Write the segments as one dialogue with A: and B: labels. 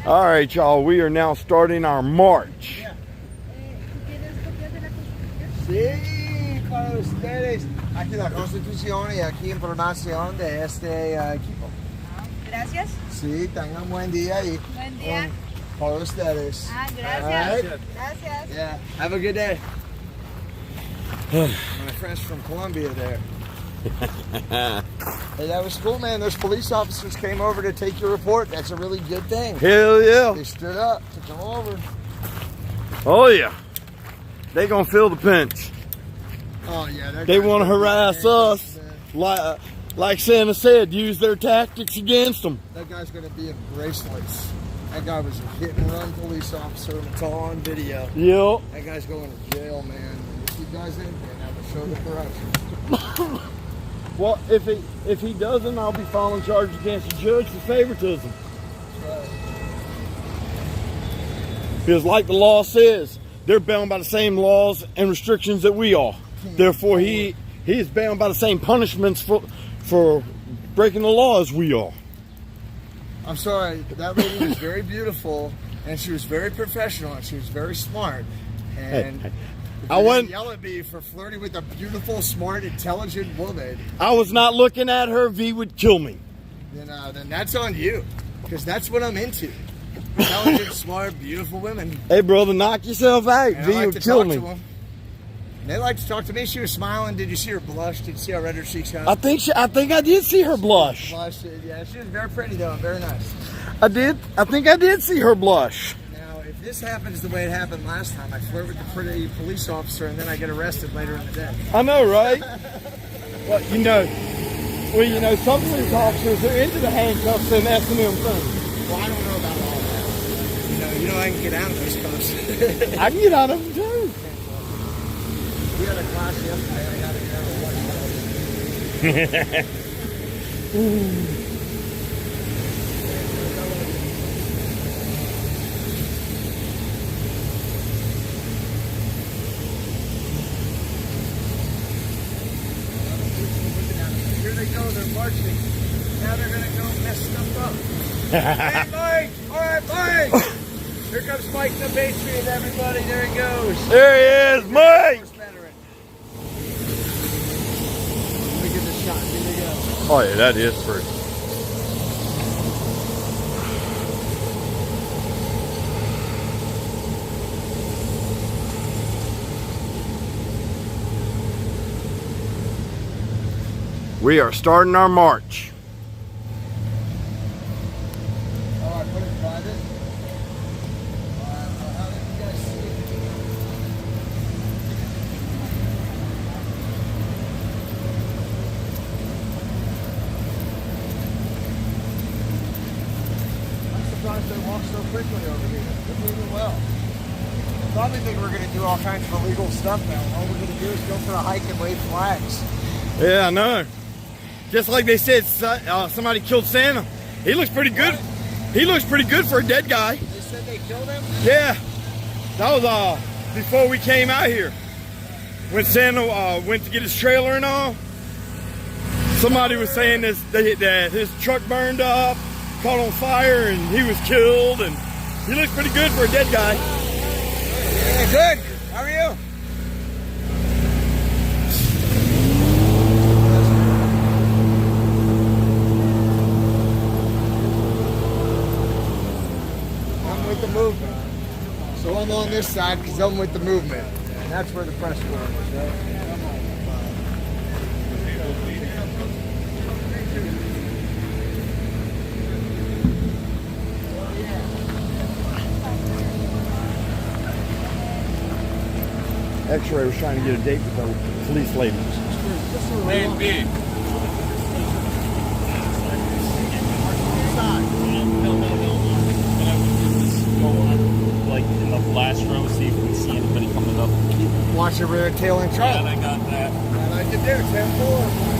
A: All right, y'all. We are now starting our march.
B: Sí, para ustedes. Aquí la Constitución y aquí información de este equipo.
C: Gracias.
B: Sí, tengan buen día y
C: Buen día.
B: para ustedes.
C: Gracias.
B: All right?
C: Gracias.
B: Yeah. Have a good day. My friends from Colombia there. Hey, that was cool, man. Those police officers came over to take your report. That's a really good thing.
A: Hell yeah.
B: They stood up to come over.
A: Oh yeah. They gonna feel the pinch.
B: Oh yeah,
A: They want to harass us. Like Santa said, use their tactics against them.
B: That guy's gonna be in bracelets. That guy was a hit and run police officer, and it's all on video.
A: Yep.
B: That guy's going to jail, man. If he doesn't, then I will show the corruption.
A: Well, if he doesn't, I'll be filing charges against the judge for favoritism. Because like the law says, they're bound by the same laws and restrictions that we are. Therefore, he is bound by the same punishments for breaking the law as we are.
B: I'm sorry, that lady was very beautiful, and she was very professional, and she was very smart. And
A: Hey,
B: I
A: I
B: wouldn't
A: wasn't.
B: yell at me for flirting with a beautiful, smart, intelligent woman.
A: I was not looking at her. V would kill me.
B: Then that's on you, because that's what I'm into. Intelligent, smart, beautiful women.
A: Hey, brother, knock yourself out.
B: And I
A: V
B: like
A: would
B: to
A: kill
B: talk
A: me.
B: to them. They like to talk to me. She was smiling. Did you see her blush? Did you see how red her cheeks got?
A: I think I did see her blush.
B: Blush. Yeah, she was very pretty though, and very nice.
A: I did. I think I did see her blush.
B: Now, if this happens the way it happened last time, I flirt with the pretty police officer, and then I get arrested later in the day.
A: I know, right? Well, you know, some police officers are into the handcuffs and S&M thing.
B: Well, I don't know about all that. You know, I can get out of those cuffs.
A: I can get out of them too.
B: We had a class yesterday. I got to get out of one. Here they go. They're marching. Now they're going to go mess stuff up. Hey, Mike! All right, Mike! Here comes Mike the Patriot, everybody. There he goes.
A: There he is, Mike.
B: Veteran. Let me get the shot. Here we go.
A: Oh yeah, that is pretty. We are starting our march.
B: All right, put it private. How did you guys see it? I'm surprised they walk so quickly over here. They're moving well. Probably think we're going to do all kinds of illegal stuff now. All we're going to do is go for a hike and wave flags.
A: Yeah, I know. Just like they said, somebody killed Santa. He looks pretty good. He looks pretty good for a dead guy.
B: They said they killed him?
A: Yeah, that was before we came out here. When Santa went to get his trailer and all, somebody was saying that his truck burned up, caught on fire, and he was killed. And he looks pretty good for a dead guy.
B: Yeah, good. How are you? I'm with the movement. So I'm on this side because I'm with the movement. And that's where the press corps is, right?
A: X-Ray was trying to get a date with the police lady.
D: A and B. No. And I would just go on, like, in the last row, see if we can see anybody coming up.
B: Watch your rear tail and truck.
D: And I got that.
B: And I did there, 10-4.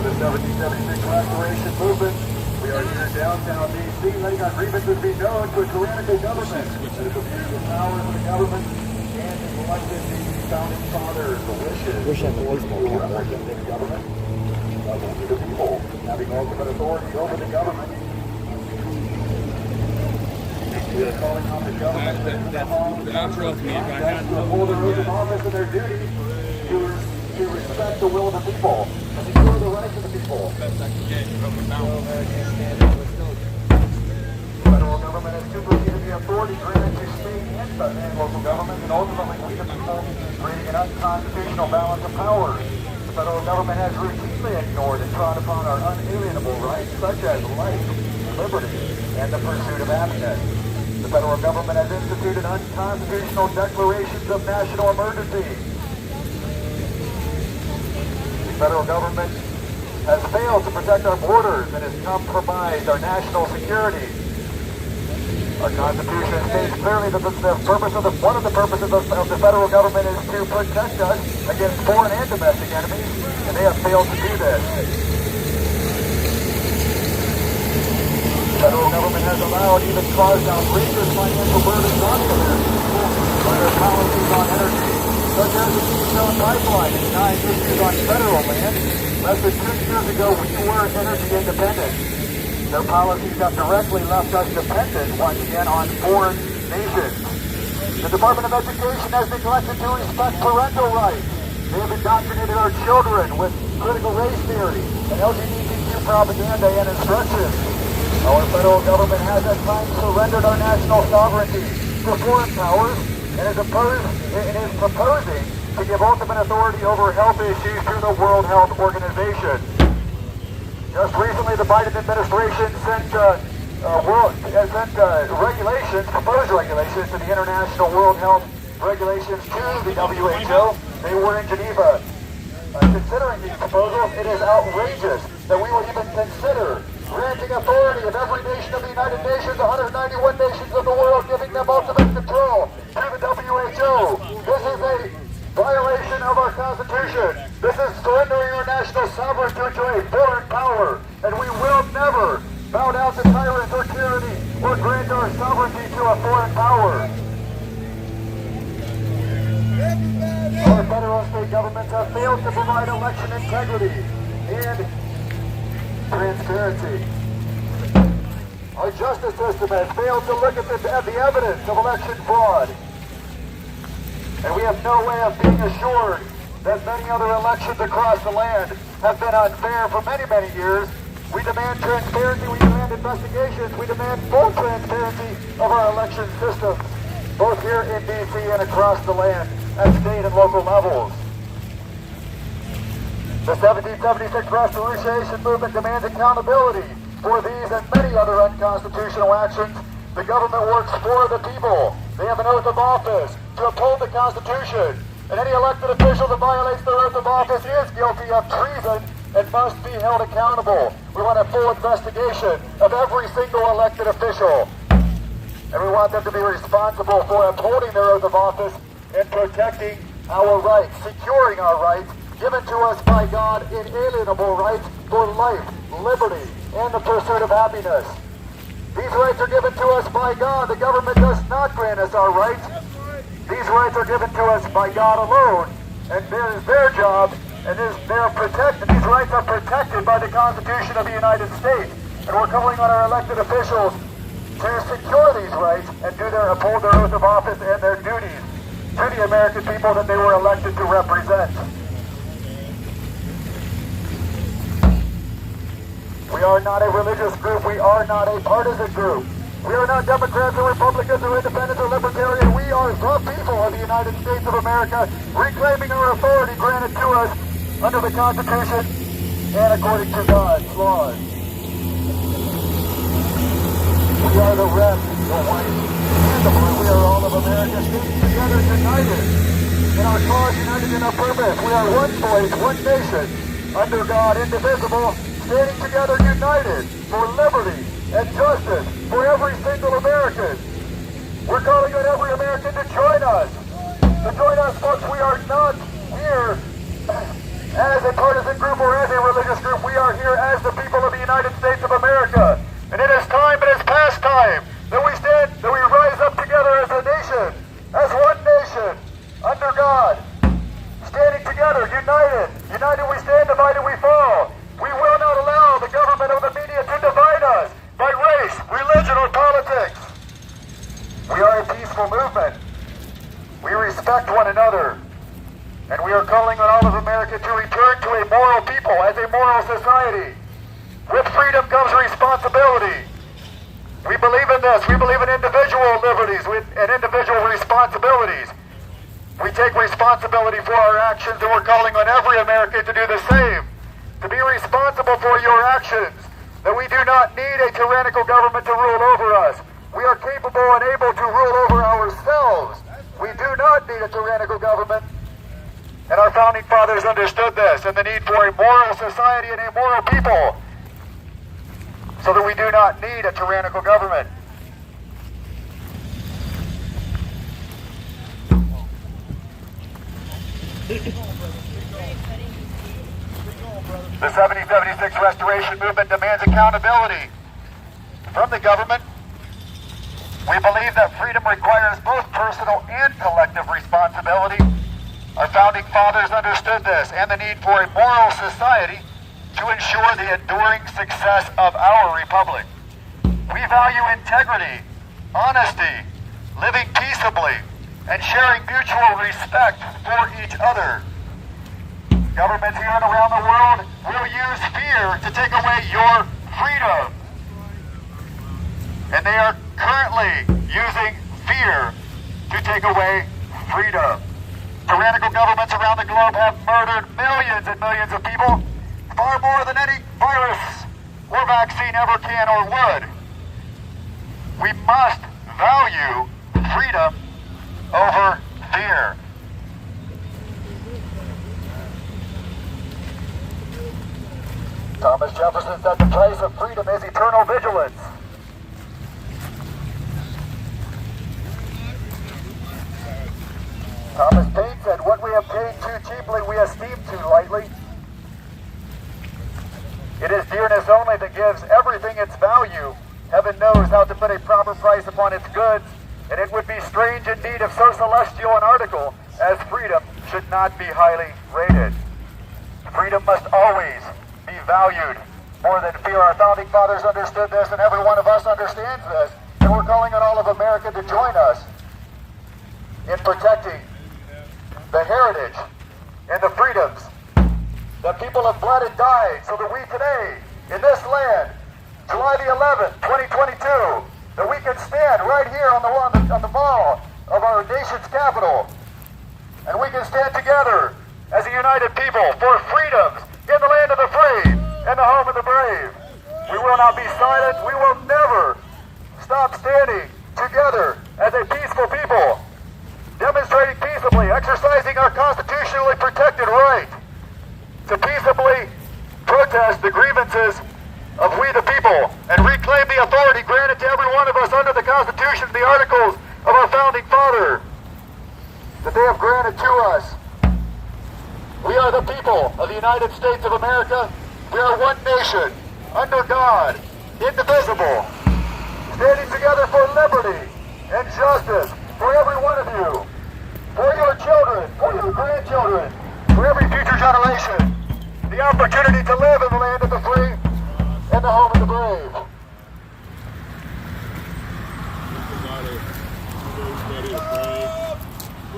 E: the 1776 Restoration Movement. We are here in downtown D.C. letting our grievances be known to a tyrannical government that has abused the powers of the government and neglected the founding fathers, the wishes of the representative government of the people, having ultimate authority over the government. We are calling on the government to uphold their oath of office and their duty to respect the will of the people and secure the rights of the people. The federal government has superseded the authority granted to state and local governments and ultimately we the people, creating an unconstitutional balance of powers. The federal government has routinely ignored and trod upon our unalienable rights such as life, liberty, and the pursuit of happiness. The federal government has instituted unconstitutional declarations of national emergency. The federal government has failed to protect our borders and has compromised our national security. Our Constitution states clearly that one of the purposes of the federal government is to protect us against foreign and domestic enemies, and they have failed to do this. The federal government has allowed, even caused outrageous financial burdens on the American people by their policies on energy, such as the Keystone Pipeline and 9 issues on federal land. Less than 2 years ago, we were energy independent. Their policies have directly left us dependent, once again, on foreign nations. The Department of Education has neglected to respect parental rights. They have indoctrinated our children with critical race theory and LGBTQ propaganda and instructions. Our federal government has at times surrendered our national sovereignty to foreign powers and is proposing to give ultimate authority over health issues to the World Health Organization. Just recently, the Biden administration sent proposed regulations to the International World Health Regulations to the WHO. They were in Geneva. Considering these proposals, it is outrageous that we would even consider granting authority of every nation of the United Nations, 191 nations of the world, giving them ultimate control to the WHO. This is a violation of our Constitution. This is surrendering our national sovereignty to a foreign power, and we will never bow down to tyrants or tyranny or grant our sovereignty to a foreign power. Our federal and state governments have failed to provide election integrity and transparency. Our justice system has failed to look at the evidence of election fraud. And we have no way of being assured that many other elections across the land have been unfair for many, many years. We demand transparency, we demand investigations, we demand full transparency of our election systems, both here in D.C. and across the land at state and local levels. The 1776 Restoration Movement demands accountability for these and many other unconstitutional actions. The government works for the people. They have an oath of office to uphold the Constitution, and any elected official that violates their oath of office is guilty of treason and must be held accountable. We want a full investigation of every single elected official, and we want them to be responsible for upholding their oath of office and protecting our rights, securing our rights, given to us by God, inalienable rights for life, liberty, and the pursuit of happiness. These rights are given to us by God. The government does not grant us our rights. These rights are given to us by God alone, and it is their job, and they're protected. These rights are protected by the Constitution of the United States, and we're calling on our elected officials to secure these rights and uphold their oath of office and their duties to the American people that they were elected to represent. We are not a religious group. We are not a partisan group. We are not Democrats or Republicans or independents or libertarian. We are the people of the United States of America, reclaiming our authority granted to us under the Constitution and according to God's laws. We are the red, the white, and the blue. We are all of America, standing together, united in our cause, united in our purpose. We are one voice, one nation, under God, indivisible, standing together united for liberty and justice for every single American. We're calling on every American to join us. To join us, folks. We are not here as a partisan group or as a religious group. We are moral people, as a moral society. With freedom comes responsibility. We believe in this. We believe in individual liberties and individual responsibilities. We take responsibility for our actions, and we're calling on every American to do the same. To be responsible for your actions. That we do not need a tyrannical government to rule over us. We are capable and able to rule over ourselves. We do not need a tyrannical government. And our founding fathers understood this and the need for a moral society and a moral people so that we do not need a tyrannical government. The 7076 Restoration Movement demands accountability from the government. We believe that freedom requires both personal and collective responsibility. Our founding fathers understood this and the need for a moral society to ensure the enduring success of our republic. We value integrity, honesty, living peaceably, and sharing mutual respect for each other. Governments here and around the world will use fear to take away your freedom. And they are currently using fear to take away freedom. Tyrannical governments around the globe have murdered millions and millions of people, far more than any virus or vaccine ever can or would. We must value freedom over fear. Thomas Jefferson said the price of freedom is eternal vigilance. Thomas Paine said, what we obtain too cheaply, we esteem too lightly. It is dearness only that gives everything its value. Heaven knows how to put a proper price upon its goods, and it would be strange indeed if so celestial an article as freedom should not be highly rated. Freedom must always be valued more than fear. Our founding fathers understood this, and every one of us understands this, and we're calling on all of America to join us in protecting the heritage and the freedoms that people have bled and died so that we today, in this land, July the 11th, 2022, that we can stand right here on the mall of our nation's capital, and we can stand together as a united people for freedoms in the land of the free and the home of the brave. We will not be silent. We will never stop standing together as a peaceful people, demonstrating peaceably, exercising our constitutionally protected right to peaceably protest the grievances of we the people and reclaim the authority granted to every one of us under the Constitution, the articles of our founding father that they have granted to us. We are the people of the United States of America. We are one nation, under God, indivisible, standing together for liberty and justice for every one of you, for your children, for your grandchildren, for every future generation, the opportunity to live in the land of the free and the home of the brave.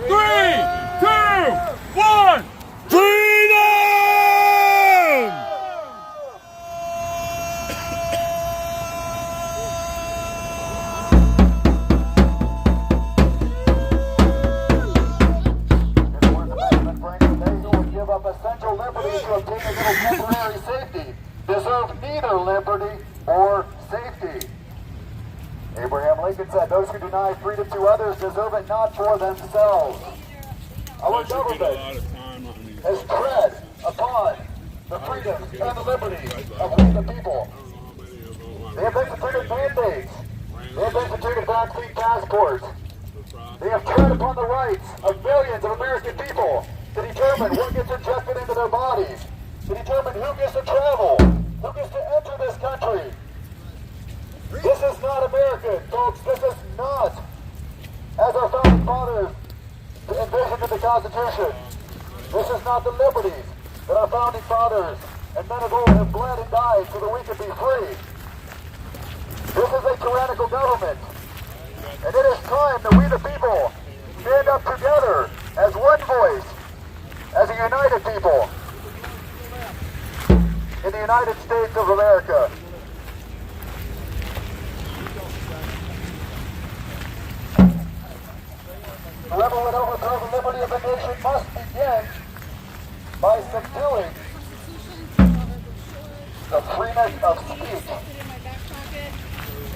A: Three, two, one, freedom!
E: Essential liberties to obtain a little temporary safety deserve neither liberty or safety. Abraham Lincoln said, those who deny freedom to others deserve it not for themselves. Our government has tread upon the freedoms and the liberties of we the people. They have instituted mandates. They have instituted vaccine passports. They have tread upon the rights of millions of American people to determine what gets injected into their bodies, to determine who gets to travel, who gets to enter this country. This is not American, folks. This is not, as our founding fathers envisioned in the Constitution, this is not the liberties that our founding fathers and men of old have bled and died so that we can be free. This is a tyrannical government. And it is time that we the people stand up together as one voice, as a united people. United States of America. Whoever would overthrow the liberty of the nation must begin by subduing the freedom of speech.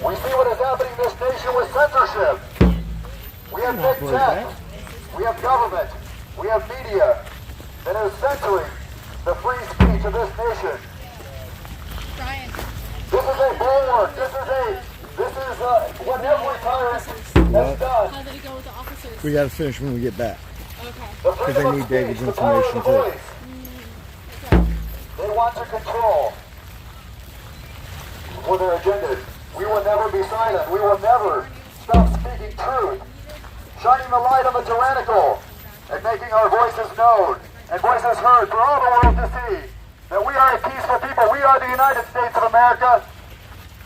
E: We see what is happening in this nation with censorship. We have big tech, we have government, we have media that is censoring the free speech of this nation.
C: Brian.
E: This is a bulwark. This is what every tyrant has done.
C: How did it go with the officers?
A: We got to finish when we get back.
C: Okay.
E: The
A: Because
E: freedom
A: they
E: of
A: need
E: speech,
A: David's
E: the power of
A: information,
E: the
A: too.
E: voice.
C: Okay.
E: They want to control for their agendas. We will never be silent. We will never stop speaking truth, shining the light on the tyrannical, and making our voices known and voices heard for all the world to see that we are a peaceful people. We are the United States of America.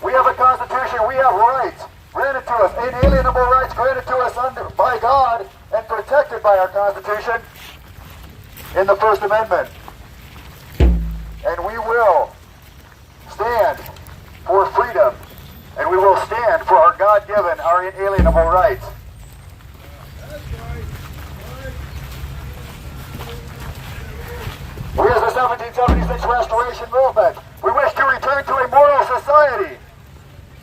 E: We have a constitution. We have rights granted to us, inalienable rights granted to us by God and protected by our Constitution in the First Amendment. And we will stand for freedom, and we will stand for our God-given, our inalienable rights. We as the 1776 Restoration Movement, we wish to return to a moral society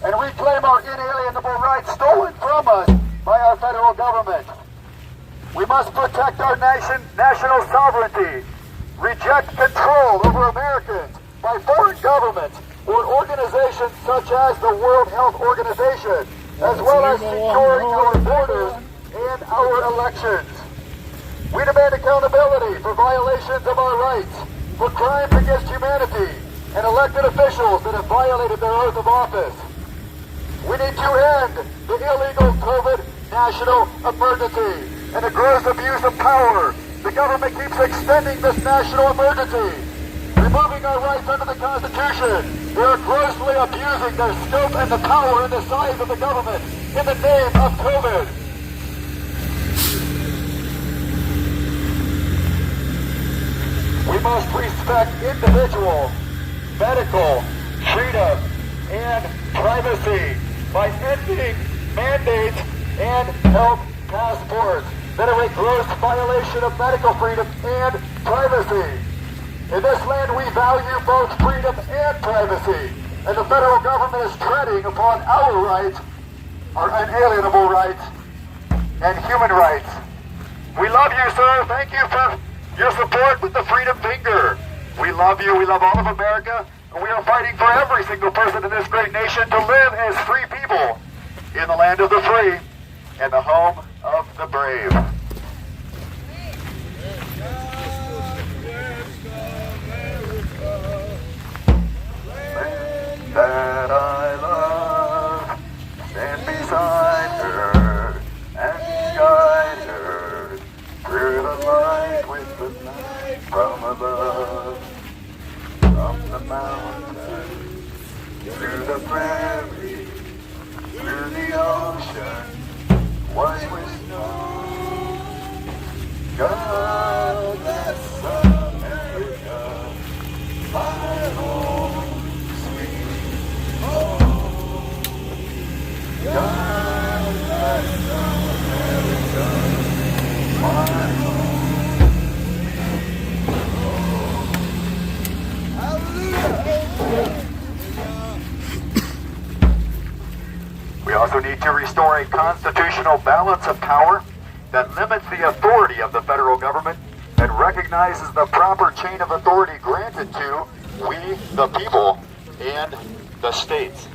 E: and reclaim our inalienable rights stolen from us by our federal government. We must protect our national sovereignty, reject control over Americans by foreign governments or organizations such as the World Health Organization, as well as securing our borders and our elections. We demand accountability for violations of our rights, for crimes against humanity, and elected officials that have violated their oath of office. We need to end the illegal COVID national emergency and the gross abuse of power. The government keeps extending this national emergency, removing our rights under the Constitution. They are grossly abusing their scope and the power and the size of the government in the name of COVID. We must respect individual, medical, freedom, and privacy by ending mandates and health passports that are a gross violation of medical freedom and privacy. In this land, we value both freedom and privacy, and the federal government is treading upon our rights, our inalienable rights, and human rights. We love you, sir. Thank you for your support with the Freedom Finger. We love you. We love all of America. And we are fighting for every single person in this great nation to live as free people in the land of the free and the home of the brave. That I love, stand beside her and guide her through the light with the night from above, from the mountain, through the prairie, through the ocean, white with snow. God bless America, my home, sweet home. God bless America, my home. We also need to restore a constitutional balance of power that limits the authority of the federal government and recognizes the proper chain of authority granted to we, the people, and the states.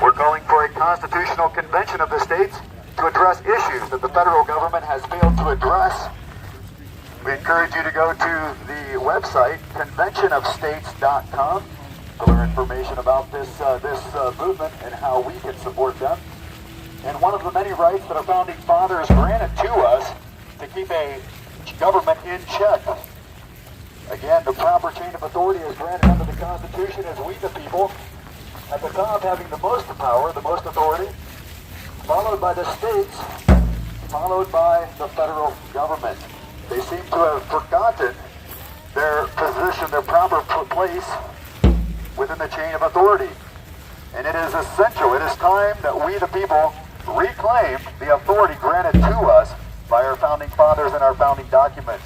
E: We're calling for a constitutional convention of the states to address issues that the federal government has failed to address. We encourage you to go to the website, conventionofstates.com, to learn information about this movement and how we can support them. And one of the many rights that our founding fathers granted to us to keep a government in check. Again, the proper chain of authority is granted under the Constitution as we the people, at the top having the most power, the most authority, followed by the states, followed by the federal government. They seem to have forgotten their their proper place within the chain of authority. And it is essential, it is time that we the people reclaim the authority granted to us by our founding fathers and our founding documents.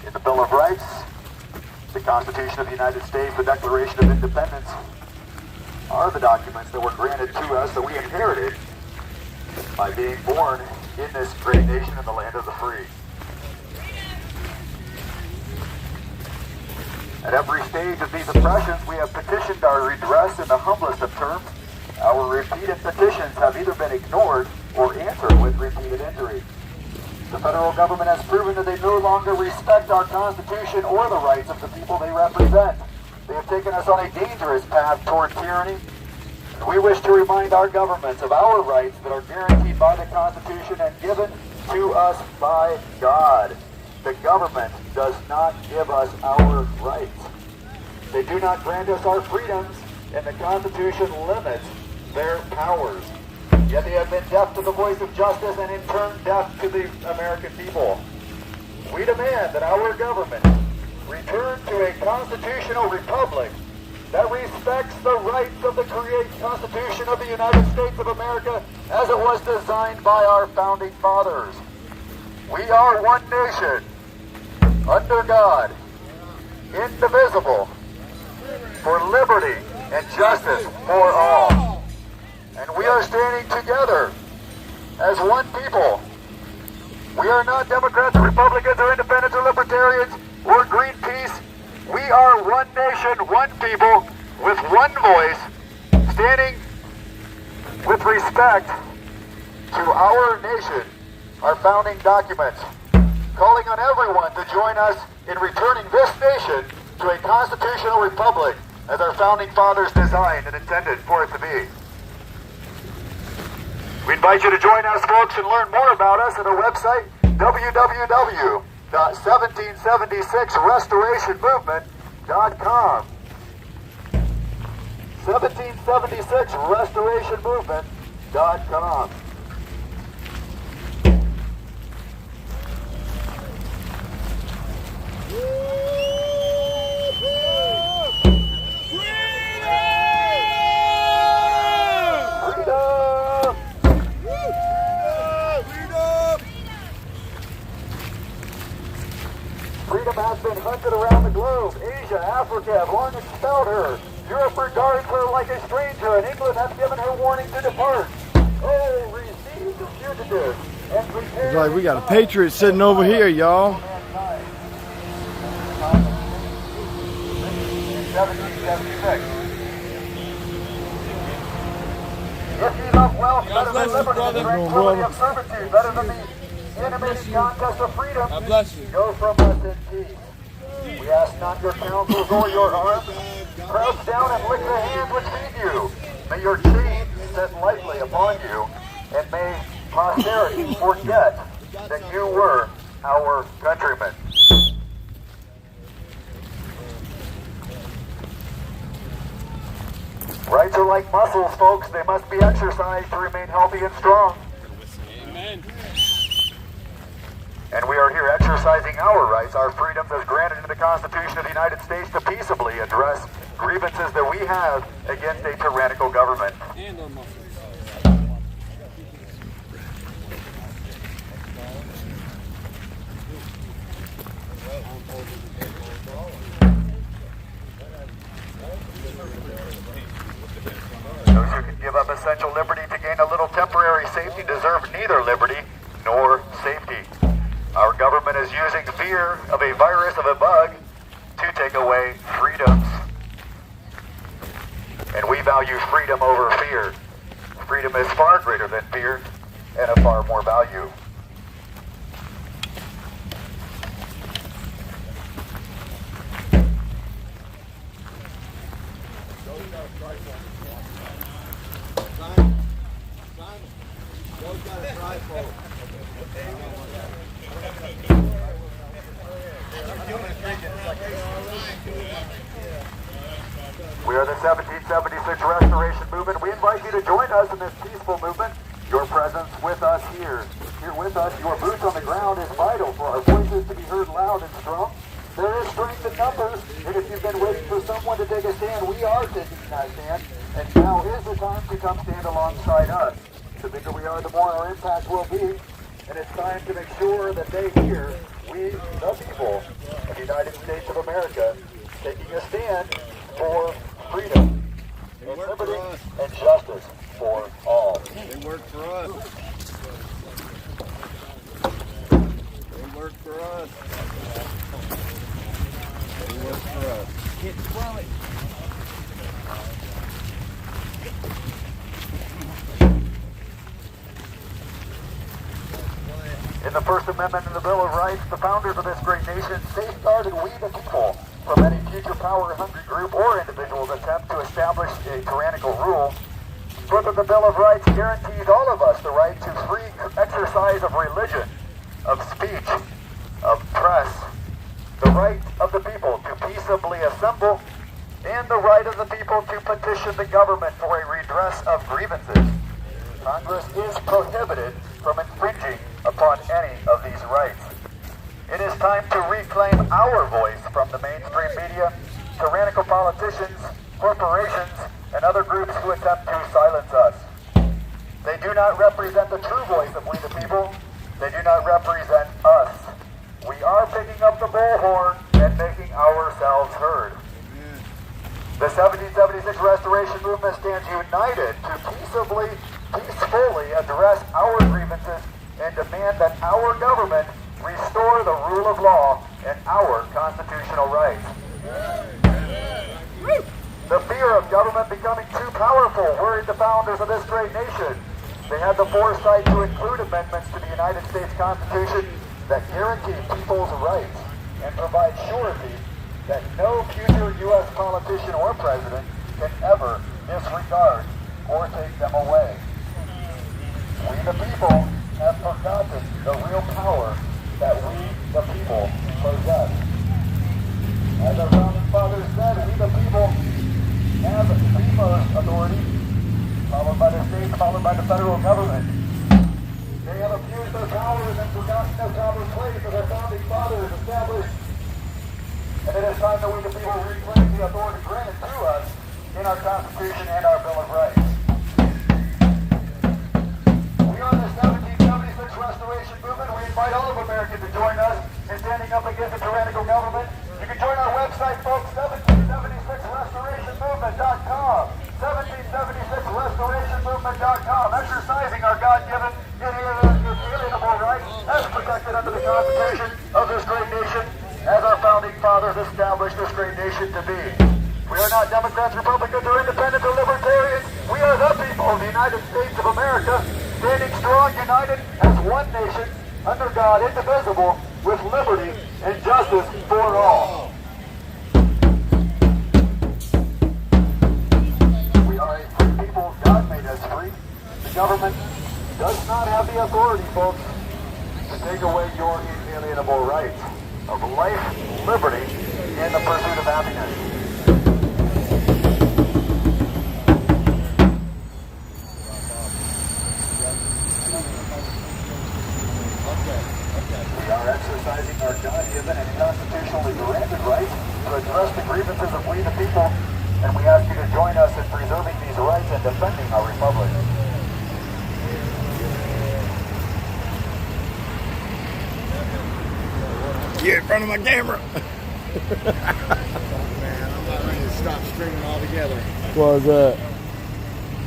E: In the Bill of Rights, the Constitution of the United States, the Declaration of Independence are the documents that were granted to us that we inherited by being born in this great nation in the land of the free. At every stage of these oppressions, we have petitioned our redress in the humblest of terms. Our repeated petitions have either been ignored or answered with repeated injury. The federal government has proven that they no longer respect our Constitution or the rights of the people they represent. They have taken us on a dangerous path toward tyranny. And we wish to remind our governments of our rights that are guaranteed by the Constitution and given to us by God. The government does not give us our rights. They do not grant us our freedoms, and the Constitution limits their powers. Yet they have been deaf to the voice of justice and in turn deaf to the American people. We demand that our government return to a constitutional republic that respects the rights of the Constitution of the United States of America as it was designed by our founding fathers. We are one nation, under God, indivisible, for liberty and justice for all. And we are standing together as one people. We are not Democrats, Republicans, or Independents, or Libertarians, or Greenpeace. We are one nation, one people, with one voice, standing with respect to our nation, our founding documents, calling on everyone to join us in returning this nation to a constitutional republic as our founding fathers designed and intended for it to be. We invite you to join us, folks, and learn more about us at our website, www.1776restorationmovement.com. 1776restorationmovement.com. Freedom has been hunted around the globe. Asia, Africa have long expelled her. Europe regards her like a stranger, and England has given her warning to depart. Oh, receive the fugitive and prepare.
A: It's like we got a patriot sitting over here, y'all.
E: 1776. If ye love wealth better than liberty, the tranquility of servitude better than the animated contest of freedom, go from us in peace. We ask not your counsels or your arms. Crouch down and lick the hands which feed you. May your chains set lightly upon you, and may posterity forget that you were our countrymen. Rights are like muscles, folks. They must be exercised to remain healthy and strong.
D: Amen.
E: And we are here exercising our rights, our freedoms as granted in the Constitution of the United States to peaceably address grievances that we have against a tyrannical government.
D: And our muscles.
E: Those who can give up essential liberty to gain a little temporary safety deserve neither liberty nor safety. Our government is using fear of a virus, of a bug, to take away freedoms. And we value freedom over fear. Freedom is far greater than fear and of far more value. We are the 1776 Restoration Movement. We invite you to join us in this peaceful movement. Your presence with us here with us, your boots on the ground is vital for our voices to be heard loud and strong. There is strength in numbers. It if you've been waiting for someone to take a stand, we are taking that stand. And now is the time to come stand alongside us. The bigger we are, the more our impact will be. And it's time to make sure that they hear we, the people of the United States of America, taking a stand for freedom and liberty and justice for all.
A: They work for us. They work for us. They work for us.
E: In the First Amendment and the Bill of Rights, the founders of this great nation safeguarded we the people from any future power-hungry group or individual's attempt to establish a tyrannical rule. Further, the Bill of Rights guarantees all of us the right to free exercise of religion, of speech, of press, the right of the people to peaceably assemble, and the right of the people to petition the government for a redress of grievances. Congress is prohibited from infringing upon any of these rights. It is time to reclaim our voice from the mainstream media, tyrannical politicians, corporations, and other groups who attempt to silence us. They do not represent the true voice of we the people. They do not represent us. We are picking up the bullhorn and making ourselves heard. The 1776 Restoration Movement stands united to peacefully address our grievances and demand that our government restore the rule of law and our constitutional rights. The fear of government becoming too powerful worried the founders of this great nation. They had the foresight to include amendments to the United States Constitution that guarantee people's rights and provide surety that no future U.S. politician or president can ever disregard or take them away. We the people have forgotten the real power that we the people possess. As our founding fathers said, we the people have FEMA authority, followed by the state, followed by the federal government. They have abused their powers and forgotten the proper place that our founding fathers established. And it is time that we the people reclaim the authority granted to us in our Constitution and our Bill of Rights. We are the 1776 Restoration Movement. We invite all of America to join us in standing up against the tyrannical government. You can join our website, folks, 1776restorationmovement.com. 1776restorationmovement.com. Exercising our God-given inalienable rights as protected under the Constitution of this great nation, as our founding fathers established this great nation to be. We are not Democrats, Republicans, or independents or libertarians. We are the people of the United States of America, standing strong, united as one nation, under God, indivisible, with liberty and justice for all. We are a free people. God made us free. The government does not have the authority, folks, to take away your inalienable rights of life, liberty, and the pursuit of happiness. We are exercising our God-given and constitutionally granted rights to address the grievances of we the people, and we ask you to join us in preserving these rights and defending our republic.
A: Get in front of my camera.
B: Man, I'm not ready to stop streaming altogether.
A: What was that?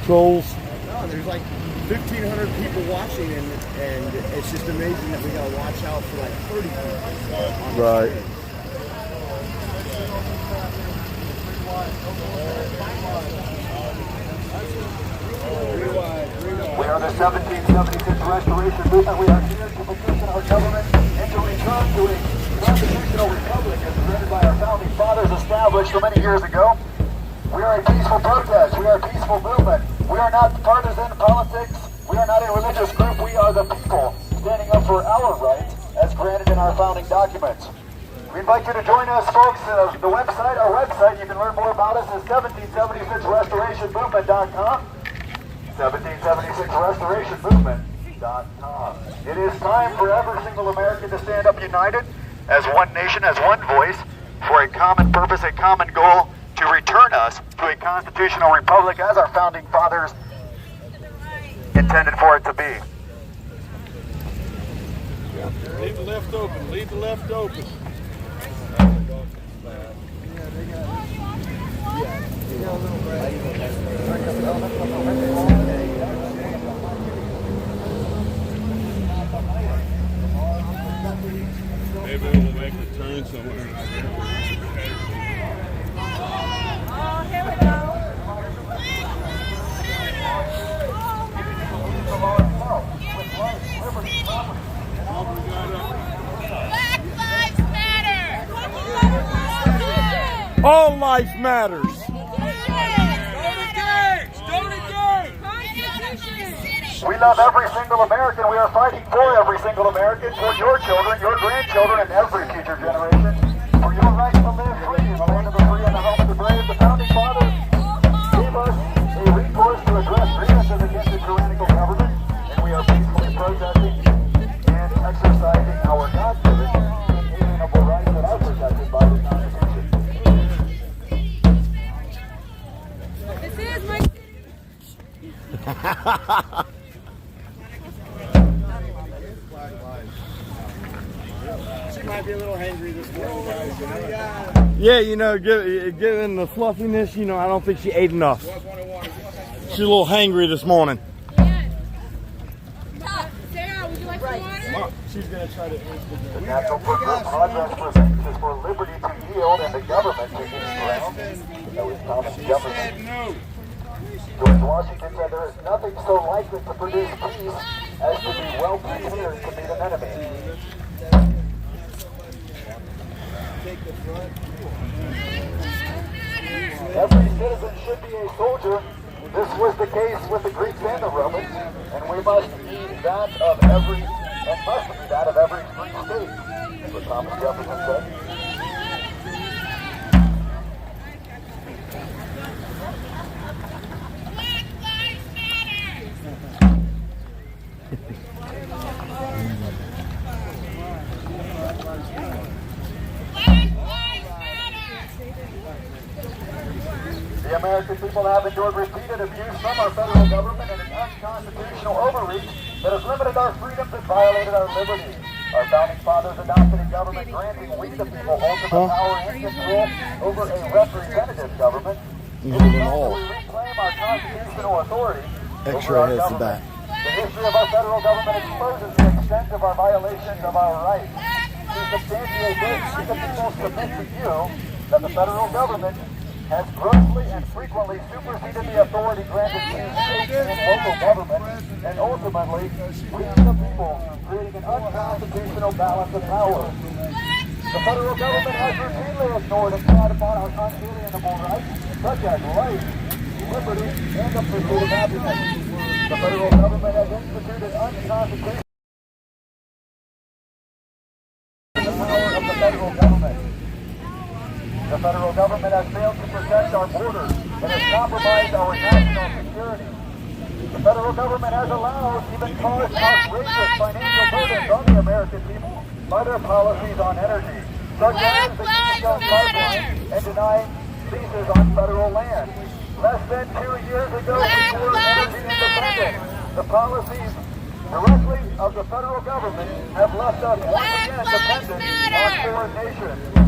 A: Trolls?
B: No, there's like 1,500 people watching, and it's just amazing that we gotta watch out for like 30 people.
A: Right.
E: We are the 1776 Restoration Movement. We are here to petition our government and to return to a constitutional republic as created by our founding fathers, established so many years ago. We are a peaceful protest. We are a peaceful movement. We are not partisan politics. We are not a religious group. We are the people standing up for our rights as granted in our founding documents. We invite you to join us, folks. Our website, you can learn more about us is 1776restorationmovement.com. 1776restorationmovement.com. It is time for every single American to stand up united as one nation, as one voice, for a common purpose, a common goal to return us to a constitutional republic as our founding fathers intended for it to be.
A: Leave the left open. Leave the left open. Maybe we'll make a turn somewhere.
C: Oh, here we go. Black Lives Matter.
A: All life matters.
E: We love every single American. We are fighting for every single American, for your children, your grandchildren, and every future generation. For your right to live free in the land of the free and the home of the brave. The founding fathers gave us a recourse to address grievances against the tyrannical government, and we are peacefully protesting and exercising our God-given inalienable rights that are protected by the Constitution.
C: This is my
B: She might be a little hangry this morning, guys. You know?
A: Yeah, you know, given the fluffiness, you know, I don't think she ate enough. She's a little hangry this morning.
C: Sarah, would you like some water?
A: She's gonna try to.
E: The National Progress presents is for liberty to yield and the government to gain ground. No, it's common government. George Washington said there is nothing so likely to produce peace as to be well prepared to meet an enemy. Every citizen should be a soldier. This was the case with the Greeks and the Romans, and we must be that of every, and must be that of every free state. That's what Thomas Jefferson said.
C: Black Lives Matter. Black Lives Matter.
E: The American people have endured repeated abuse from our federal government and an unconstitutional overreach that has limited our freedoms and violated our liberties. Our founding fathers adopted a government granting we the people ultimate power and control over a representative government. It is time that we reclaim our constitutional authority over our government. The history of our federal government exposes the extent of our violations of our rights. To substantiate this, we the people submit to you that the federal government has grossly and frequently superseded the authority granted to state and local government, and ultimately, we the people, creating an unconstitutional balance of power. The federal government has routinely ignored and trod upon our unalienable rights, such as life, liberty, and the pursuit of happiness. The federal government has instituted unconstitutional the power of the federal government. The federal government has failed to protect our borders and has compromised our national security. The federal government has allowed, even caused outrageous financial burdens on the American people by their policies on energy, such as the Keystone Pipeline and denying leases on federal land. Less than 2 years ago, we were energy independent. The policies directly of the federal government have left us once again dependent on foreign nations.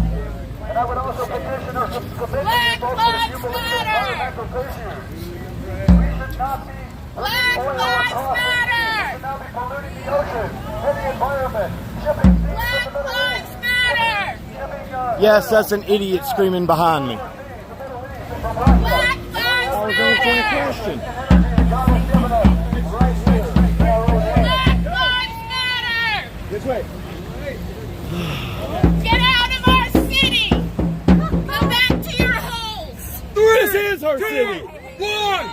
E: And I would also petition or submit to you folks that if you believe in environmental issues, we should not be polluting oil or coffee. We should not be polluting the ocean and the environment, shipping things to the Middle East, shipping,
A: Yes, that's an idiot screaming behind me.
C: Black Lives
A: I was answering a
C: Matter.
A: question.
E: God has given us right here in our own hands.
C: Black Lives Matter.
A: This way.
C: Get out of our city. Go back to your holes.
A: This is our city.
C: One.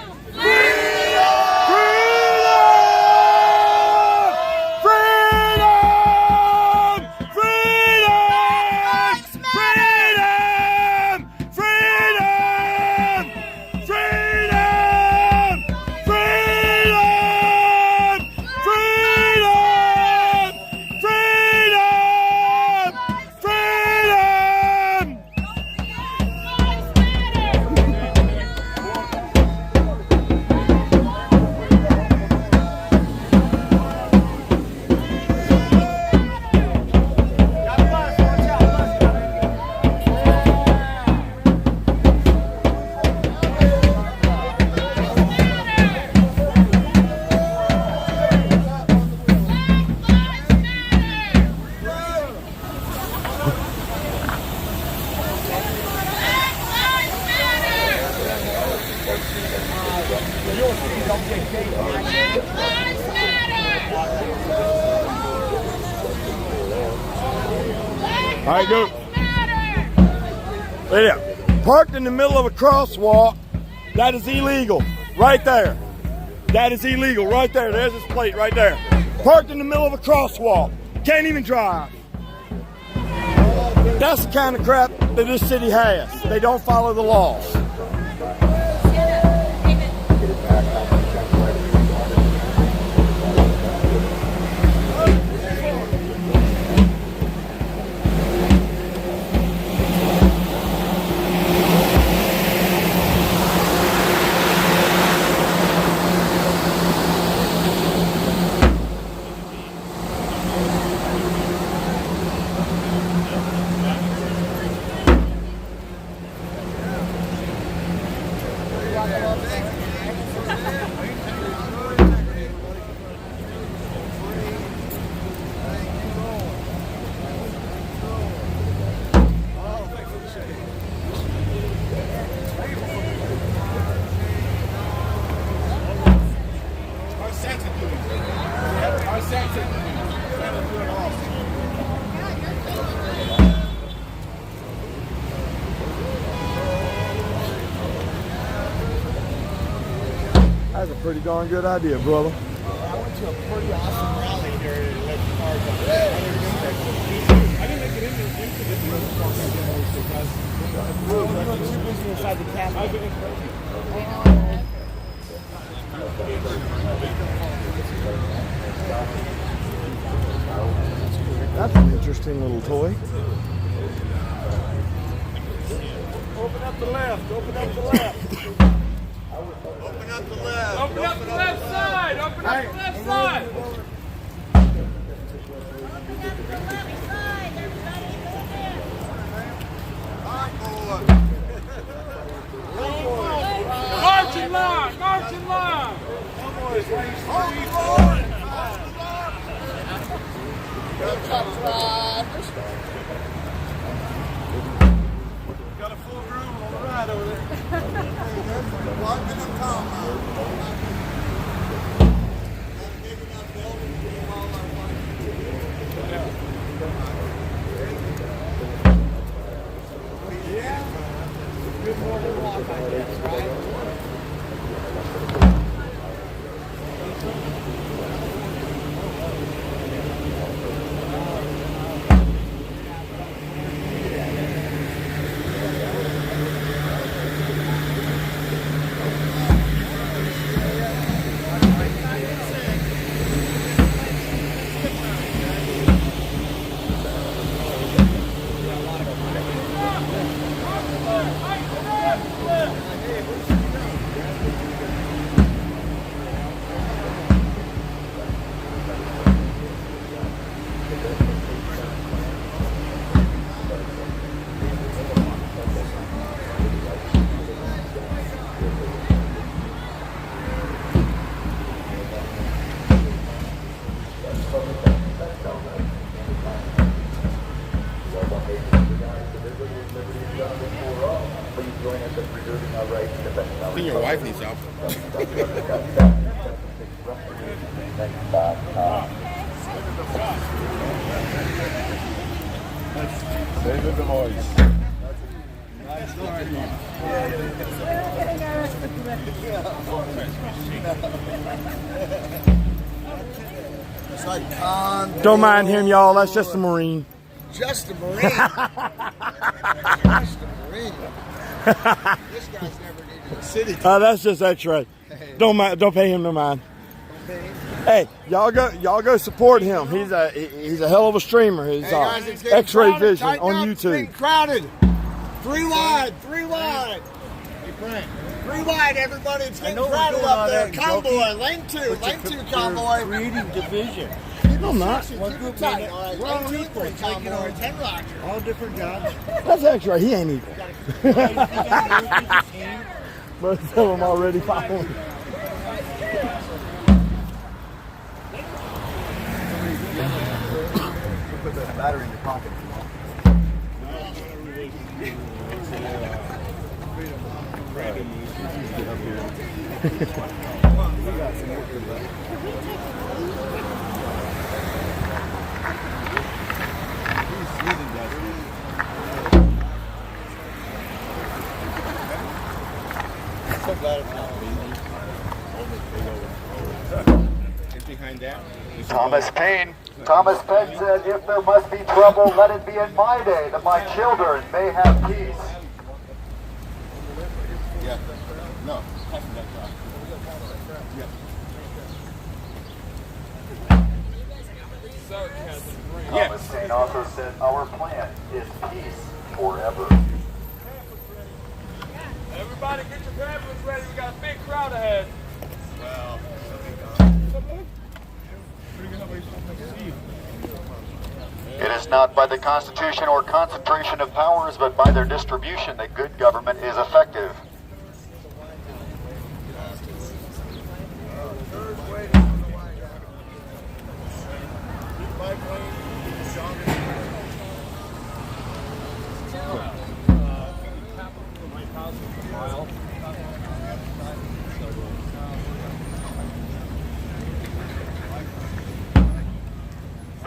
A: right, go.
C: Matter.
A: Look at that. Parked in the middle of a crosswalk. That is illegal. Right there. That is illegal. Right there. There's his plate right there. Parked in the middle of a crosswalk. Can't even drive. That's the kind of crap that this city has. They don't follow the laws. That's a pretty darn good idea, brother.
B: I went to a pretty awesome rally here at Lake Park. I didn't make it into this room because we were too busy inside the cabinet.
A: That's an interesting little toy.
B: Open up the left. Open up the left.
E: Open up the left.
D: Open up the left side! Open up the left side! March in line! March in line!
B: Got a full room on the ride over there. Good morning walk, I guess, right?
A: I think your wife needs help.
B: David the voice.
E: It's like Con.
A: Don't mind him, y'all. That's just a Marine.
E: Just a Marine. Just a Marine. This guy's never needed a city.
A: That's just X-ray. Don't pay him no mind. Hey, y'all go support him. He's a hell of a streamer. He's
E: Hey guys, it's getting
A: X-Ray
E: crowded.
A: Vision
E: Tighten
A: on
E: up, it's
A: YouTube.
E: getting crowded. Three wide. Hey Frank. Three wide, everybody. It's getting crowded up there. Convoy, lane two convoy.
B: Creating division.
A: I'm not.
E: Keep it tight. All right, lane 2, 3 convoy. 10 Roger.
B: All different jobs.
A: That's X-Ray. He ain't evil. But some of them already following.
E: Put the battery in your pocket.
B: so glad it's not and behind that.
E: Thomas Paine. Thomas Paine said, if there must be trouble, let it be in my day, that my children may have peace.
B: Yeah. No. Pass me that car. Yeah.
E: Thomas Paine also said, our plan is peace forever.
A: Everybody get your pamphlets ready. We got a big crowd ahead.
E: It is not by the Constitution or concentration of powers, but by their distribution that good government is effective.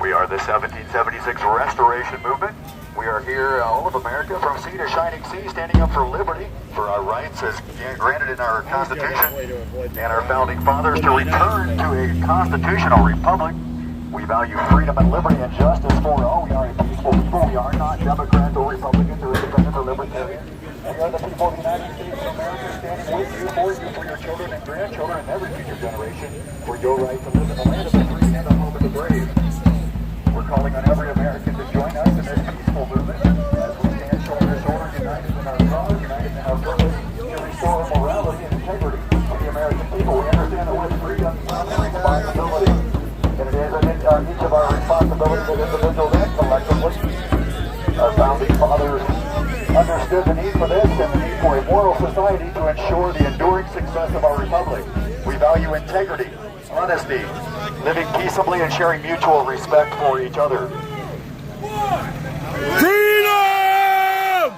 E: We are the 1776 Restoration Movement. We are here, all of America, from sea to shining sea, standing up for liberty, for our rights as granted in our Constitution, and our founding fathers to return to a constitutional republic. We value freedom and liberty and justice for all. We are a peaceful people. We are not Democrats or Republicans or independents or libertarians. We are the people of the United States of America, standing with you, for your children and grandchildren, and every future generation, for your right to live in the land of the free and the home of the brave. We're calling on every American to join us in this peaceful movement as we stand shoulder to shoulder, united in our cause, united in our purpose to restore morality and integrity to the American people. We understand that with freedom comes responsibility, and it is each of our responsibilities as individuals and collectively. Our founding fathers understood the need for this and the need for a moral society to ensure the enduring success of our republic. We value integrity, honesty, living peaceably and sharing mutual respect for each other.
A: Freedom!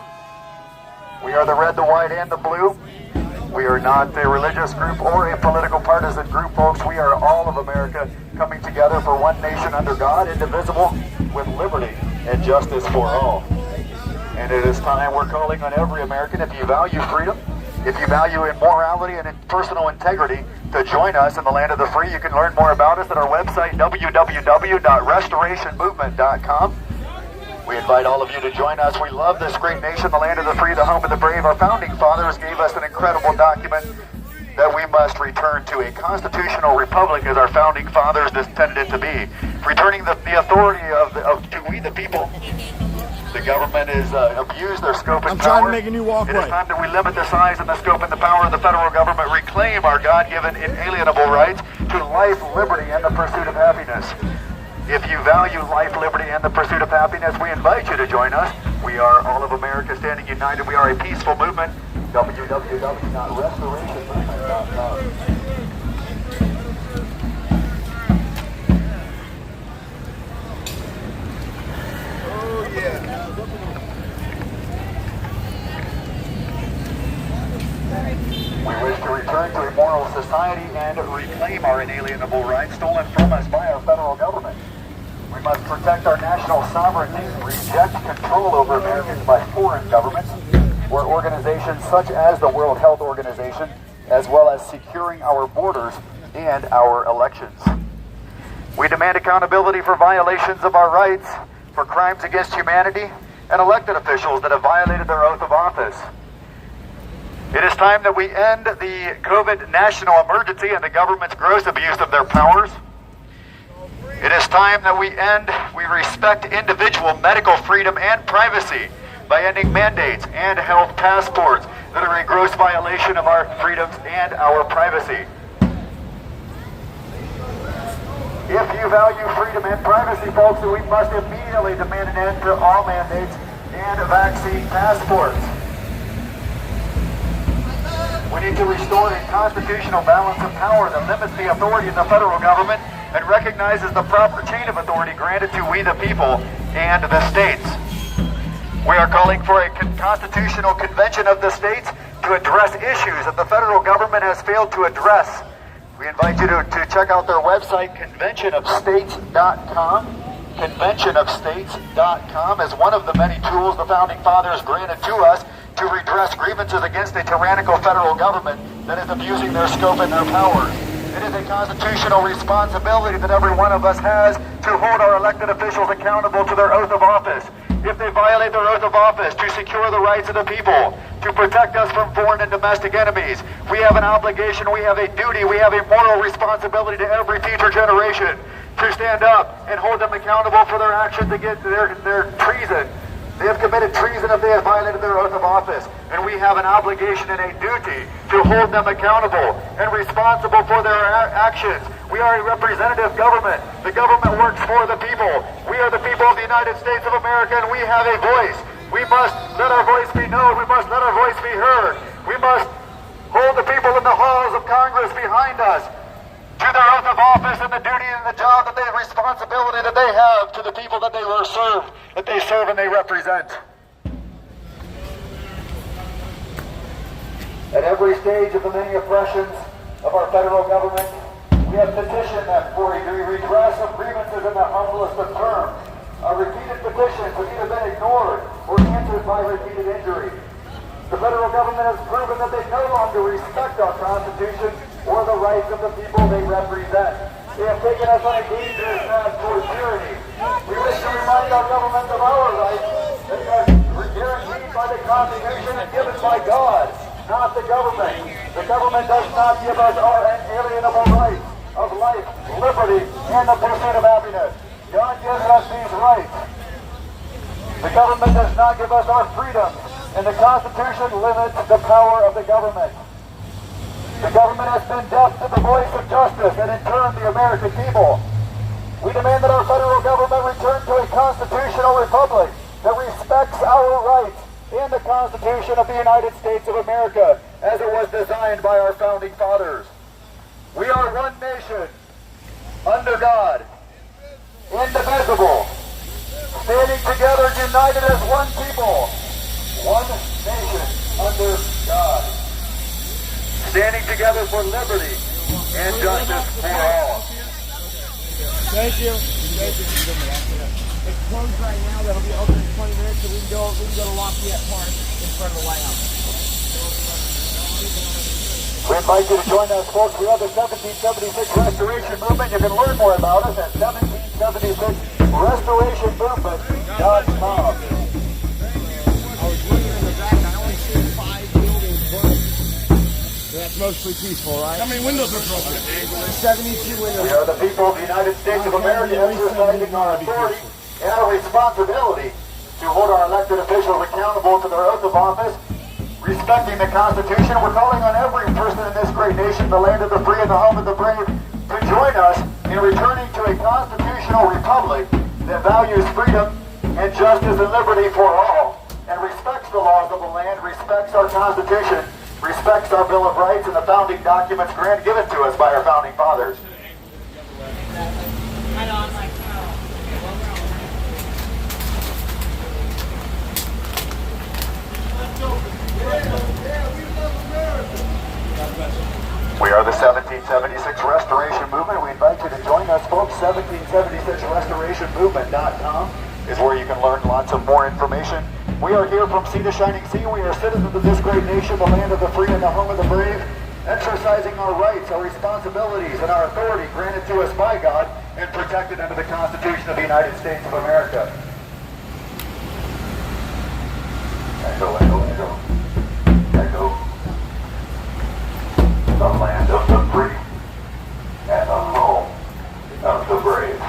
E: We are the red, the white, and the blue. We are not a religious group or a political partisan group, folks. We are all of America coming together for one nation under God, indivisible, with liberty and justice for all. And it is time we're calling on every American, if you value freedom, if you value immorality and personal integrity, to join us in the land of the free. You can learn more about us at our website, www.restorationmovement.com. We invite all of you to join us. We love this great nation, the land of the free, the home of the brave. Our founding fathers gave us an incredible document that we must return to a constitutional republic as our founding fathers intended it to be. Returning the authority to we the people. The government is abused their scope and
A: I'm
E: power.
A: trying to make a new walkway.
E: It is time that we limit the size and the scope and the power of the federal government, reclaim our God-given inalienable rights to life, liberty, and the pursuit of happiness. If you value life, liberty, and the pursuit of happiness, we invite you to join us. We are all of America standing united. We are a peaceful movement. www.restorationmovement.com. We wish to return to a moral society and reclaim our inalienable rights stolen from us by our federal government. We must protect our national sovereignty, reject control over Americans by foreign governments or organizations such as the World Health Organization, as well as securing our borders and our elections. We demand accountability for violations of our rights, for crimes against humanity, and elected officials that have violated their oath of office. It is time that we end the COVID national emergency and the government's gross abuse of their powers. It is time that we respect individual medical freedom and privacy by ending mandates and health passports that are a gross violation of our freedoms and our privacy. If you value freedom and privacy, folks, then we must immediately demand an end to all mandates and vaccine passports. We need to restore a constitutional balance of power that limits the authority of the federal government and recognizes the proper chain of authority granted to we the people and the states. We are calling for a constitutional convention of the states to address issues that the federal government has failed to address. We invite you to check out their website, conventionofstates.com. Conventionofstates.com is one of the many tools the Founding Fathers granted to us to redress grievances against a tyrannical federal government that is abusing their scope and their powers. It is a constitutional responsibility that every one of us has to hold our elected officials accountable to their oath of office. If they violate their oath of office, to secure the rights of the people, to protect us from foreign and domestic enemies, we have an obligation, we have a duty, we have a moral responsibility to every future generation to stand up and hold them accountable for their actions against their treason. They have committed treason if they have violated their oath of office, and we have an obligation and a duty to hold them accountable and responsible for their actions. We are a representative government. The government works for the people. We are the people of the United States of America, and we have a voice. We must let our voice be known. We must let our voice be heard. We must hold the people in the halls of Congress behind us to their oath of office and the duty and the job that they responsibility that they have to the people that they serve and they represent. At every stage of the many oppressions of our federal government, we have petitioned them for a redress of grievances in the humblest of terms. Our repeated petitions have either been ignored or answered by repeated injury. The federal government has proven that they no longer respect our Constitution or the rights of the people they represent. They have taken us on a dangerous path toward tyranny. We wish to remind our government of our rights that are guaranteed by the Constitution and given by God, not the government. The government does not give us our inalienable rights of life, liberty, and the pursuit of happiness. God gives us these rights. The government does not give us our freedoms, and the Constitution limits the power of the government. The government has been deaf to the voice of justice and in turn the American people. We demand that our federal government return to a constitutional republic that respects our rights and the Constitution of the United States of America as it was designed by our founding fathers. We are one nation, under God, indivisible, standing together united as one people, one nation under God. Standing together for liberty and justice for all.
B: Thank you. It's closed right now. That'll be open in 20 minutes, so we can go to Lafayette Park in front of the White House.
E: We invite you to join us, folks. We have the 1776 Restoration Movement. You can learn more about us at 1776restorationmovement.com.
B: I was looking in the back. I only see 5 buildings burning. So that's mostly peaceful, right?
A: How many windows are broken?
B: 72 windows.
E: We are the people of the United States of America exercising our authority and our responsibility to hold our elected officials accountable to their oath of office, respecting the Constitution. We're calling on every person in this great nation, the land of the free and the home of the brave, to join us in returning to a constitutional republic that values freedom and justice and liberty for all, and respects the laws of the land, respects our Constitution, respects our Bill of Rights and the founding documents given to us by our founding fathers. We are the 1776 Restoration Movement. We invite you to join us, folks. 1776restorationmovement.com is where you can learn lots of more information. We are here from sea to shining sea. We are citizens of this great nation, the land of the free and the home of the brave, exercising our rights, our responsibilities, and our authority granted to us by God and protected under the Constitution of the United States of America. Echo, echo, echo. Echo. The land of the free and the home of the brave.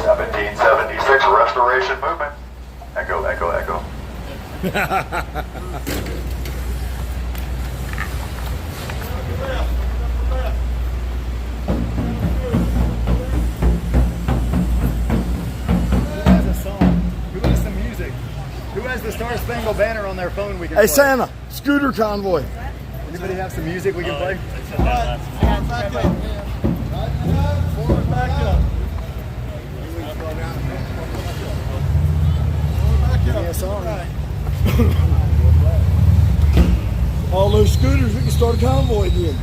E: 1776 Restoration Movement. Echo, echo, echo.
B: Who has a song? Who has some music? Who has the Star Spangled Banner on their phone we can
A: Hey,
B: play?
A: Santa, scooter convoy.
B: Anybody have some music we can play? Give me a song.
A: All those scooters, we can start a convoy again.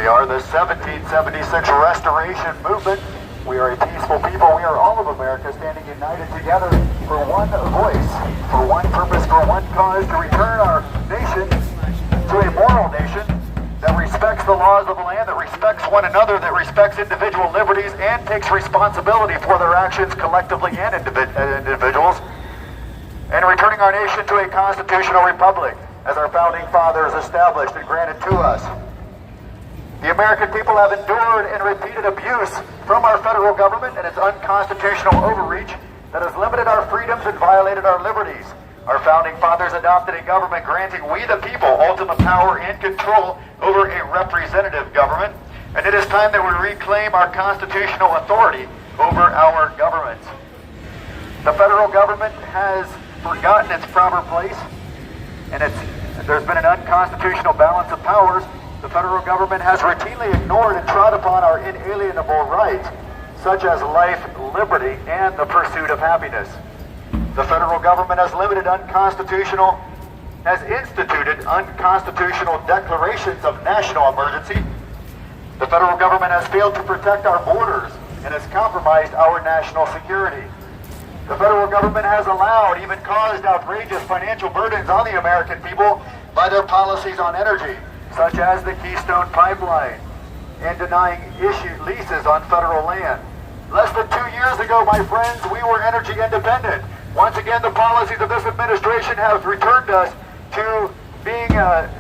E: We are the 1776 Restoration Movement. We are a peaceful people. We are all of America standing united together for one voice, for one purpose, for one cause, to return our nation to a moral nation that respects the laws of the land, that respects one another, that respects individual liberties, and takes responsibility for their actions collectively and individuals, and returning our nation to a constitutional republic as our founding fathers established and granted to us. The American people have endured and repeated abuse from our federal government and its unconstitutional overreach that has limited our freedoms and violated our liberties. Our founding fathers adopted a government granting we the people ultimate power and control over a representative government, and it is time that we reclaim our constitutional authority over our government. The federal government has forgotten its proper place, and there's been an unconstitutional balance of powers. The federal government has routinely ignored and trod upon our inalienable rights, such as life, liberty, and the pursuit of happiness. The federal government has instituted unconstitutional declarations of national emergency. The federal government has failed to protect our borders and has compromised our national security. The federal government has allowed, even caused outrageous financial burdens on the American people by their policies on energy, such as the Keystone Pipeline, and denying issued leases on federal land. Less than 2 years ago, my friends, we were energy independent. Once again, the policies of this administration have returned us to being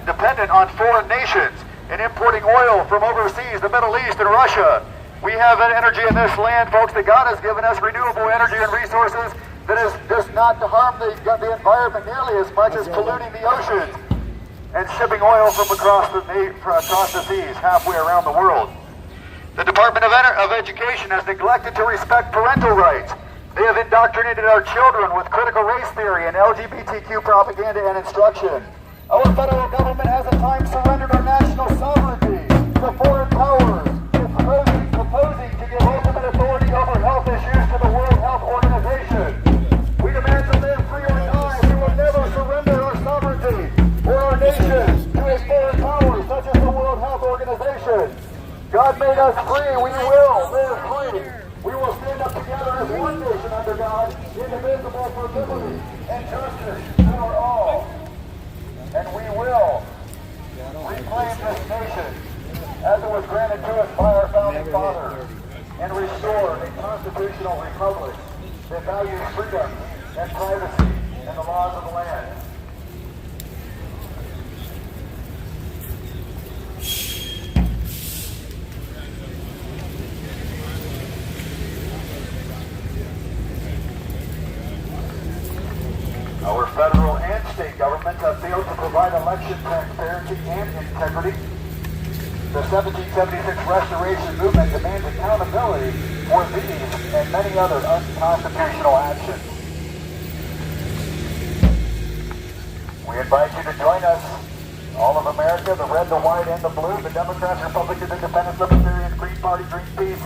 E: dependent on foreign nations and importing oil from overseas, the Middle East and Russia. We have energy in this land, folks, that God has given us, renewable energy and resources that does not harm the environment nearly as much as polluting the oceans and shipping oil from across the seas halfway around the world. The Department of Education has neglected to respect parental rights. They have indoctrinated our children with critical race theory and LGBTQ propaganda and instruction. Our federal government has at times surrendered our national sovereignty to foreign powers, proposing to give ultimate authority over health issues to the World Health Organization. We demand to live free or die. We will never surrender our sovereignty or our nation to a foreign power such as the World Health Organization. God made us free. We will live free. We will stand up together as one nation under God, indivisible for liberty and justice for all. And we will reclaim this nation as it was granted to us by our founding fathers and restore a constitutional republic that values freedom and privacy and the laws of the land. Our federal and state governments have failed to provide election transparency and integrity. The 1776 Restoration Movement demands accountability for these and many other unconstitutional actions. We invite you to join us, all of America, the red, the white, and the blue, the Democrats, Republicans, Independents, Libertarians, Green Party, Greenpeace.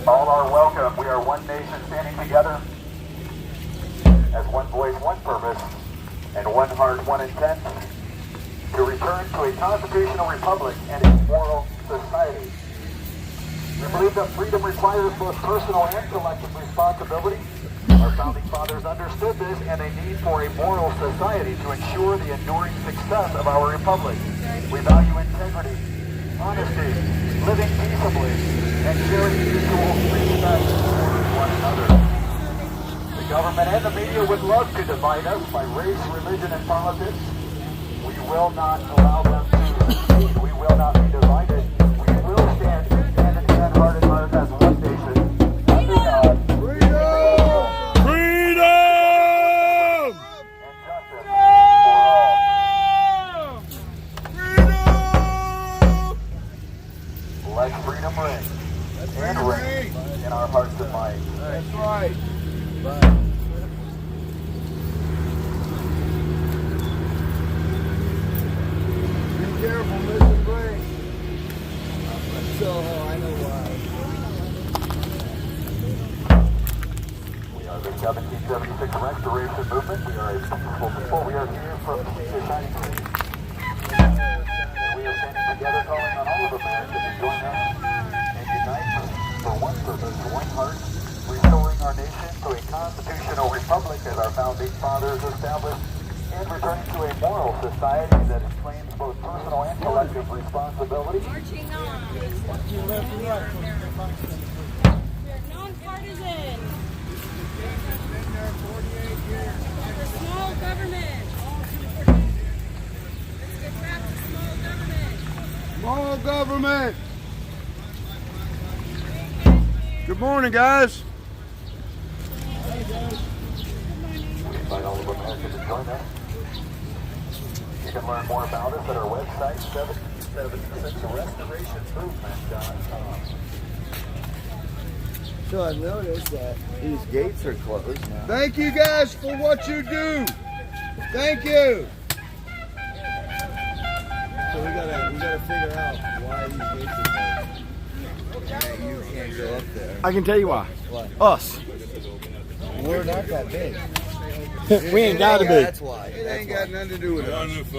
E: All are welcome. We are one nation standing together as one voice, one purpose, and one heart, one intent, to return to a constitutional republic and a moral society. We believe that freedom requires both personal and collective responsibility. Our founding fathers understood this and a need for a moral society to ensure the enduring success of our republic. We value integrity, honesty, living peaceably, and sharing mutual respect for one another. The government and the media would love to divide us by race, religion, and politics. We will not allow them to succeed. We will not be divided. We will stand hand in hand, heart in heart, as one nation, under God. Freedom!
A: Freedom!
E: And justice for all.
A: Freedom!
E: Let freedom reign in our hearts and minds.
B: That's right. Be careful, Mr. Brink. So, I know why.
E: We are the 1776 Restoration Movement. We are a peaceful people. We are here from the shining city. We are standing together calling on all of one heart, restoring our nation to a constitutional republic as our founding fathers established, and returning to a moral society that claims both personal and collective responsibility.
C: Marching on. Non-partisan. For small government. Let's get back to small government.
A: Small government. Good morning, guys.
E: We invite all of America to join us. You can learn more about us at our website, 776restorationmovement.com.
B: So I noticed that these gates are closed now.
A: Thank you guys for what you do. Thank you.
B: So we gotta figure out why these gates are closed. Yeah, you can't go up there.
A: I can tell you why.
B: What?
A: Us.
B: We're not that big.
A: We ain't got to
B: Yeah,
A: be.
B: that's why. It ain't got nothing to do with us.
F: If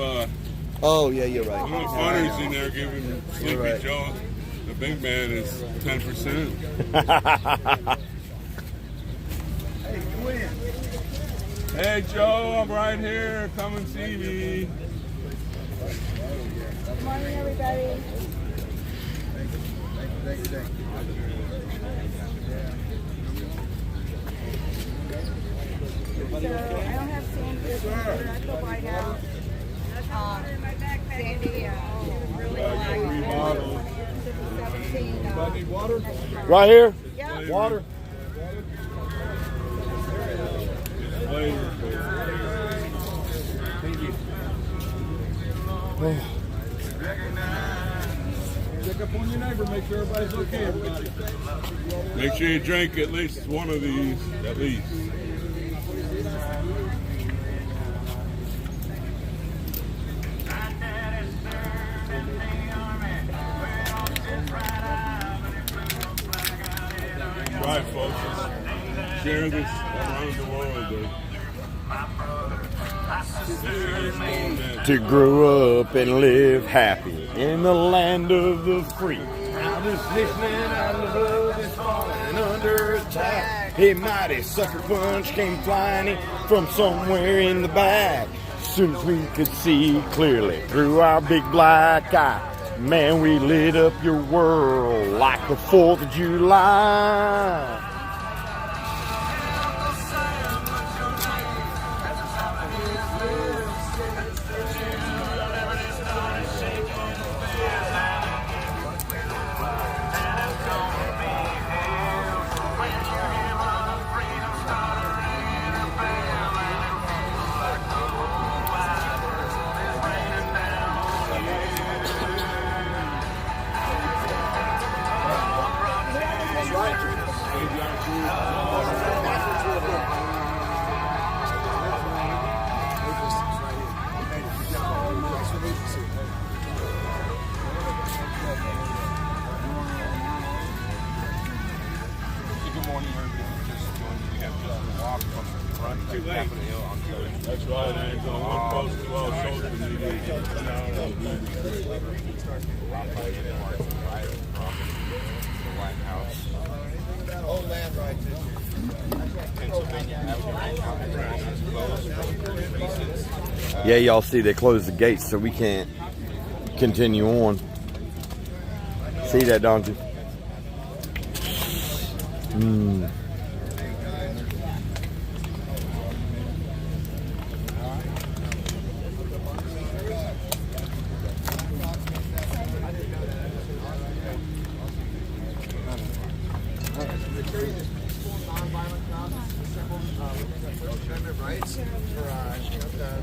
B: Oh yeah, you're right.
F: one of the funnies in there giving Sleepy
B: right.
F: Joe, the big man, is 10%. Hey Joe, I'm right here. Come and see me.
C: Good morning, everybody. So I don't have Sandy at the White House. Sandy, really
F: Remodeled.
C: 17.
F: Water?
A: Right here.
C: Yeah.
A: Water.
F: Flavor. Check up on your neighbor, make sure everybody's okay, everybody. Make sure you drink at least one of these, at least. Right, folks. Let's share this around the world, dude.
A: To grow up and live happy in the land of the free. Now this listening on the blood is falling under attack. A mighty sucker punch came flying in from somewhere in the back. Soon as we could see clearly through our big black eye, man, we lit up your world like the 4th of July.
F: That's right, and one post to all social media.
A: Yeah, y'all see they closed the gates so we can't continue on. See that, don't you?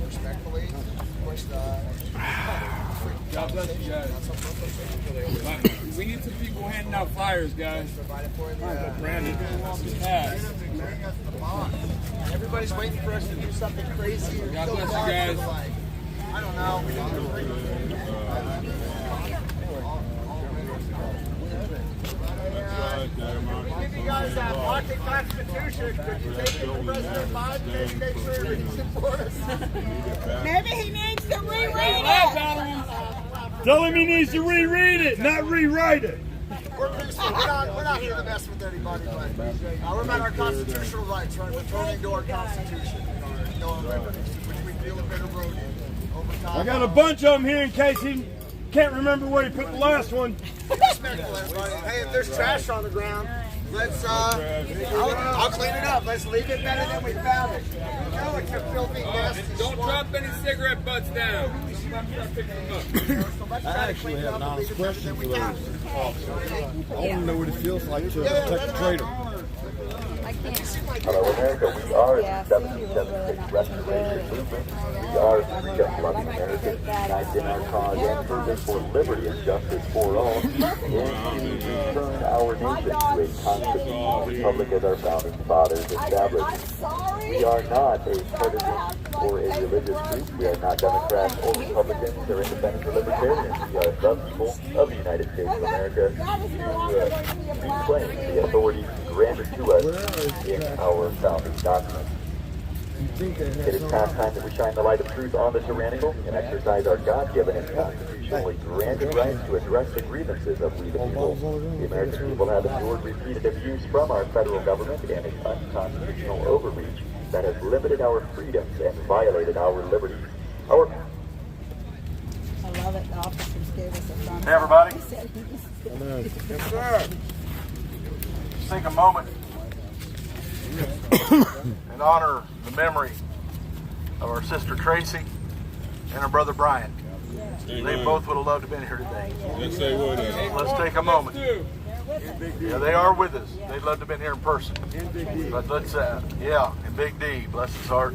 B: Respectfully, push the.
F: God bless you guys. We need some people handing out flyers, guys. Brandon, pass.
B: Everybody's waiting for us to do something crazy.
F: God bless you guys.
B: I don't know. Give you guys that pocket constitution. Could you take it to President Biden? Maybe make sure he reads it for us.
C: Maybe he needs to reread it.
A: Tell him he needs to reread it, not rewrite it.
B: we're peaceful. We're not here to mess with anybody, but we're about our constitutional rights, right? We're turning to our Constitution and our liberties, which we feel have been eroded over time.
A: I got a bunch of them here in case he can't remember where he put the last one.
B: Respectful, everybody. Hey, if there's trash on the ground, let's I'll clean it up. Let's leave it better than we found it. No, it's a filthy, nasty
F: Don't drop any cigarette butts down.
A: I actually have an honest question for those. I want to know what it feels like to protect the trader.
E: Hello, America. We are the 77th Restoration Movement. We are freedom-loving Americans united in our cause and purpose for liberty and justice for all, and to return our nation to a constitutional republic as our founding fathers established. We are not a partisan or a religious group. We are not Democrats or Republicans or independents or libertarians. We are the people of the United States of America to claim the authority granted to us in our founding documents. It is past time that we shine the light of truth on the tyrannical and exercise our God-given and constitutionally granted rights to address the grievances of we the people. The American people have endured repeated abuse from our federal government and its unconstitutional overreach that has limited our freedoms and violated our liberties.
G: I love it. The officers gave us a fun.
E: Hey, everybody.
G: He said he was
B: Yes, sir.
E: Let's take a moment and honor the memory of our sister Tracy and her brother Brian. They both would have loved to have been here today.
F: Let's say what
E: Let's take a moment. Yeah, they are with us. They'd love to have been here in person. But let's, yeah, and Big D, bless his heart.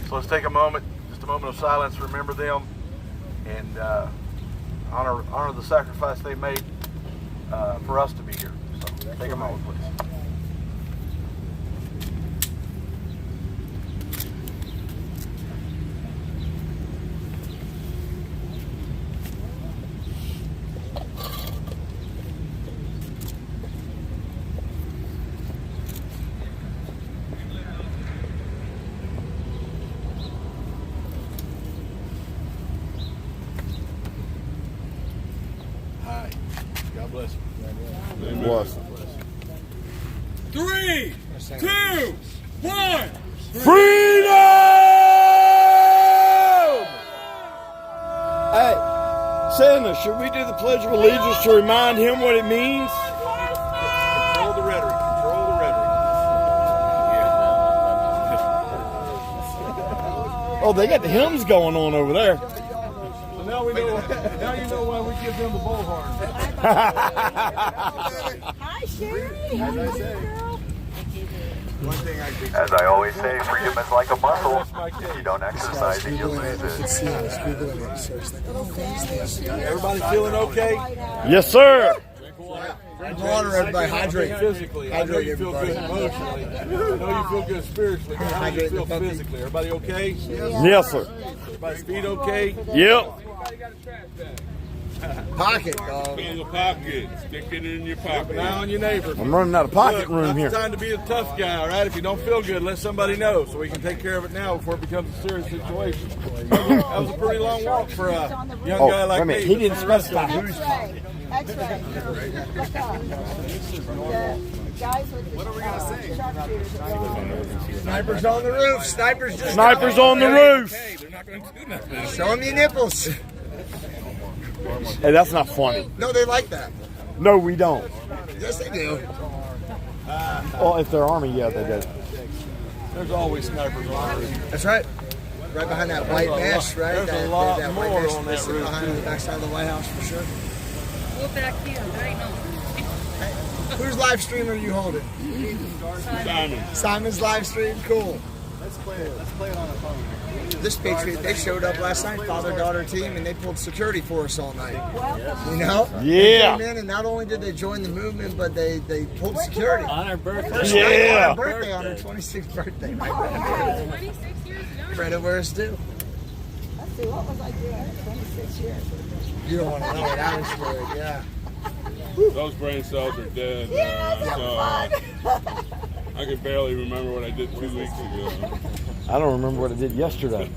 E: So let's take a moment, just a moment of silence, to remember them and honor the sacrifice they made for us to be here. So take a moment, please. Hi. God bless you.
A: Was
F: 3, 2, 1.
A: freedom! Hey, Santa, should we do the Pledge of Allegiance to remind him what it means?
E: Control the rhetoric. Control the rhetoric.
A: Oh, they got the hymns going on over there.
F: So now we know. Now you know why we give them the bullhorn.
G: Hi, Sherry. How are you, girl?
E: As I always say, freedom is like a muscle. If you don't exercise it, you lose it.
B: Everybody feeling okay?
A: Yes, sir.
B: Water, everybody. Hydrate.
F: Physically, I know you feel good emotionally. I know you feel good spiritually. But how do you feel physically? Everybody okay?
A: Yes, sir.
F: Everybody's feet okay?
A: Yep.
B: Pocket, dog.
F: In your pocket. Stick it in your pocket. Now on your neighbor.
A: I'm running out of pocket
F: Look,
A: room
F: not
A: here.
F: the time to be a tough guy, all right? If you don't feel good, let somebody know so we can take care of it now before it becomes a serious situation. That was a pretty long walk for a young
A: Oh,
F: guy like
A: wait a minute.
F: me.
A: He didn't specify who's
G: X-ray. X-ray. Look up. The guys with the sharpshooters that go on.
B: Snipers on the roof. Snipers just
A: snipers on the roof.
F: Hey, they're not going to do nothing.
B: Show them your nipples.
A: Hey, that's not funny.
B: No, they like that.
A: No, we don't.
B: Yes, they do.
A: Well, if they're Army, yeah, they do.
F: There's always snipers on the roof.
B: That's right. Right behind that white mesh, right?
F: There's a
B: that,
F: lot
B: that
F: more
B: white mesh
F: on that
B: that's
F: roof,
B: behind the backside of the White House for sure.
C: We're back here. There ain't no.
B: Whose live stream are you holding?
F: Simon.
B: Simon's live stream. Cool. Let's play it on the phone. This Patriot, they showed up last night, father-daughter team, and they pulled security for us all night. You know?
A: Yeah.
B: They came in, and not only did they join the movement, but they pulled security.
D: On our birthday.
A: Yeah.
B: On her birthday, on her 26th birthday.
C: 26 years young.
B: Credit where it's due.
G: Let's see, what was I doing 26 years?
B: You don't want to know what I was doing, yeah.
F: Those brain cells are dead. I can barely remember what I did 2 weeks ago.
A: I don't remember what I did yesterday.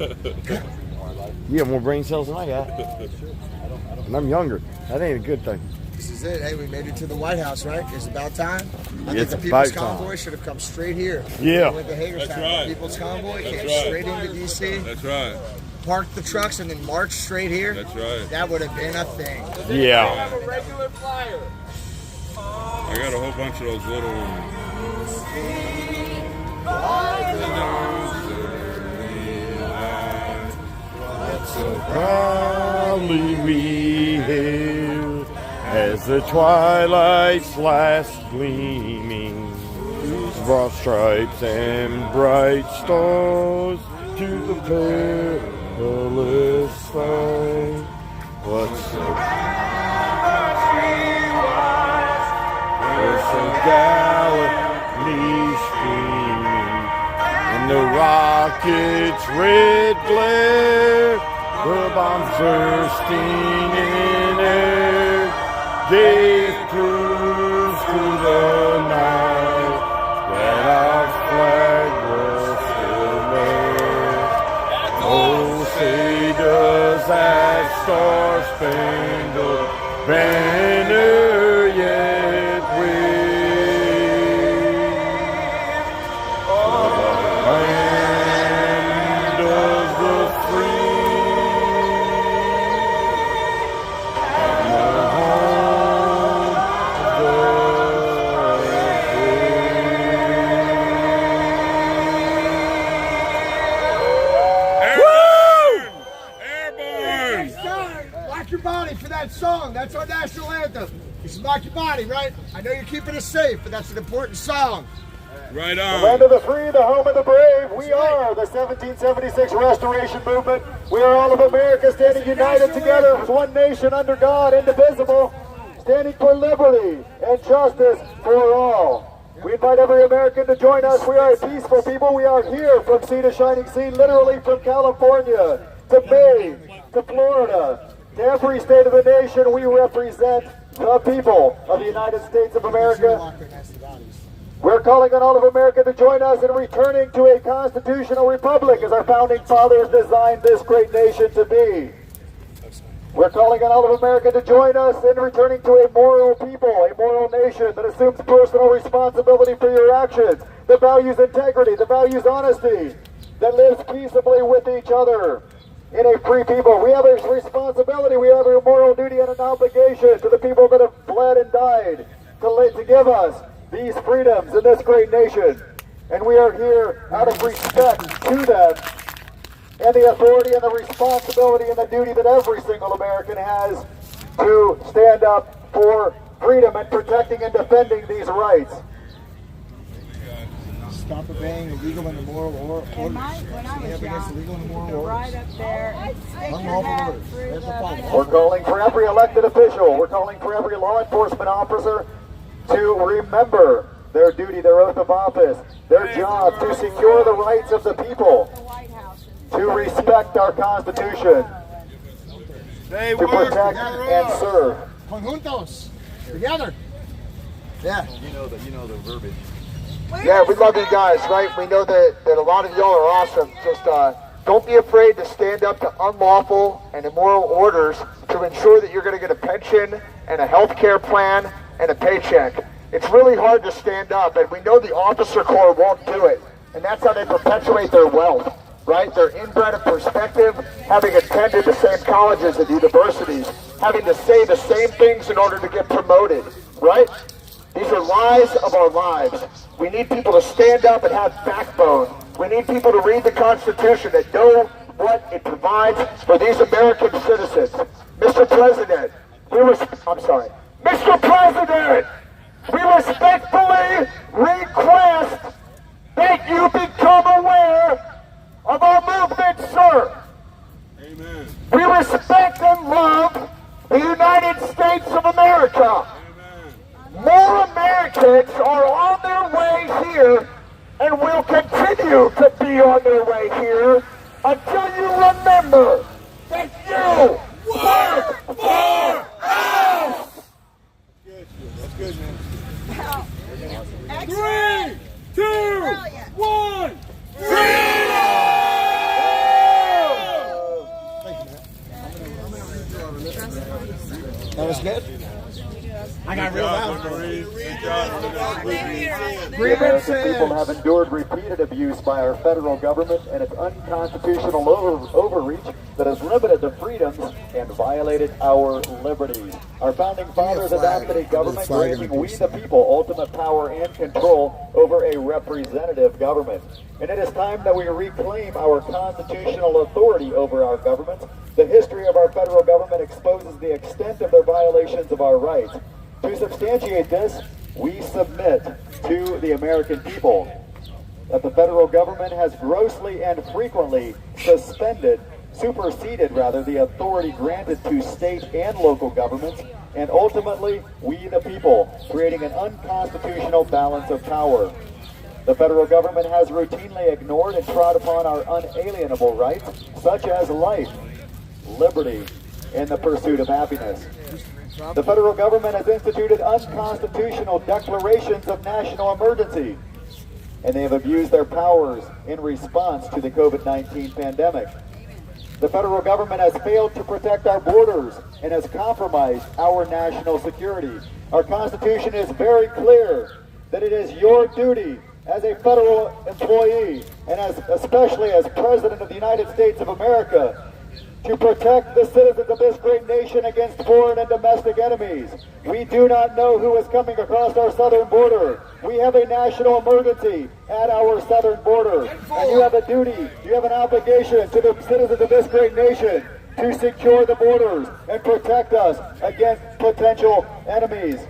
A: You have more brain cells than I got. And I'm younger. That ain't a good thing.
B: This is it. Hey, we made it to the White House, right? It's about time. I think
A: It's
B: the
A: about
B: People's
A: time.
B: Convoy should have come straight here.
A: Yeah.
B: With the Hagerstown.
F: right.
B: The People's Convoy came
F: right.
B: straight into D.C.,
F: That's right.
B: parked the trucks, and then marched straight here.
F: That's right.
B: That would have been a thing.
A: Yeah.
F: I got a whole bunch of those little.
A: Proudly we hail as the twilight's last gleaming, broad stripes and bright stars to the perilous fight. What's so gallantly streaming, and the rocket's red glare, the bombs bursting in air, gave proofs to the night that our flag was still there. Oh, say does that star-spangled banner yet wave? For the land of the free and the home of the
F: Airborne!
B: Rock your body for that song. That's our national anthem. This is Rock Your Body, right? I know you're keeping us safe, but that's an important song.
F: Right
E: The
F: on.
E: land of the free, the home of the brave. We are the 1776 Restoration Movement. We are all of America standing united together as one nation under God, indivisible, standing for liberty and justice for all. We invite every American to join us. We are a peaceful people. We are here from sea to shining sea, literally from California to Maine to Florida. To every state of the nation, we represent the people of the United States of America. We're calling on all of America to join us in returning to a constitutional republic as our founding fathers designed this great nation to be. We're calling on all of America to join us in returning to a moral people, a moral nation that assumes personal responsibility for your actions, that values integrity, that values honesty, that lives peaceably with each other in a free people. We have a responsibility, we have a moral duty and an obligation to the people that have bled and died to give us these freedoms in this great nation. And we are here out of respect to them and the authority and the responsibility and the duty that every single American has to stand up for freedom and protecting and defending these rights.
B: Stop obeying illegal and immoral order.
G: When I was young, go right up there and stick your
B: Unlawful
G: head
B: orders.
G: through
B: There's the problem.
E: We're calling for every elected official, we're calling for every law enforcement officer to remember their duty, their oath of office, their job to secure the rights of the people,
G: the White House.
E: to respect our Constitution,
A: They
E: to
A: work.
E: protect and serve.
B: Conjuntos. Together. Yeah.
E: Yeah, we love you guys, right? We know that a lot of y'all are awesome. Just don't be afraid to stand up to unlawful and immoral orders to ensure that you're going to get a pension and a health care plan and a paycheck. It's really hard to stand up, and we know the officer corps won't do it. And that's how they perpetuate their wealth, right? They're inbred of perspective, having attended the same colleges and universities, having to say the same things in order to get promoted, right? These are lies of our lives. We need people to stand up and have backbone. We need people to read the Constitution and know what it provides for these American citizens. Mr. President, Mr. President, we respectfully request that you become aware of our movement, sir.
F: Amen.
E: We respect and love the United States of America. More Americans are on their way here and will continue to be on their way here until you remember that you work for us!
F: That's good, man.
G: Now, excellent.
F: 3, 2,
G: Brilliant.
F: 1.
B: That was good? I got real loud.
E: The American people have endured repeated abuse by our federal government and its unconstitutional overreach that has limited the freedoms and violated our liberties. Our founding fathers adopted a government granting we the people ultimate power and control over a representative government. And it is time that we reclaim our constitutional authority over our government. The history of our federal government exposes the extent of their violations of our rights. To substantiate this, we submit to the American people that the federal government has grossly and frequently superseded the authority granted to state and local governments, and ultimately, we the people, creating an unconstitutional balance of power. The federal government has routinely ignored and trod upon our unalienable rights, such as life, liberty, and the pursuit of happiness. The federal government has instituted unconstitutional declarations of national emergency, and they have abused their powers in response to the COVID-19 pandemic. The federal government has failed to protect our borders and has compromised our national security. Our Constitution is very clear that it is your duty as a federal employee and especially as President of the United States of America to protect the citizens of this great nation against foreign and domestic enemies. We do not know who is coming across our southern border. We have a national emergency at our southern border. And you have a duty, you have an obligation to the citizens of this great nation to secure the borders and protect us against potential enemies.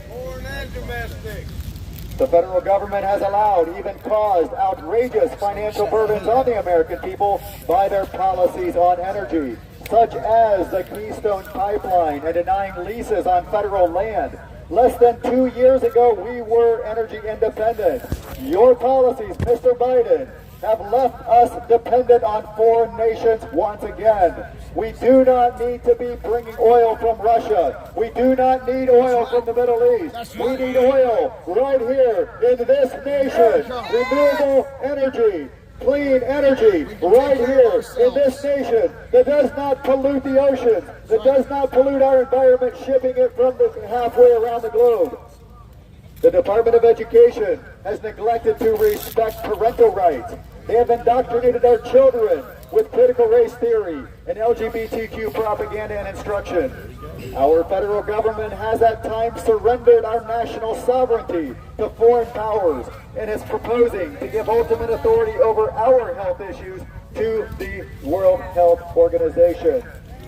A: Foreign and domestic.
E: The federal government has allowed, even caused, outrageous financial burdens on the American people by their policies on energy, such as the Keystone Pipeline and denying leases on federal land. Less than 2 years ago, we were energy independent. Your policies, Mr. Biden, have left us dependent on foreign nations once again. We do not need to be bringing oil from Russia. We do not need oil from the Middle East. We need oil right here in this nation. Renewable energy, clean energy right here in this nation that does not pollute the oceans, that does not pollute our environment, shipping it from halfway around the globe. The Department of Education has neglected to respect parental rights. They have indoctrinated our children with critical race theory and LGBTQ propaganda and instruction. Our federal government has at times surrendered our national sovereignty to foreign powers and is proposing to give ultimate authority over our health issues to the World Health Organization.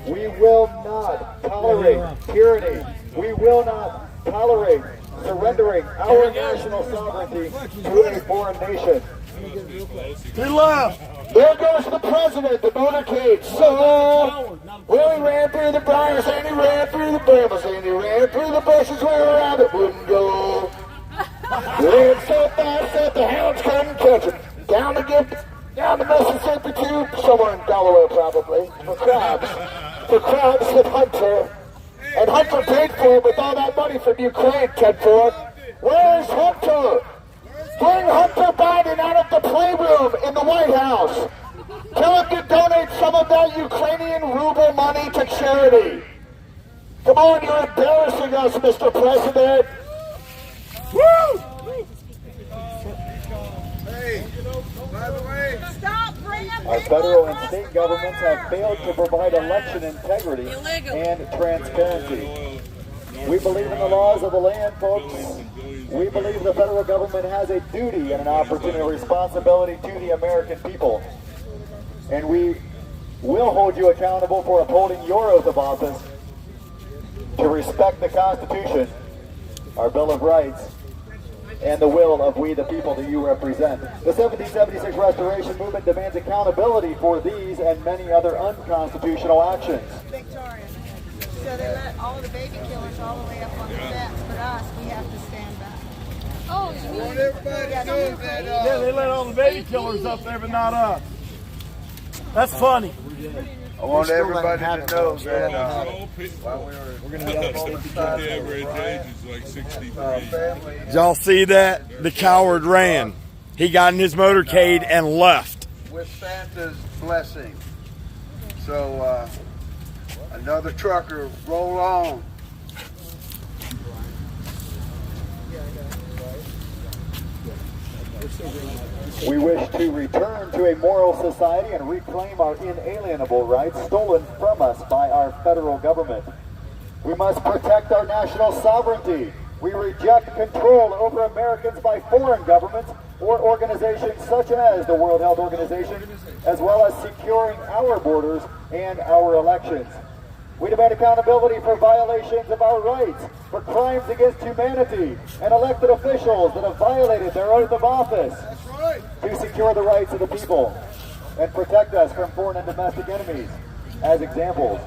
E: We will not tolerate tyranny. We will not tolerate surrendering our national sovereignty to a foreign nation.
A: To the left.
E: There goes the president, the motorcade. So, well, he ran through the briars and he ran through the brambles and he ran through the bushes where a rabbit wouldn't go. Ran so fast that the hounds couldn't catch him. Down the Mississippi tube, somewhere in Delaware probably, for crabs with Hunter. And Hunter paid for it with all that money from Ukraine, Ted Ford. Where's Hunter? Bring Hunter Biden out of the playroom in the White House. Tell him to donate some of that Ukrainian ruble money to charity. Come on, you're embarrassing us, Mr. President.
A: Woo!
F: Hey, by the way,
C: Stop bringing
E: Our
C: people
E: federal and
C: across
E: state
C: the
E: governments have
C: border.
E: failed to provide election integrity
C: Illegal.
E: and transparency. We believe in the laws of the land, folks. We believe the federal government has a duty and an opportunity and responsibility to the American people. And we will hold you accountable for upholding your oath of office to respect the Constitution, our Bill of Rights, and the will of we the people that you represent. The 1776 Restoration Movement demands accountability for these and many other unconstitutional actions.
G: Victoria. So they let all the baby killers all the way up on the fence, but us, we have to stand back.
C: Oh, you mean
A: Want everybody to know that, yeah, they let all the baby killers up there, but not us. That's funny.
F: I want everybody to know that
H: The average age is like 63.
A: Y'all see that? The coward ran. He got in his motorcade and left.
F: with Santa's blessing. So another trucker, roll on.
E: We wish to return to a moral society and reclaim our inalienable rights stolen from us by our federal government. We must protect our national sovereignty. We reject control over Americans by foreign governments or organizations such as the World Health Organization, as well as securing our borders and our elections. We demand accountability for violations of our rights, for crimes against humanity, and elected officials that have violated their oath of office to secure the rights of the people and protect us from foreign and domestic enemies. As examples,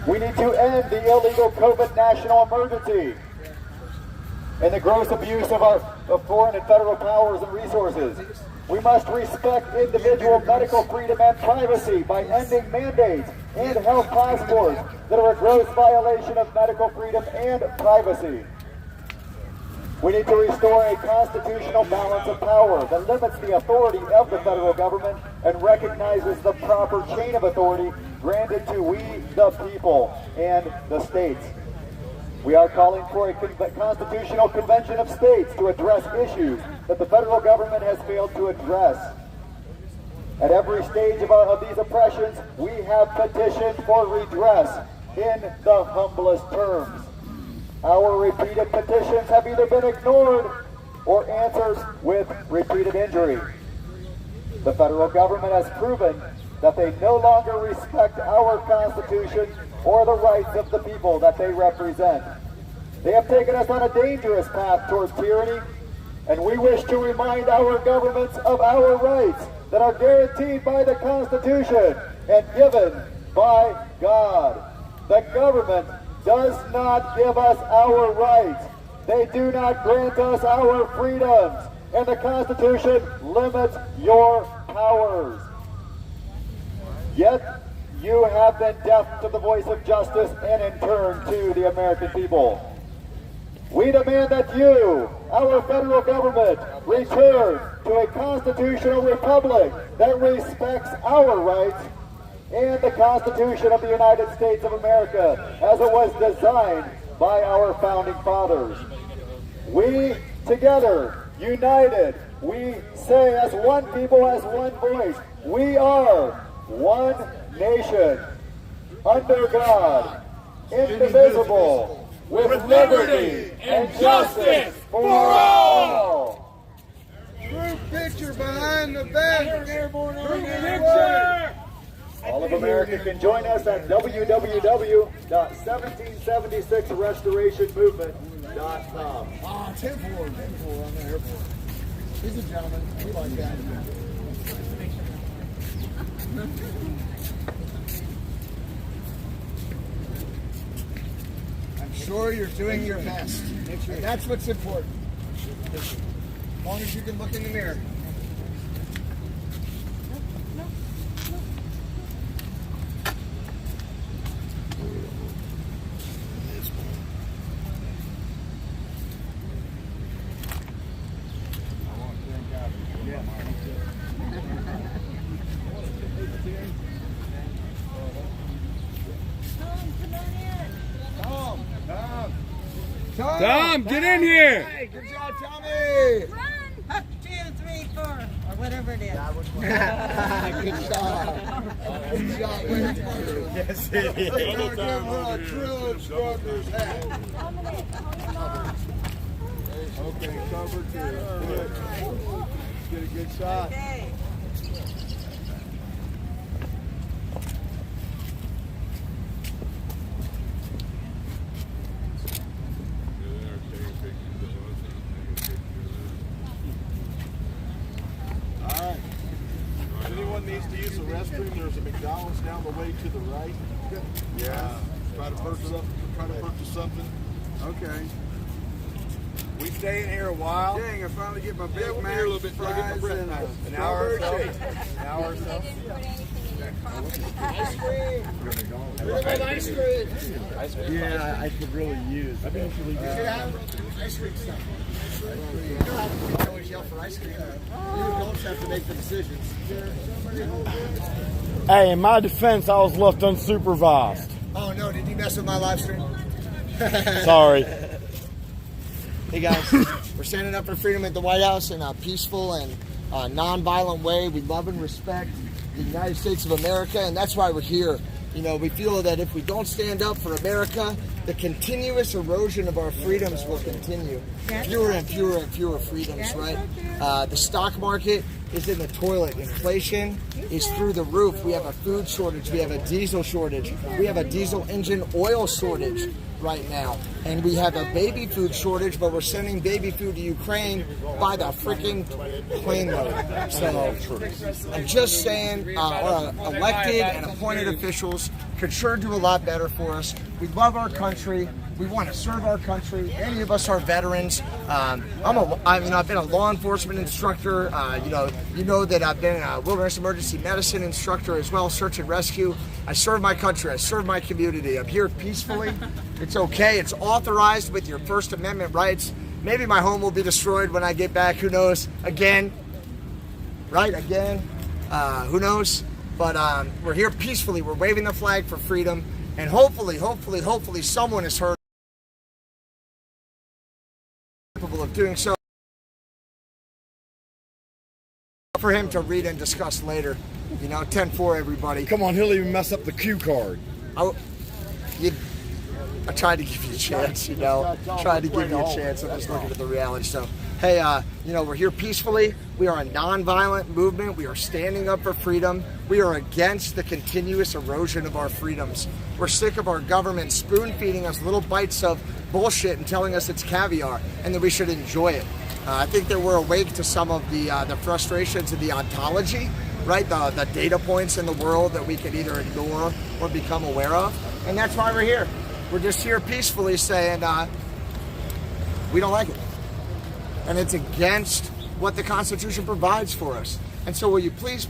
E: we need to end the illegal COVID national emergency and the gross abuse of foreign and federal powers and resources. We must respect individual medical freedom and privacy by ending mandates and health passports that are a gross violation of medical freedom and privacy. We need to restore a constitutional balance of power that limits the authority of the federal government and recognizes the proper chain of authority granted to we, the people, and the states. We are calling for a constitutional convention of states to address issues that the federal government has failed to address. At every stage of these oppressions, we have petitioned for redress in the humblest terms. Our repeated petitions have either been ignored or answered with repeated injury. The federal government has proven that they no longer respect our Constitution or the rights of the people that they represent. They have taken us on a dangerous path towards tyranny, and we wish to remind our governments of our rights that are guaranteed by the Constitution and given by God. The government does not give us our rights. They do not grant us our freedoms, and the Constitution limits your powers. Yet, you have been deaf to the voice of justice and in turn to the American people. We demand that you, our federal government, return to a constitutional republic that respects our rights and the Constitution of the United States of America as it was designed by our founding fathers. We, together, united, we say as one people, as one voice, we are one nation, under God, indivisible, with liberty and justice for all.
B: Group picture behind the bench.
E: All of America can join us at www.1776restorationmovement.com.
B: 10-4 on the airport. He's a gentleman. We like that. I'm sure you're doing your best. And that's what's important. As long as you can look in the mirror.
F: Tom, get in here!
B: Hey, good job, Tommy!
G: Run! 2, 3, 4, or whatever it is.
B: Good shot. Good shot. Yes, it is. Let's not give her a drill instructor's hat. Okay, cover 2. Good. Get a good shot.
G: Okay.
B: Anyone needs to use the restroom, there's a McDonald's down the way to the right. Yeah. Try to purchase something. Okay. We stay in here a while. Dang, I finally get my Big Mac, here a little bit, fries, and an hour or so. An hour or so. Ice cream. Ice cream. Yeah, I could really use. I mean, should we ice cream stuff? You always yell for ice cream. You adults have to make the decisions.
A: Hey, in my defense, I was left unsupervised.
B: Oh no, did you mess with my live stream?
A: Sorry.
B: Hey guys, we're standing up for freedom at the White House in a peaceful and non-violent way. We love and respect the United States of America, and that's why we're here. You know, we feel that if we don't stand up for America, the continuous erosion of our freedoms will continue. Fewer and fewer and fewer freedoms, right? The stock market is in the toilet. Inflation is through the roof. We have a food shortage. We have a diesel shortage. We have a diesel engine oil shortage right now. And we have a baby food shortage, but we're sending baby food to Ukraine by the freaking plane load. So I'm just saying our elected and appointed officials could sure do a lot better for us. We love our country. We want to serve our country. Many of us are veterans. I've been a law enforcement instructor. You know that I've been a wilderness emergency medicine instructor as well, search and rescue. I serve my country. I serve my community. I'm here peacefully. It's okay. It's authorized with your First Amendment rights. Maybe my home will be destroyed when I get back. Who knows? Again, right? Again. Who knows? But we're here peacefully. We're waving the flag for freedom. And hopefully someone has heard of doing so for him to read and discuss later. 10-4 everybody.
A: Come on, he'll even mess up the cue card.
B: I tried to give you a chance, tried to give you a chance. I'm just looking at the reality stuff. Hey, we're here peacefully. We are a non-violent movement. We are standing up for freedom. We are against the continuous erosion of our freedoms. We're sick of our government spoon-feeding us little bites of bullshit and telling us it's caviar and that we should enjoy it. I think that we're awake to some of the frustrations of the ontology, right? The data points in the world that we can either ignore or become aware of. And that's why we're here. We're just here peacefully saying we don't like it. And it's against what the Constitution provides for us. And so will you please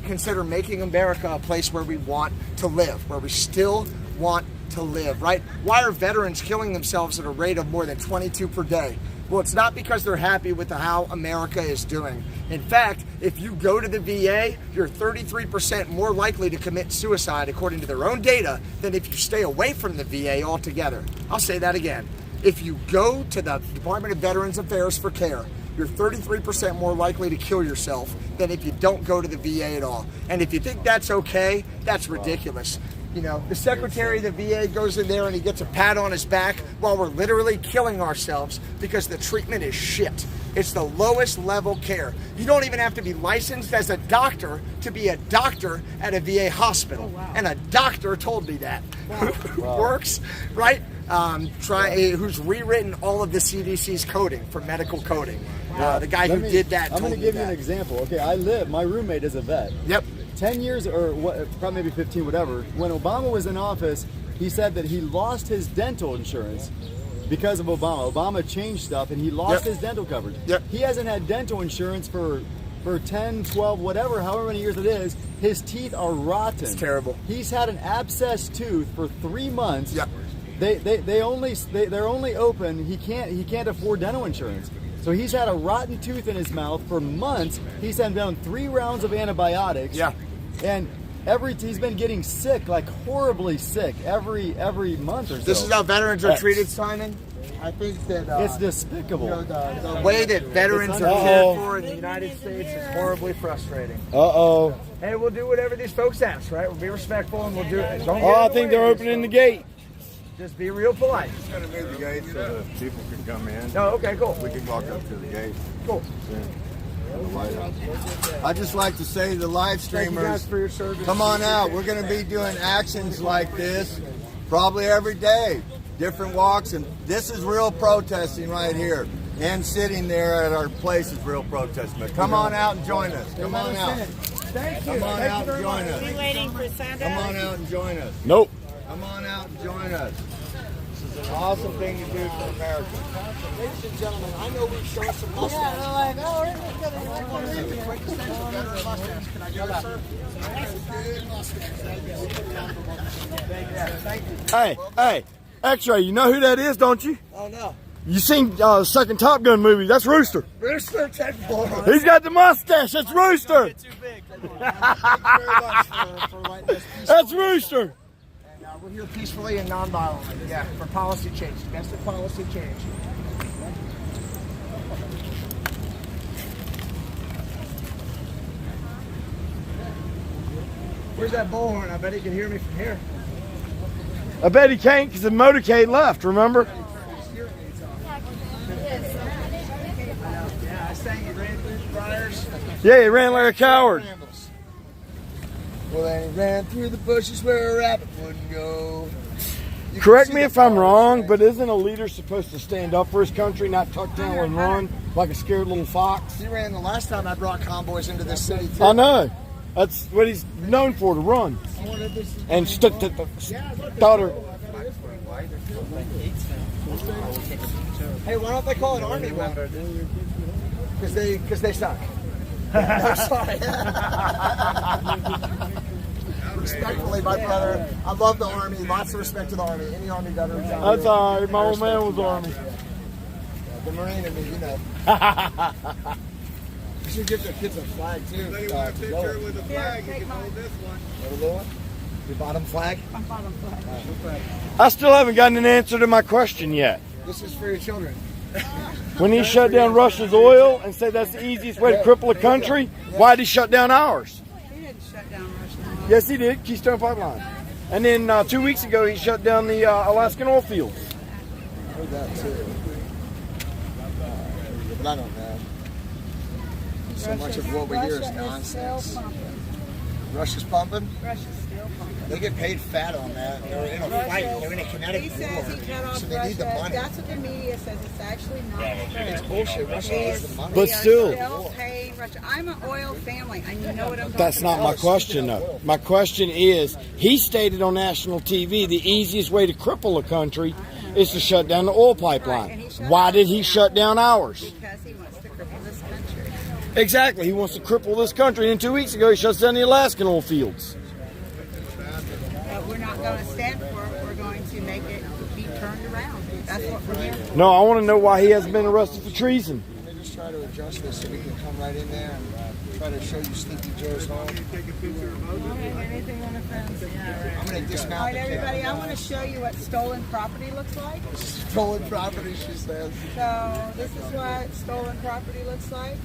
B: consider making America a place where we want to live, where we still want to live, right? Why are veterans killing themselves at a rate of more than 22 per day? Well, it's not because they're happy with how America is doing. In fact, if you go to the VA, you're 33% more likely to commit suicide, according to their own data, than if you stay away from the VA altogether. I'll say that again. If you go to the Department of Veterans Affairs for care, you're 33% more likely to kill yourself than if you don't go to the VA at all. And if you think that's okay, that's ridiculous. The secretary of the VA goes in there and he gets a pat on his back while we're literally killing ourselves because the treatment is shit. It's the lowest level care. You don't even have to be licensed as a doctor to be a doctor at a VA hospital. Oh, wow. And a doctor told me that. Who works, right? Who's rewritten all of the CDC's coding for medical coding. The guy who did that told me that.
I: I'm going to give you an example. Okay, my roommate is a vet.
B: Yep.
I: 10 years or probably maybe 15, whatever. When Obama was in office, he said that he lost his dental insurance because of Obama. Obama changed stuff and he lost his dental coverage.
B: Yep.
I: He hasn't had dental insurance for 10, 12, whatever, however many years it is. His teeth are rotten.
B: It's terrible.
I: He's had an abscess tooth for 3 months.
B: Yep.
I: They're only open. He can't afford dental insurance. So he's had a rotten tooth in his mouth for months. He's had down 3 rounds of antibiotics.
B: Yeah.
I: And he's been getting sick, like horribly sick, every month or so.
B: This is how veterans are treated, Simon. I think that
I: it's despicable.
B: The way that veterans are cared for in the United States is horribly frustrating. Hey, we'll do whatever these folks ask, right? We'll be respectful and we'll do it.
A: I think they're opening the gate.
B: Just be real polite.
J: Just going to move the gate so the people can come in.
B: Oh, okay, cool.
J: We can walk up to the gate.
B: Cool.
J: I'd just like to say to the live streamers,
B: thank you guys for your service.
J: Come on out. We're going to be doing actions like this probably every day. Different walks, and this is real protesting right here. And sitting there at our place is real protesting. But come on out and join us. Come on out.
B: Thank you.
J: Come on out and join us.
C: Are you waiting for Santa?
J: Come on out and join us.
A: Nope.
J: Come on out and join us. This is an awesome thing to do for America.
B: Ladies and gentlemen, I know we've shown some mustache. Can I do that, sir?
A: Hey, X-Ray, you know who that is, don't you?
B: Oh, no.
A: You seen second Top Gun movie? That's Rooster.
B: Rooster 10-4.
A: He's got the mustache. That's Rooster.
B: Thank you very much for letting us
A: That's Rooster.
B: And we're here peacefully and non-violently. Yeah, for policy change, domestic policy change. Where's that bullhorn? I bet he can hear me from here.
A: I bet he can't because the motorcade left, remember?
B: Yeah, I sang he ran through the briars.
A: Yeah, he ran like a coward.
B: Well, then he ran through the bushes where a rabbit wouldn't go. You
A: Correct
B: can
A: me
B: see
A: if
B: the
A: I'm wrong,
B: forest,
A: but isn't a leader supposed to stand up for his country, not tuck down and run like a scared little fox?
B: He ran the last time I brought convoys into this city, too.
A: I know. That's what he's known for, to run. And stutter.
B: Hey, why don't they call it Army Weather? Because they suck. I'm sorry. Respectfully, my brother, I love the Army. Lots of respect to the Army. Any Army veterans out
A: That's
B: there,
A: all right. My
B: I
A: old man
B: respect
A: was
B: you
A: Army.
B: guys. The Marine in me, you know. You should give the kids a flag, too.
J: If you want a picture with a flag, you
G: take
J: can
G: mine.
J: hold this one.
B: What a little one? Your bottom flag?
G: I'm bottom flag.
A: I still haven't gotten an answer to my question yet.
B: This is for your children.
A: When he shut down Russia's oil and said that's the easiest way to cripple a country, why did he shut down ours?
G: He didn't shut down Russian oil.
A: Yes, he did. Keystone Pipeline. And then 2 weeks ago, he shut down the Alaskan oil fields.
B: I heard that, too. But I don't know. So much of what we hear is
G: Russia
B: nonsense.
G: still pumping.
B: Russia's pumping?
G: Russia's still pumping.
B: They get paid fat on that. They're in a fight. They're in a kinetic
G: He
B: war.
G: says he cut off
B: So they need the
G: Russia.
B: money.
G: That's what the media says. It's actually not
B: It's
G: true.
B: bullshit. Russia needs the money.
A: But
G: We are
A: still.
G: still paying Russia. I'm an oil family. I know what I'm
A: That's
G: talking
A: not my
G: about.
A: question, though. My question is, he stated on national TV the easiest way to cripple a country is to shut down the oil pipeline. Why did he shut down ours?
G: Because he wants to cripple this country.
A: Exactly. He wants to cripple this country. And 2 weeks ago, he shuts down the Alaskan oil fields.
G: But we're not going to stand for it. We're going to make it be turned around. That's what we're here for.
A: No, I want to know why he hasn't been arrested for treason.
B: They just try to adjust this so we can come right in there and try to show you Sleepy Joe's home.
G: Anything on the fence.
B: I'm going to
G: All
B: dismount
G: right,
B: the
G: everybody, I
B: camera.
G: want to show you what stolen property looks like.
B: Stolen property, she says.
G: So this is what stolen property looks like.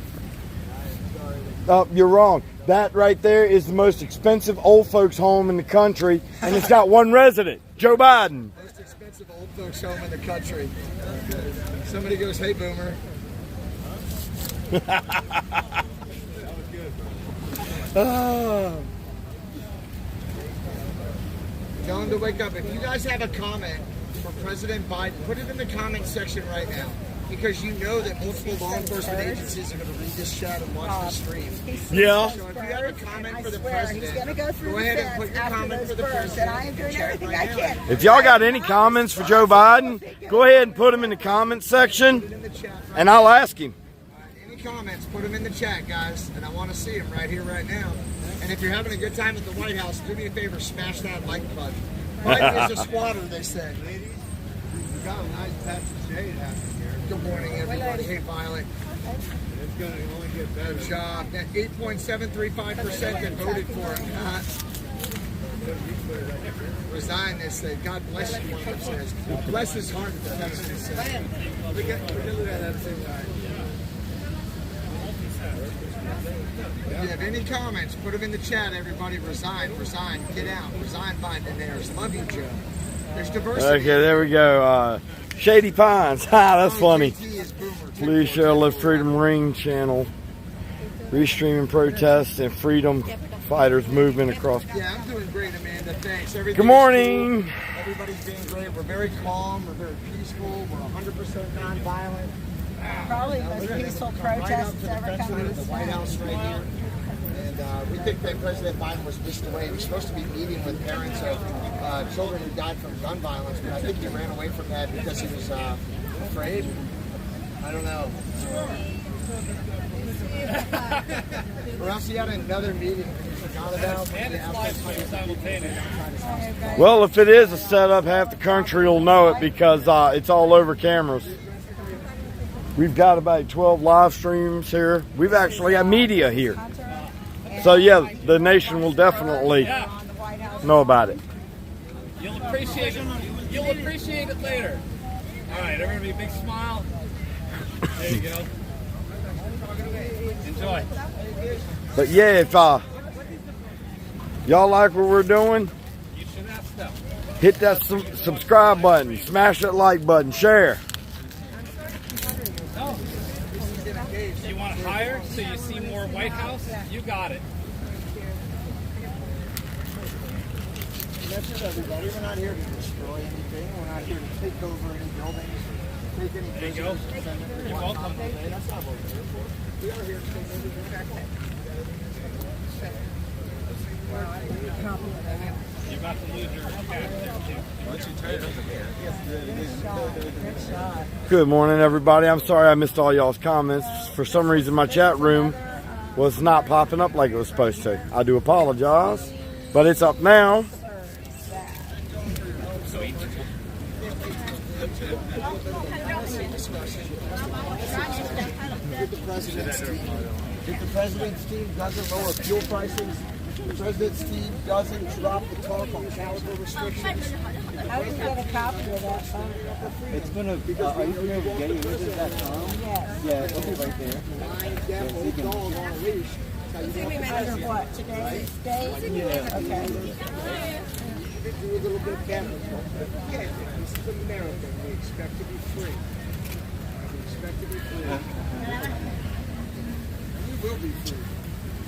A: You're wrong. That right there is the most expensive old folks home in the country, and it's got one resident, Joe Biden.
B: Most expensive old folks home in the country. Somebody goes, hey, boomer. Tell him to wake up. If you guys have a comment for President Biden, put it in the comment section right now. Because you know that multiple law enforcement agencies are going to read this chat and watch the stream.
A: Yeah.
B: So if you have a comment for the
G: He's
B: president,
G: going to go through
B: go
G: the
B: ahead and
G: fence
B: put your
G: after
B: comment
G: those
B: for the
G: birds,
B: president.
G: and I am doing
B: in the chat
G: everything
B: right
G: I
B: now.
G: can.
A: If y'all got any comments for Joe Biden, go ahead and put them in the comment section,
B: In the chat right
A: and I'll ask him.
B: Any comments, put them in the chat, guys, and I want to see them right here, right now. And if you're having a good time at the White House, do me a favor, smash that like button. Biden is a squatter, they say.
J: Ladies, we got a nice patch of shade happening here.
B: Good morning, everybody. Hey, Violet.
J: It's going to only get better.
B: Good job. That 8.735% that voted for him. Resign, they say. God bless you, one of them says. Bless his heart, the president says.
J: We can look at that at the same time.
B: If you have any comments, put them in the chat, everybody. Resign, get out. Resign, Biden theirs. Love you, Joe. There's diversity.
A: Okay, there we go. Shady Pines. Ha, that's funny.
B: JT is boomer.
A: Please share Live Freedom Ring channel. Restreaming protests and freedom fighters movement across.
B: Yeah, I'm doing great, Amanda. Thanks. Everything
A: Good morning.
B: is cool. Everybody's being great. We're very calm. We're very peaceful. We're 100% nonviolent.
G: Probably the most peaceful protests ever come to
B: the
G: this
B: White House right here. And we think that President Biden was whisked away. He was supposed to be meeting with parents of children who died from gun violence, but I think he ran away from that because he was afraid. I don't know. Or else he had another meeting he forgot about.
A: Well, if it is a setup, half the country will know it because it's all over cameras. We've got about 12 live streams here. We've actually got media here. So, yeah, the nation will definitely know about it.
F: You'll appreciate it. You'll appreciate it later. All right, everybody, big smile. There you go. Enjoy.
A: But yeah, if y'all like what we're doing,
F: You should have stuff.
A: hit that subscribe button, smash that like button, share.
F: No. You want to hire so you see more White House? You got it.
B: That's just everybody. We're not here to destroy anything. We're not here to take over any buildings, take any
F: There you go.
B: business.
F: You're welcome.
B: That's not what we're here for. We are here to take over
F: You're about to lose your cash there, too.
A: Good morning, everybody. I'm sorry I missed all y'all's comments. For some reason, my chat room was not popping up like it was supposed to. I do apologize, but it's up now.
B: If the president's team doesn't lower fuel prices, the president's team doesn't drop the tarp on caliber restrictions.
G: How do you get a copy of that phone?
I: It's gonna. Are you familiar with Getty Images? Yes. Yeah, it'll be right there.
B: Deaf old dog on a leash.
G: Under what? Today's day?
I: Yeah.
G: Okay.
B: Do a little bit of camera talk. Yeah, this is America. We expect to be free. We expect to be free. We will be free.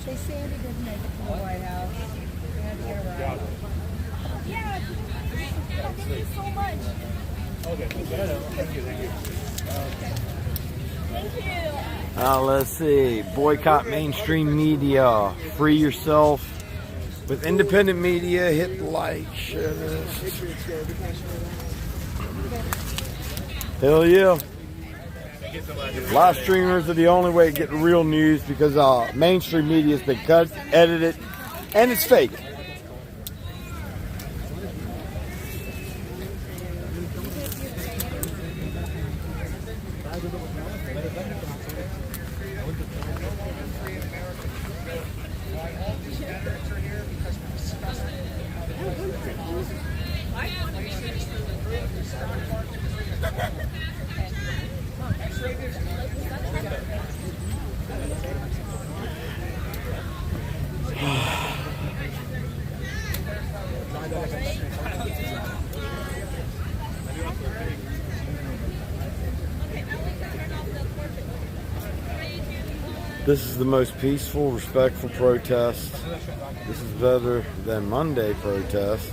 G: Say Sandy didn't make it to the White House. We had to get around.
C: Yeah. Thank you so much.
F: Okay. Thank you.
C: Thank you.
A: Let's see. Boycott mainstream media. Free yourself with independent media. Hit like, share this. Hell yeah. Live streamers are the only way to get real news because mainstream media has been cut, edited, and it's fake. This is the most peaceful, respectful protest. This is better than Monday protest.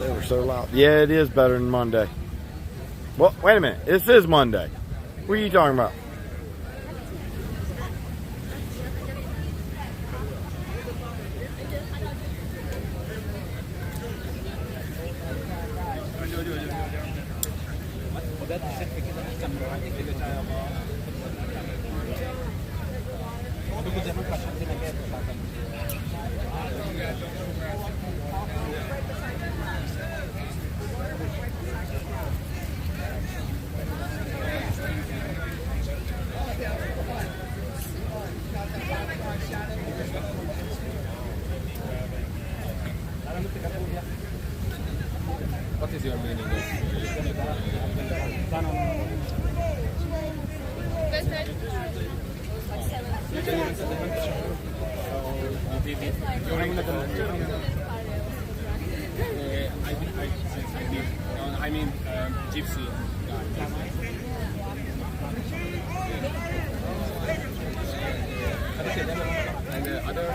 A: They were so loud. Yeah, it is better than Monday. Well, wait a minute. This is Monday. What are you talking about?
F: What is your meaning I mean, gypsy. And the other.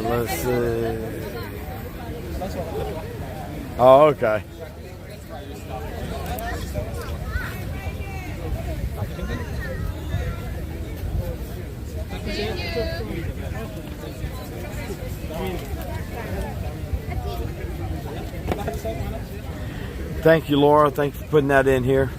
A: Let's see. Oh, okay. Thank you, Laura. Thanks for putting that in here.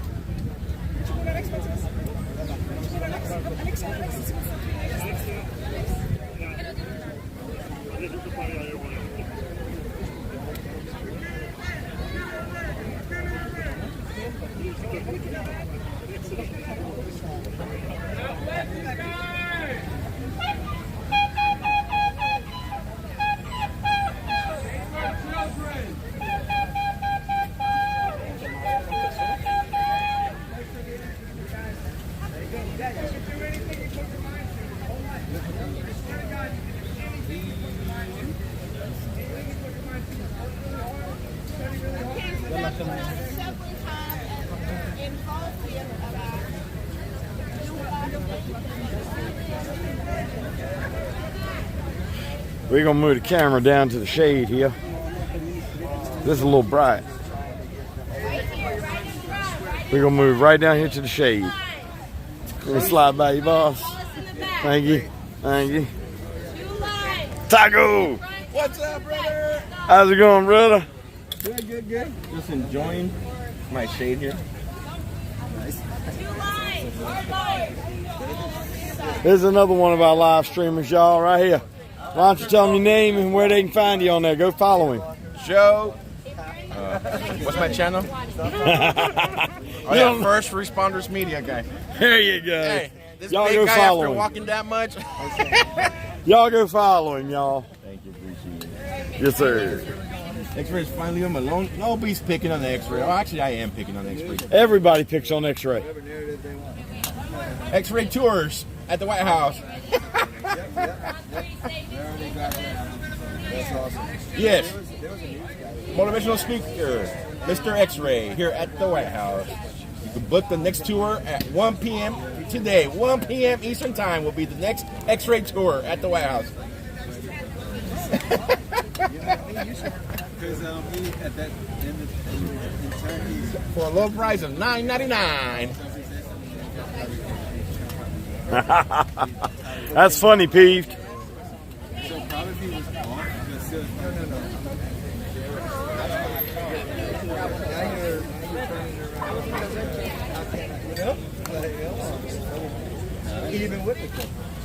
A: We're gonna move the camera down to the shade here. This is a little bright. We're gonna move right down here to the shade. Let me slide by you, boss. Thank you. Thank you. Taco!
B: What's up, brother?
A: How's it going, brother?
B: Good, good, good. Just enjoying my shade here.
A: Here's another one of our live streamers, y'all, right here. Why don't you tell them your name and where they can find you on there? Go follow him.
B: Joe. What's my channel? Oh yeah, First Responders Media guy.
A: There you go.
B: Hey, this
A: Y'all
B: big
A: go
B: guy
A: follow
B: after
A: him.
B: walking that much.
A: Y'all go follow him, y'all.
B: Thank you, appreciate it.
A: Yes, sir.
B: X-ray's finally home alone. Nobody's picking on the X-ray. Oh, actually, I am picking on the X-ray.
A: Everybody picks on X-ray.
B: X-ray tours at the White House. Yes. Motivational speaker, Mr. X-ray, here at the White House. You can book the next tour at 1 p.m. today. 1 p.m. Eastern Time will be the next X-ray tour at the White House. For a low price of $9.99.
A: That's funny, Peeved.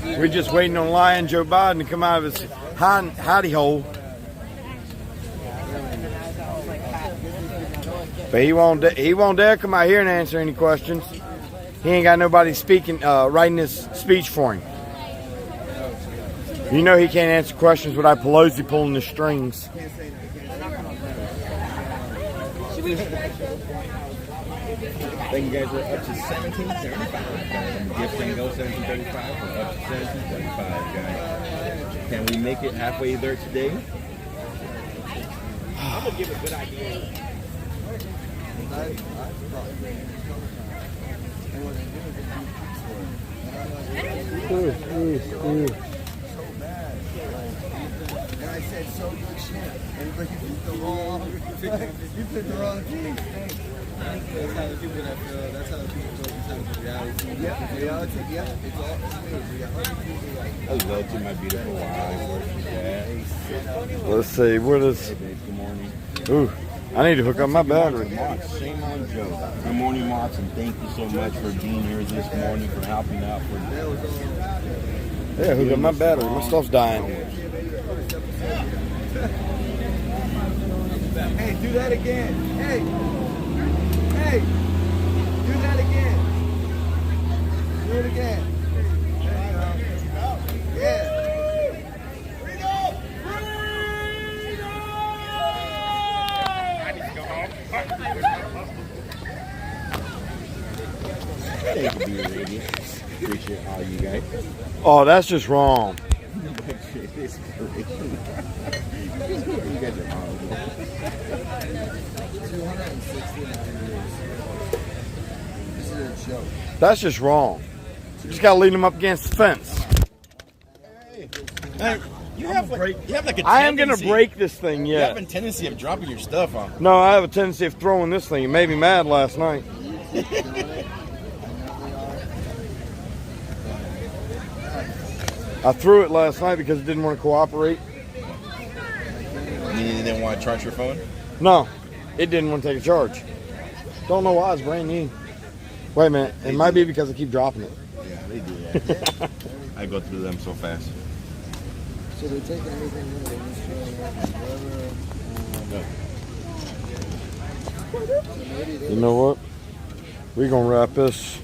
A: We're just waiting on Lion Joe Biden to come out of his hidey hole. But he won't dare come out here and answer any questions. He ain't got nobody speaking, writing his speech for him. You know he can't answer questions without Pelosi pulling the strings.
B: Thank you guys. We're up to 1735, guys. And the gift thing goes 1735. We're up to 1735, guys. Can we make it halfway there today? I'm gonna give a good idea.
J: And I said so good shit. And but you picked the wrong thing. That's how the people that feel. That's how the people feel sometimes in reality. Yeah, reality. Yeah, it's all reality.
B: Hello to my beautiful wife. Where she's at.
A: Let's see, what is...
B: Hey, babe, good morning.
A: Ooh, I need to hook up my battery.
B: Mox, shame on Joe. Good morning, Mox, and thank you so much for being here this morning, for helping out.
A: Yeah, hook up my battery. My stuff's dying.
J: Hey, do that again. Hey, do that again. Do it again. Yeah.
B: Thank you, Beer Radio. Appreciate all you guys.
A: Oh, that's just wrong.
B: It's great. You guys are horrible.
J: 269 years. This is a joke.
A: That's just wrong. You just gotta lead them up against the fence.
B: Hey, you have like a tendency.
A: I am gonna break this thing,
B: You have
A: yeah.
B: a tendency of dropping your stuff on.
A: No, I have a tendency of throwing this thing. It made me mad last night. I threw it last night because it didn't want to cooperate.
B: You didn't want to charge your phone?
A: No, it didn't want to take a charge. Don't know why, it's brand new. Wait a minute, it might be because I keep dropping it.
B: Yeah, they do that. I go through them so fast. So they're taking everything in, they're just throwing it wherever.
A: You know what? We're gonna wrap this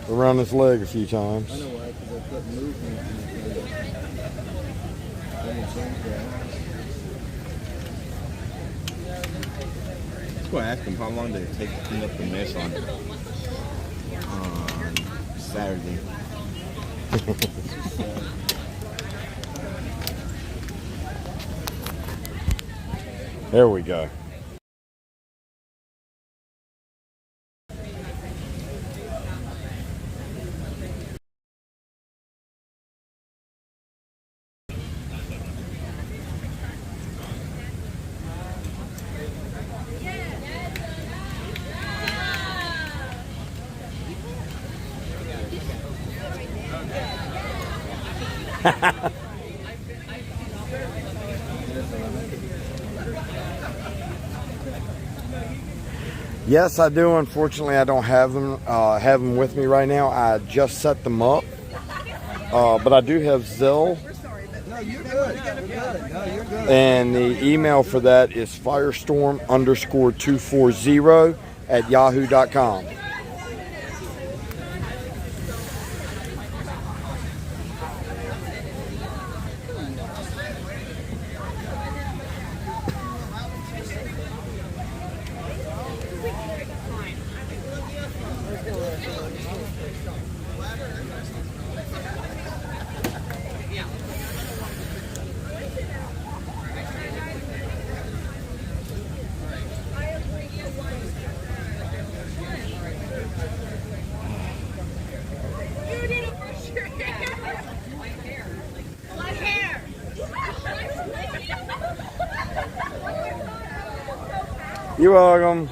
A: around his leg a few times.
B: I know why, because I put movement in it. Then it changed that.
J: Let's go ask him how long did it take to clean up the mess on Saturday.
A: There we go. Yes, I do. Unfortunately, I don't have them with me right now. I just set them up, but I do have Zelle.
B: No, you're good. No, you're good.
A: And the email for that is firestorm_240@yahoo.com.
C: You need to brush your hair. What hair?
A: You're welcome.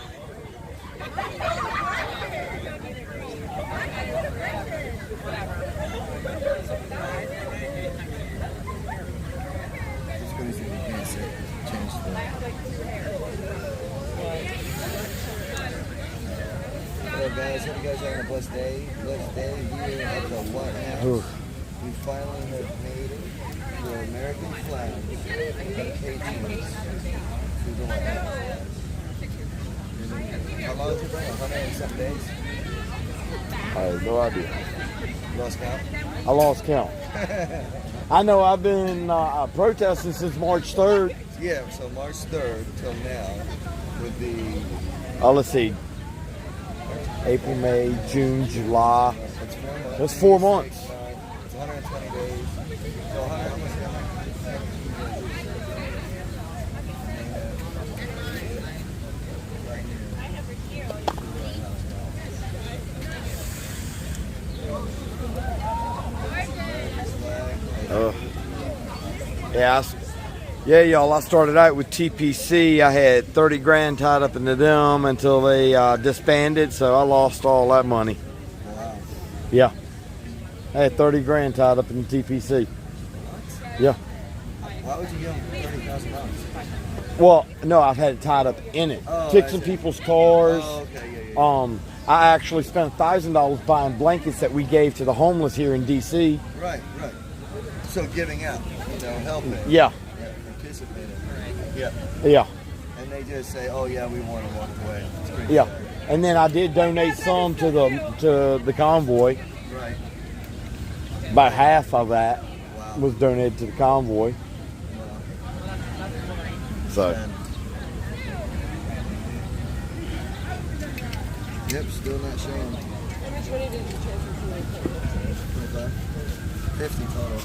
B: Hello guys, hope you guys are having a blessed day. Blessed day here at the White House. We finally have made it to American flags and Patriots to the White House. How long has it been? 107 days?
A: I have no idea.
B: You lost count?
A: I lost count. I know I've been protesting since March 3rd.
B: Yeah, so March 3rd till now would be...
A: Let's see. April, May, June, July.
B: That's 4 months.
A: That's 4 months.
B: It's 120 days. So 100, almost 100.
A: Yeah, y'all, I started out with TPC. I had 30 grand tied up into them until they disbanded, so I lost all that money.
B: Wow.
A: Yeah. I had 30 grand tied up in the TPC. Yeah.
B: Why would you give them $30,000?
A: Well, no, I've had it tied up in it.
B: Oh,
A: Fixing people's cars.
B: Oh, okay, yeah.
A: I actually spent $1,000 buying blankets that we gave to the homeless here in D.C.
B: Right. So giving out, helping.
A: Yeah.
B: Participating. Yeah.
A: Yeah.
B: And they just say, oh yeah, we want to walk away. It's pretty
A: Yeah.
B: sad.
A: And then I did donate some to the convoy.
B: Right.
A: About half of that
B: Wow.
A: was donated to the convoy. So.
B: Yep, still not showing.
G: How much money did you transfer from the account?
B: 50 total.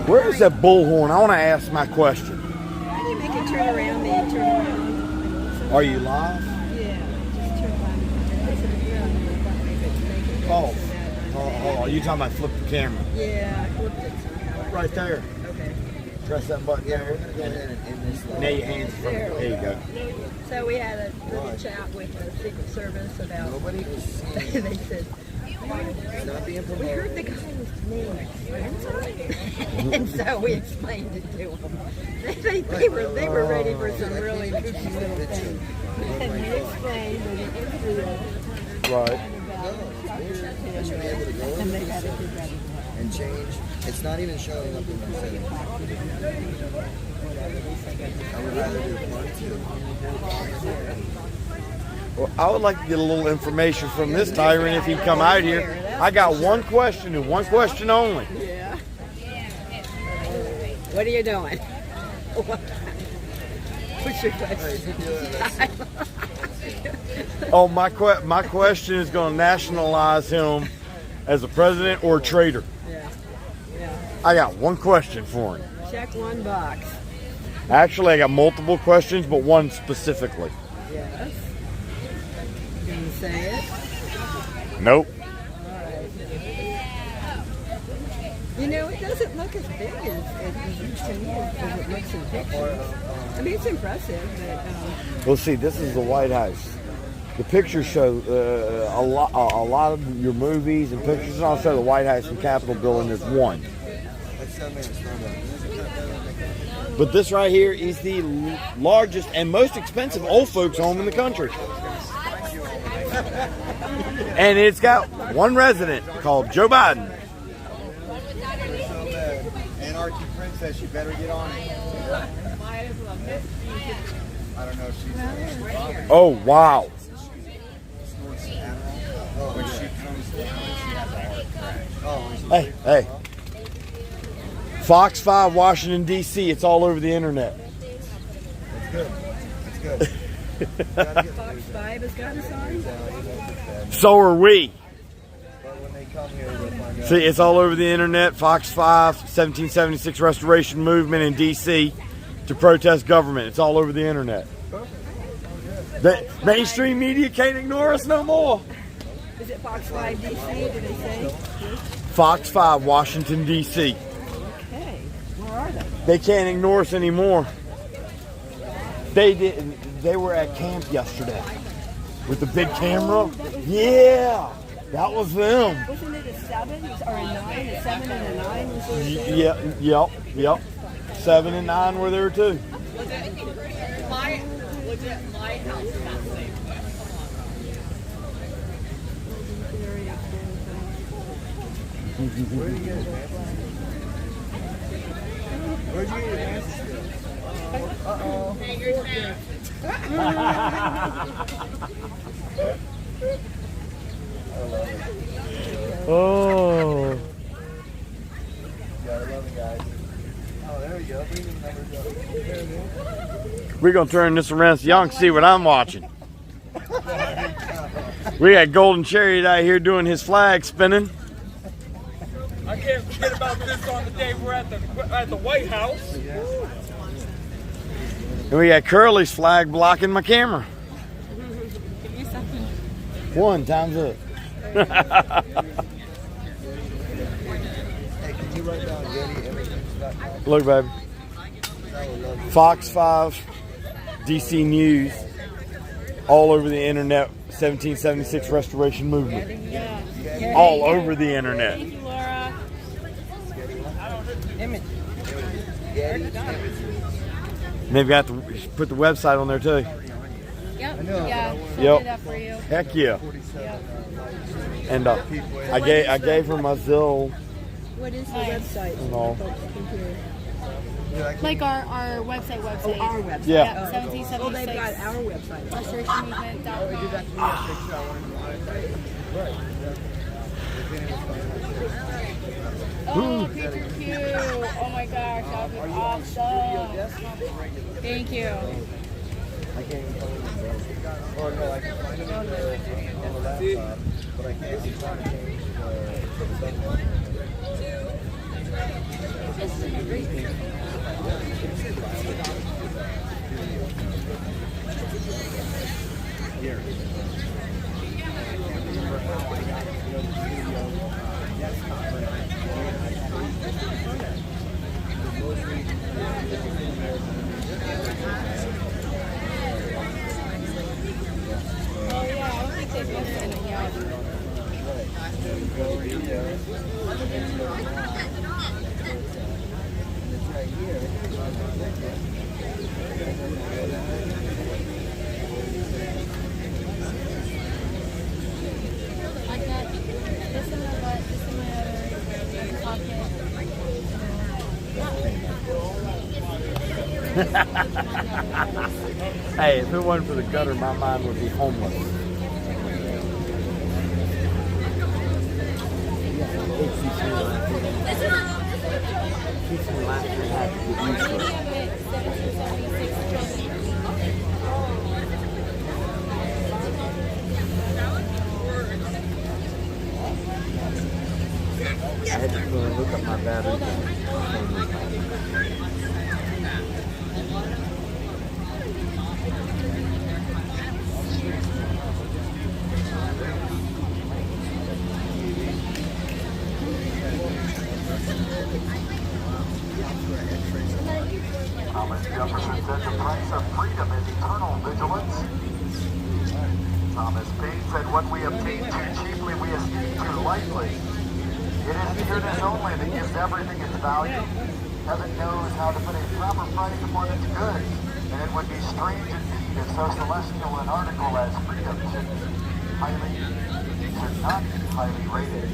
A: Where is that bullhorn? I want to ask my question.
G: How do you make it turn around then? Turn around.
A: Are you live?
G: Yeah, just turn around.
A: Oh, hold on. You talking about flip the camera?
G: Yeah, I flipped it somehow.
A: Right there.
G: Okay.
A: Press that button
B: Yeah,
A: there.
B: we're gonna go ahead and end this.
A: Now your hands from
G: There we
A: There you go.
G: So we had a little chat with the Secret Service about.
B: Nobody was seeing.
G: They said, We heard the guy was named Anton, and so we explained it to them. They were ready for some really goofy little things. And we explained that it was real.
I: Right.
G: And they had to do that.
K: And change. It's not even showing up in my settings. I would rather do part 2.
A: Well, I would like to get a little information from this tyrant if he'd come out here. I got one question and one question only.
G: Yeah. What are you doing? What's your question?
A: Oh, my question is going to nationalize him as a president or a traitor.
G: Yeah. Yeah.
A: I got one question for him.
G: Check one box.
A: Actually, I got multiple questions, but one specifically.
G: Yes. Can you say it?
A: Nope.
G: You know, it doesn't look as big as it to me as it looks in pictures. I mean, it's impressive, but
A: Well, see, this is the White House. The pictures show a lot of your movies and pictures, and also the White House and Capitol building is one. But this right here is the largest and most expensive old folks home in the country. And it's got one resident called Joe Biden.
K: Anarchy Princess, you better get on it. I don't know if she's
A: Oh, wow.
K: when she comes down, she has a hard crash.
A: Hey. Fox 5, Washington, D.C. It's all over the internet.
K: That's good.
G: Fox 5 has got us on.
A: So are we.
K: But when they come here, they'll find out.
A: See, it's all over the internet. Fox 5, 1776 Restoration Movement in D.C. to protest government. It's all over the internet. The mainstream media can't ignore us no more.
G: Is it Fox 5 DC, did they say?
A: Fox 5, Washington, D.C.
G: Okay, where are they?
A: They can't ignore us anymore. They were at camp yesterday with the big camera. Yeah, that was them.
G: Wasn't it a 7 or a 9? A 7 and a 9 was
A: Yep. 7 and 9 were there too.
C: Was it my house that safe?
K: Where'd you get it, Uh-oh.
A: Oh.
K: Yeah, I love it, guys. Oh, there we go.
A: We're going to turn this around so y'all can see what I'm watching. We got Golden Chariot out here doing his flag spinning.
F: I can't forget about this on the day we're at the White House.
A: And we got Curly's flag blocking my camera.
C: Give me something.
A: 1 time's up.
K: Hey, can you write down GettyImages.com?
A: Look, baby. Fox 5, DC News, all over the internet. 1776 Restoration Movement. All over the internet.
C: Thank you, Laura.
A: And they've got to put the website on there too.
C: Yep. Yeah. She'll
A: Yep.
C: do that for you.
A: Heck yeah.
C: Yep.
A: And I gave her my Zelle
G: What is the website?
A: and all.
C: Like our website.
G: Oh, our website.
A: Yeah.
C: 1776.
G: Oh, they've got our website.
C: Oh, Peter Q. Oh my gosh, that would be awesome. Thank you.
K: I can't even find it. Or no, I can find it on the laptop, but I can't see trying to change Here.
C: Oh yeah, I don't think they've listed it yet.
K: go, you know, it's right here.
C: I got this in my butt, this in my other pocket.
A: Hey, if it wasn't for the gutter, my mind would be homeless.
K: I had to look up my battery.
E: Thomas Jefferson said the price of freedom is eternal vigilance. Thomas Paine said what we obtain too cheaply we esteem too lightly. It is nearness only that gives everything its value. Heaven knows how to put a proper price upon its goods, and it would be strange indeed if so celestial an article as freedom should not be highly rated.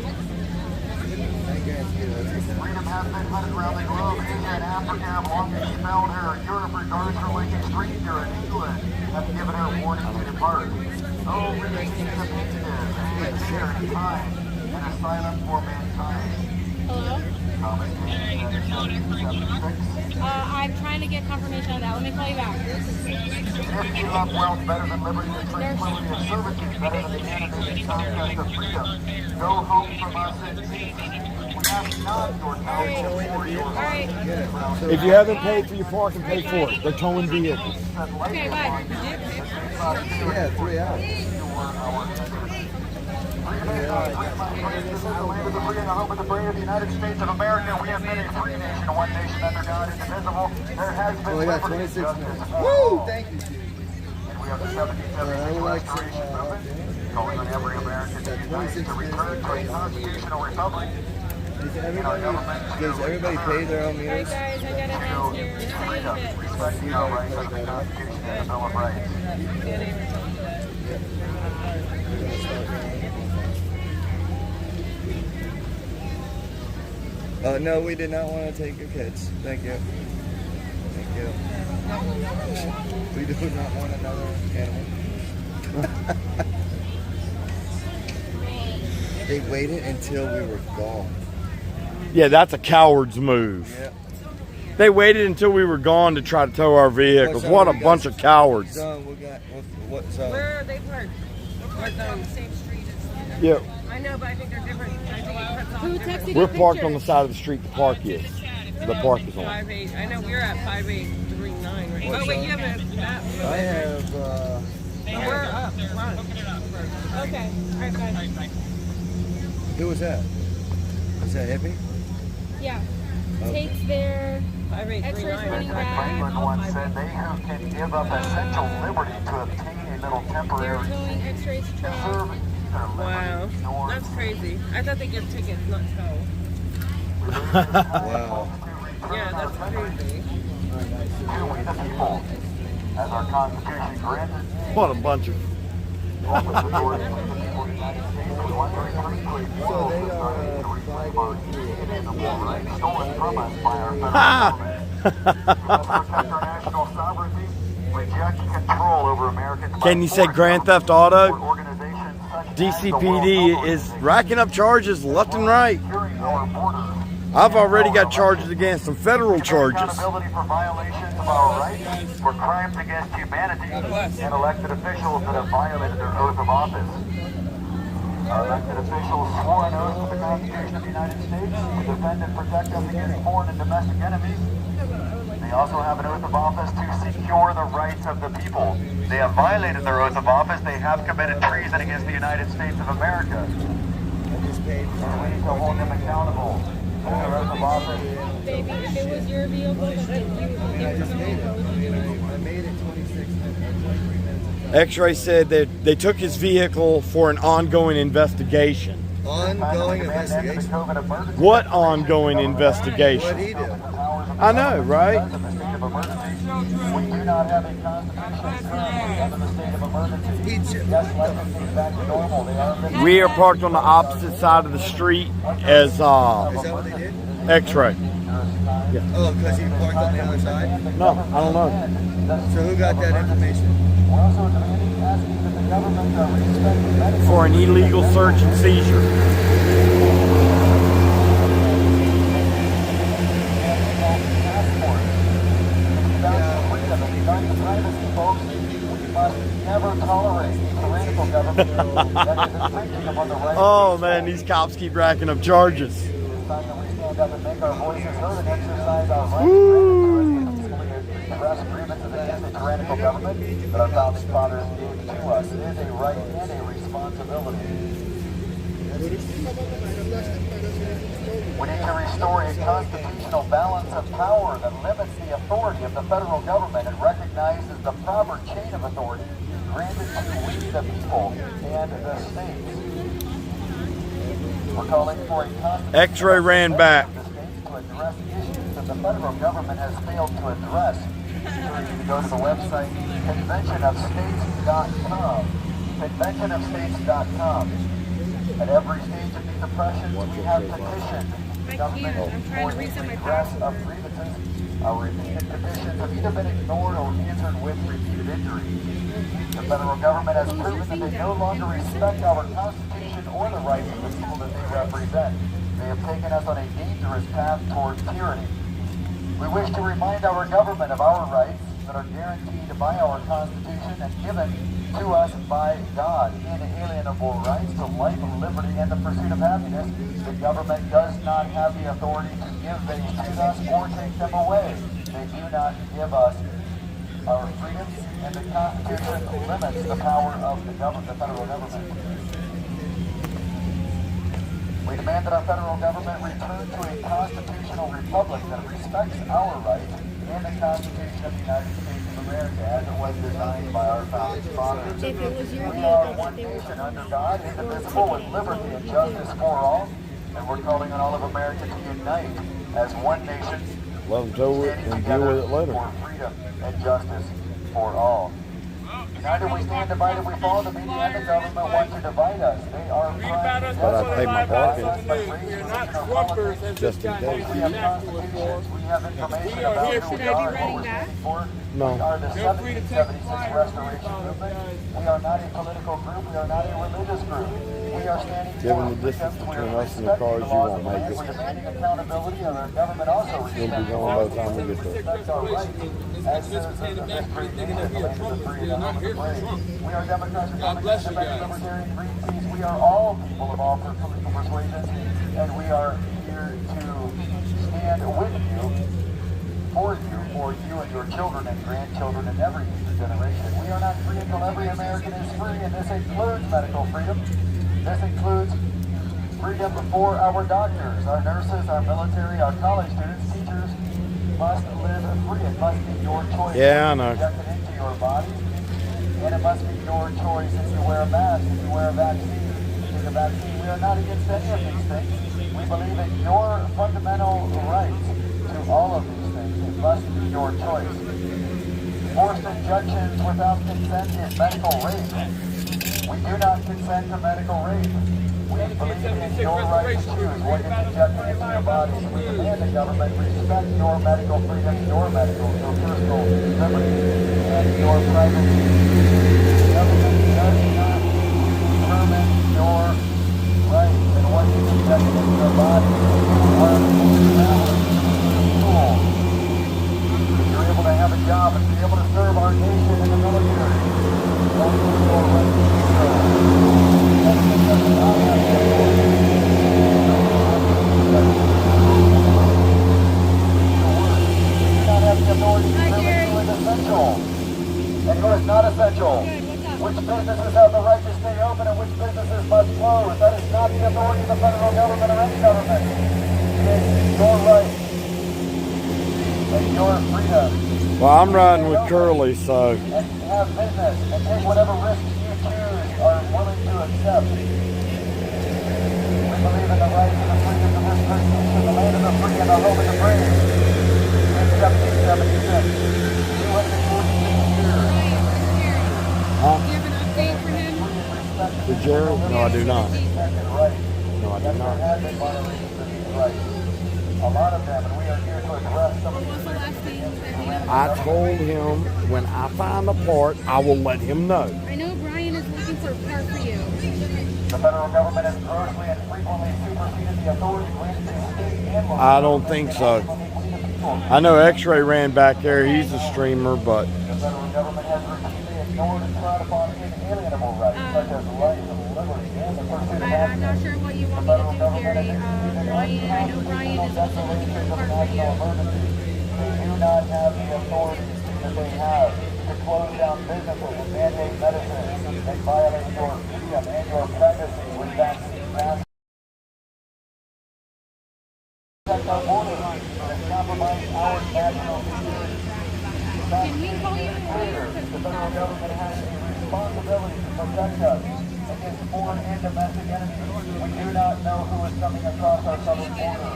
E: Freedom has been hunted around the globe. Asia and Africa have long expelled her. Europe regards her like a stranger, and England have given her warning to depart. Oh, release the fugitive, and here in time, an asylum for mankind.
C: Hello?
E: Thomas Paine said in 1776.
C: I'm trying to get confirmation of that. Let me call you back.
E: If you love wealth better than liberty and tranquility and servitude, better than the animated contest of freedom, go home from us in peace. We ask not your counsel or your
C: Alright.
A: If you haven't paid for your parking, pay for it. They're towing vehicles.
C: Okay, bye.
K: Yeah, 3 hours.
E: This is the land of the free and the home of the brave, the United States of America. We have been a free nation, one nation under God, indivisible. There has been
K: We got
E: liberty,
K: 26
E: justice
K: minutes.
E: for
K: Woo!
E: all.
K: Thank you, dude.
E: And we have the 1776 Restoration Movement, calling on every American to unite to return to a constitutional republic.
K: Does everybody pay their own
C: Alright
K: meters?
C: guys, I gotta head here. See you in a bit.
E: Respecting our rights under the Constitution and the Bill of Rights.
K: No, we did not want to take your kids. Thank you. Thank you. We do not want another animal. They waited until we were gone.
A: Yeah, that's a coward's move.
K: Yeah.
A: They waited until we were gone to try to tow our vehicles. What a bunch of cowards.
K: Zone, we got what zone?
G: Where are they parked? What zone? Same street as
A: Yeah,
G: I know, but I think they're different. I think it cuts off.
C: Who texted
A: we're
C: you
A: parked on the
C: pictures?
A: side of the street the park is. The park is on.
G: 58. I know we're at 5839 right now. Oh, wait, you have a map.
K: I have,
G: We're up front. Okay. All right, bye.
K: who was that? Was that Hippie?
C: Yeah.
K: Okay.
C: Takes their
G: 5839.
C: running back.
E: Franklin once said, they who can give up essential liberty to obtain a little
C: They're
E: temporary
C: towing X-rays truck.
E: serve neither
G: Wow.
E: liberty nor
G: That's crazy. I thought they give tickets, not tow.
K: Wow.
G: Yeah, that's crazy.
E: to we the people, as our Constitution granted.
A: What a bunch of.
E: All with authority of the people of the United States, we want to return to a moral society to reclaim our inalienable rights stolen from us by our federal government. We must protect our national sovereignty, reject control over Americans.
A: Can you say Grand Theft Auto? DCPD is racking up charges left and right. I've already got charges against some federal charges.
E: Accountability for violations of our rights, for crimes against humanity, and elected officials that have violated their oath of office. Our elected officials swore an oath to the Constitution of the United States to defend and protect us against foreign and domestic enemies. They also have an oath of office to secure the rights of the people. They have violated their oath of office. They have committed treason against the United States of America.
K: I just paid for
E: We need to hold them accountable. Their oath of office.
C: Baby, if it was your vehicle, but
K: I just made it. I made it 26 minutes, 23 minutes.
A: X-Ray said that they took his vehicle for an ongoing investigation.
K: Ongoing investigation.
A: What ongoing investigation?
K: What'd he do?
A: I know, right?
E: We do not have a constitution currently under the state of emergency. Yes, life is getting back to normal. They are
A: We are parked on the opposite side of the street as
K: Is that what they did?
A: X-ray.
K: Oh, because he parked on the other side?
A: No, I don't know.
K: So who got that information?
E: We're also demanding, asking that the government respect medical
A: For an illegal search and seizure.
E: never tolerate a tyrannical government that is infringing upon the rights
A: Oh man, these cops keep racking up charges.
E: It's time that we stand up and make our voices heard and exercise our rights to address grievances against a tyrannical government that our founding fathers gave to us. It is a right and a responsibility. We need to restore a constitutional balance of power that limits the authority of the federal government and recognizes the proper chain of authority granted to we the people and the states. We're calling for a constitutional
A: X-ray ran back.
E: of the states to address issues that the federal government has failed to address. You can go to the website conventionofstates.com. Conventionofstates.com. At every stage of these oppressions, we have petitioned government for the redress of grievances. Our repeated petitions have either been ignored or answered with repeated injury. The federal government has proven that they no longer respect our Constitution or the rights of the people that they represent. They have taken us on a dangerous path towards tyranny. We wish to remind our government of our rights that are guaranteed by our Constitution and given to us by God. Inalienable rights to life, liberty, and the pursuit of happiness. The government does not have the authority to give things to us or take them away. They do not give us our freedoms, and the Constitution limits the power of the federal government. We demand that our federal government return to a constitutional republic that respects our rights and the Constitution of the United States of America as it was designed by our founding fathers. We are one nation under God, indivisible, with liberty and justice for all, and we're calling on all of America to unite as one nation,
A: Let them deal with it and deal with it later.
E: for freedom and justice for all. United we stand, divided we fall. The media and the government want to divide us. They are
F: About us,
A: But I
F: that's
A: pay
F: what
A: my
F: I about
A: parking.
F: us. We're not Trumpers as this
A: Just in
F: guy
A: case.
F: thinks
E: We
F: he
E: have
F: acting with
E: constitutions. We have information
F: We are
E: about
F: here
E: who
F: for
E: we
F: that.
E: are and what we're standing for.
A: No.
E: We are the
F: Feel free to take
E: 1776 Restoration Movement. We are not a political group. We are not a religious group. We are standing
A: Given
E: for
A: the distance
E: freedom. We
A: between
E: are
A: us and the cars, you
E: respecting
A: won't
E: the laws
A: make
E: of the land.
A: it.
E: We're demanding accountability, and our government also
A: You'll be
E: respects
A: gone by the time we get there.
E: respects our rights as citizens of this great nation, the land of the free and the home of the brave. We are Democrats, Republicans, Independent, Libertarian, Greenpeace. We are all people of all political persuasions, and we are here to stand with you, for you and your children and grandchildren and every future generation. We are not free until every American is free, and this includes medical freedom. This includes freedom for our doctors, our nurses, our military, our college students, teachers must live free. It must be your choice.
A: Yeah, I know.
E: Injected into your body, and it must be your choice if you wear a mask, if you wear a vaccine, if you take a vaccine. We are not against any of these things. We believe in your fundamental rights to all of these things. It must be your choice. Forced injections without consent is medical rape. We do not consent to medical rape. We believe in your right to choose what gets injected into your body. We demand the government respect your medical freedom, your personal liberty, and your privacy. The government does not determine your rights and what gets injected into your body. You are school. If you're able to have a job and be able to serve our nation in the military, that is your right to do so. And who is not essential. Which businesses have the right to stay open and which businesses must close. That is not the authority of the federal government or any government. It is your right and your freedom.
A: Well, I'm riding with Curly, so
E: And have business and take whatever risks you choose are willing to accept. the home of the Braves in 1776. 246 years.
I: Huh?
C: Do you have an update for him?
I: The Jerry? No, I do not.
E: Right.
I: No, I do
E: There
I: not.
E: have been violations of these rights. A lot of them, and we are here to address some of
C: What was the last thing that he knows?
A: I told him when I find a part, I will let him know.
C: I know Brian is looking for a part for you.
E: The federal government has grossly and frequently superseded the authority granted to state and local
A: I don't think so. I know X-Ray ran back there. He's a streamer, but
E: The federal government has repeatedly ignored and trod upon inalienable rights such as life and liberty and the pursuit of
C: I'm
E: happiness.
C: not sure what you want me to do, Gary. Brian, I know Brian is also looking for a part for you.
E: They do not have the authority that they have to close down businesses and mandate medicine that violate your freedom and your privacy with vaccine. Protect our borders and compromise our national security.
C: Can we call you
E: Clear, the federal government has a responsibility to protect us against foreign and domestic enemies. We do not know who is coming across our southern border.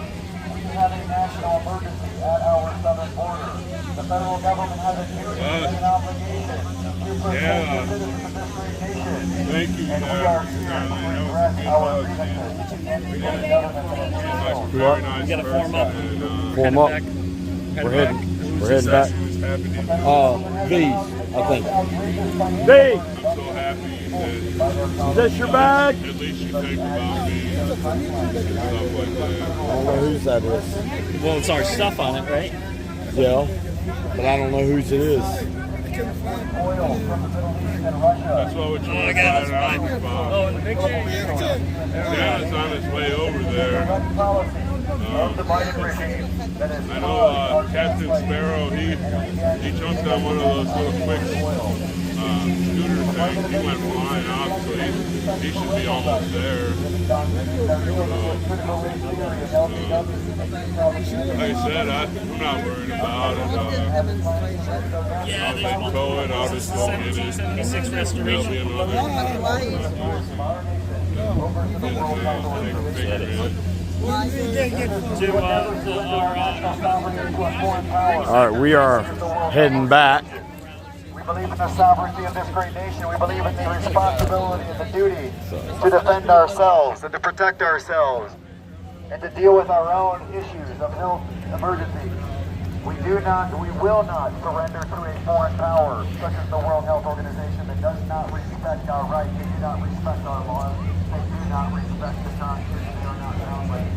E: We have a national emergency at our southern border. The federal government has a duty and an obligation to protect the citizens of this great nation.
H: Thank you,
E: And we are here to address our grievances against the government that is evil.
H: Very nice
D: You gotta form up.
A: form up. We're heading back. V's, I think. V,
H: I'm so happy that
A: is this your bag?
H: at least you think about me and stuff like that.
A: I don't know whose that is.
D: Well, it's our stuff on it, right?
A: Yeah, but I don't know whose it is.
H: That's what we're trying to find out about.
D: Oh, in the picture?
H: Dan's on his way over there. I know Captain Sparrow, he jumped on one of those little quick scooter things. He went flying off, so he should be almost there. Like I said, I'm not worried about it. I'll just tow it, I'll just go get it.
D: 76
H: There'll
D: restoration.
H: be another.
A: All right, we are heading back.
E: We believe in the sovereignty of this great nation. We believe in the responsibility and the duty to defend ourselves and to protect ourselves and to deal with our own issues of health emergency. We will not surrender to a foreign power such as the World Health Organization that does not respect our rights. They do not respect our laws. They do not respect the Constitution. They are not bound by it.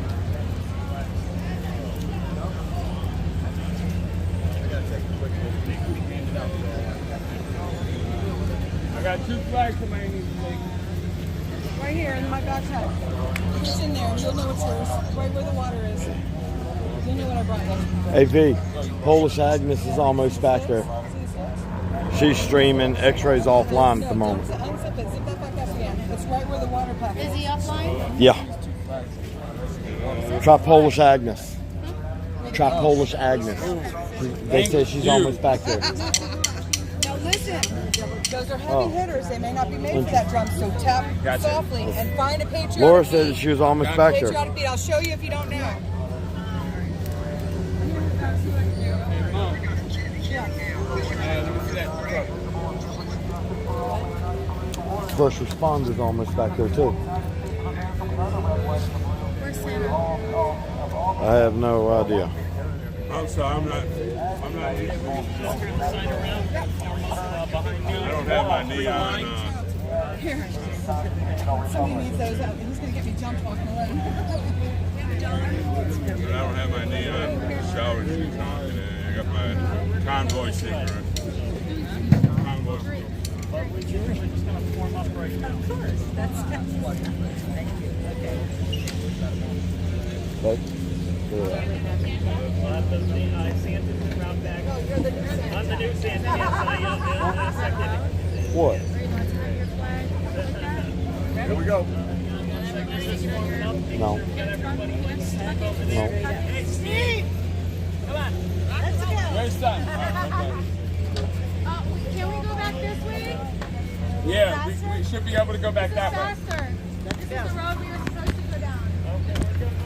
F: I got 2 flags somebody needs to take.
G: Right here in my backpack. It's in there. You'll know it's yours. Right where the water is. You know what I brought you.
A: Hey V, Polish Agnes is almost back there. She's streaming. X-Ray's offline at the moment.
G: Unzip it. Zip that back up again. It's right where the water pack is.
C: Is he offline?
A: Yeah. Try Polish Agnes. Try Polish Agnes. They say she's almost back there.
G: Now listen, those are heavy hitters. They may not be made for that drum, so tap softly and find a patriotic
A: Laura
G: beat.
A: said that she was almost back there.
G: Patriotic beat. I'll show you if you don't know.
A: First responders almost back there too.
C: Where's Santa?
A: I have no idea.
H: I'm sorry, I'm not used to I don't have my knee on.
G: Here. Somebody needs those out. He's going to get me jumped walking away.
H: But I don't have my knee on shower shoes on today. I got my convoy sticker on. Convoy.
G: Of course. That's wonderful. Thank you. Okay.
A: But,
D: I'm the new Santa.
A: what?
J: Here we go.
A: No. No.
F: Where's son?
C: Can we go back this way?
F: Yeah, we should be able to go back that way.
C: Faster. This is the road we were supposed to go down.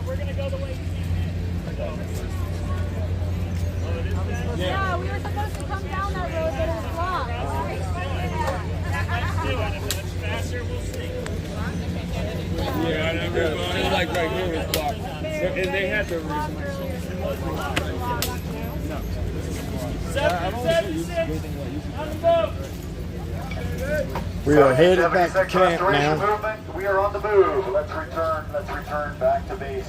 D: We're gonna go the way.
C: Yeah, we were supposed to come down that road, but it was blocked.
F: Yeah, and everybody, like right here was blocked. And they had the reason.
D: 776 on the boat.
A: We are headed back to camp now.
E: Movement, we are on the move. Let's return back to base.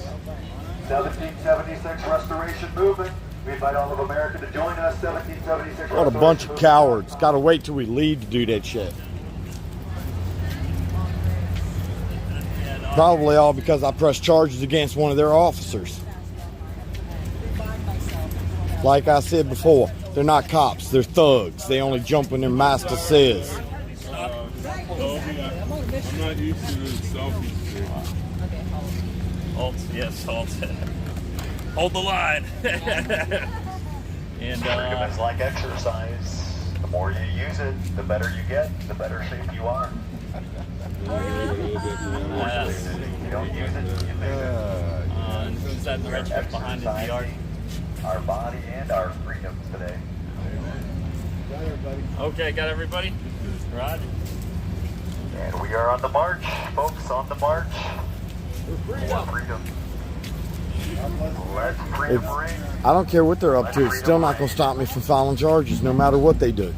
E: 1776 restoration movement. We invite all of America to join us. 1776
A: What a bunch of cowards. Gotta wait till we leave to do that shit. Probably all because I pressed charges against one of their officers. Like I said before, they're not cops, they're thugs. They only jump when their master says.
H: I'm not used to the selfie stick.
D: Halt, yes, halt. Hold the line. And
E: It's like exercise. The more you use it, the better you get, the better shape you are.
D: yes.
E: You don't use it, you lose it.
D: Who's that red truck behind the yard?
E: Our body and our freedoms today.
D: Okay, got everybody? Roger.
E: And we are on the march, folks, on the march. For freedom. Let freedom ring.
A: I don't care what they're up to. It's still not going to stop me from filing charges, no matter what they do.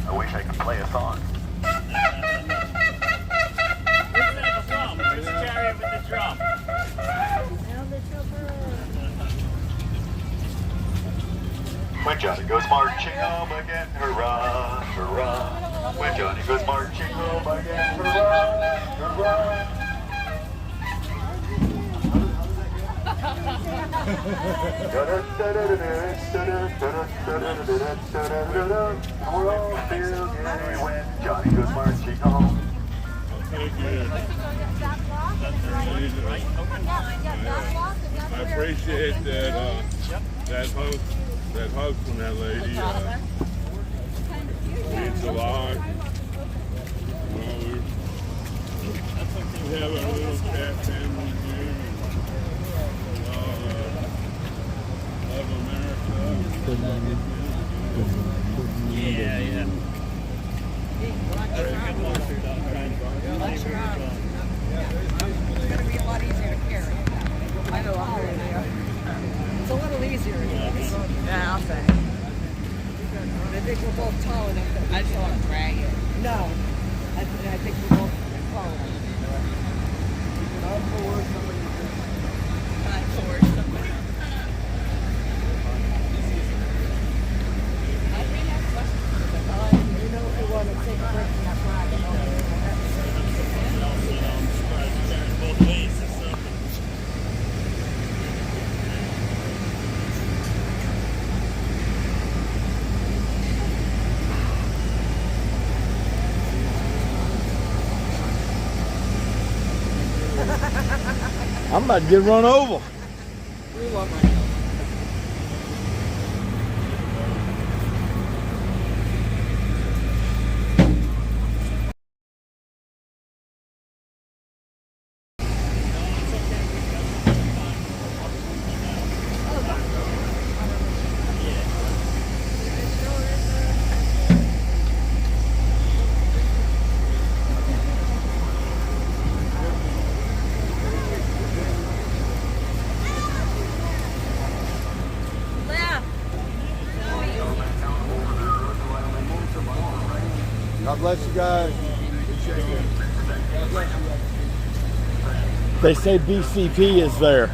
E: I wish I could play a song.
D: Where's the chariot with the drum?
E: When Johnny goes marching home again, hurrah, hurrah. When Johnny goes marching home again, hurrah, hurrah. We're all feel gay when Johnny goes marching home.
H: I appreciate that hug from that lady. Means a lot. We have a little cat family here. Love America.
D: Yeah, yeah.
G: It's going to be a lot easier to carry. I know, I'm really there. It's a little easier. Yeah, I'll say. I think we're both tall enough that I just want to drag it. No. I think we're both tall enough. I'll forward somebody. You know if you want to take a break from that flag.
D: Both ways.
A: I'm about to get run over.
G: We won't run over.
I: God bless you guys.
A: They say BCP is there.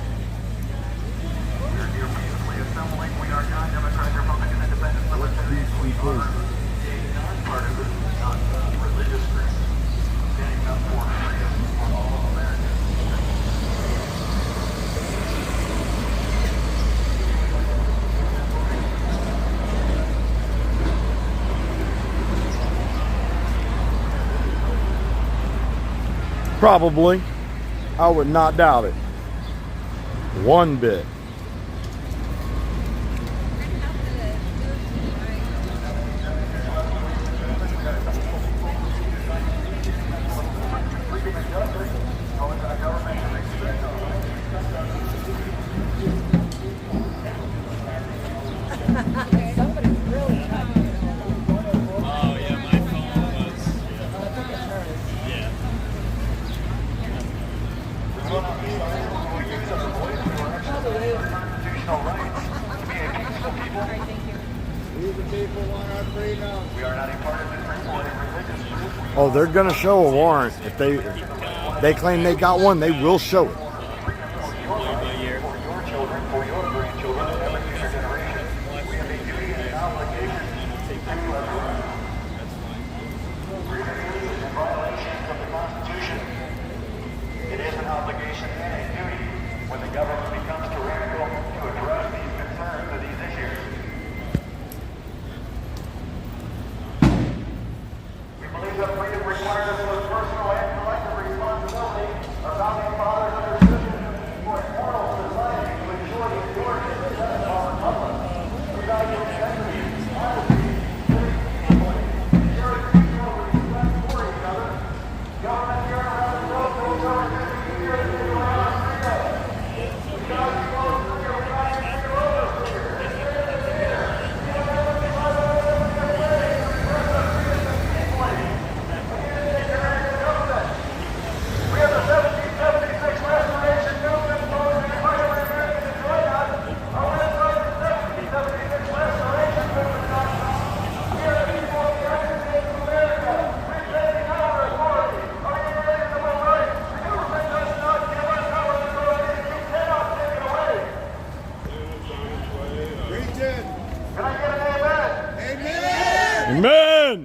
A: Probably. I would not doubt it. One bit.
J: the people want our freedom. We are not a part of this recording religious group.
A: Oh, they're gonna show a warrant. If they claim they got one, they will show it.
E: For your children, for your grandchildren, and every future generation, we have a duty and an obligation to grievances and violations of the Constitution. It is an obligation and a duty when the government becomes tyrannical to address these concerns or these issues. We believe that freedom requires us both personal and collective responsibility of founding fathers understood for a moral society to ensure the enduring success of our republic. We value integrity, honesty, civic equality, sharing mutual respect for each other. Government here around the world knows over 50 years to do our freedom. We value both freedom, we value freedom over freedom. We have the 1776 Restoration Movement forward and invite every American to join us. Our website is 1776restorationmovement.com. We are the people of the United States of America, reclaiming our authority, our inalienable rights. The government does not give us our authority. You cannot take it away.
J: Preach it.
E: Can I get an amen?
J: Amen.
A: Amen.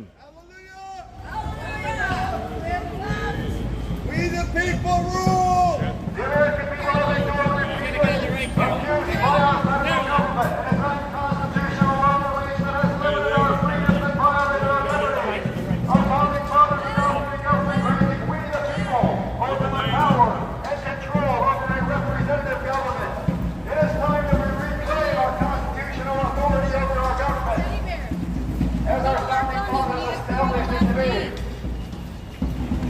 J: We the people rule.
E: The American people are doing repeatedly abused by our federal government and its unconstitutional operations that has limited our freedoms and violated our liberties. Our founding fathers and our government believed we the people ultimate power and control over a representative government. It is time that we reclaim our constitutional authority over our government. As our founding fathers established it to be.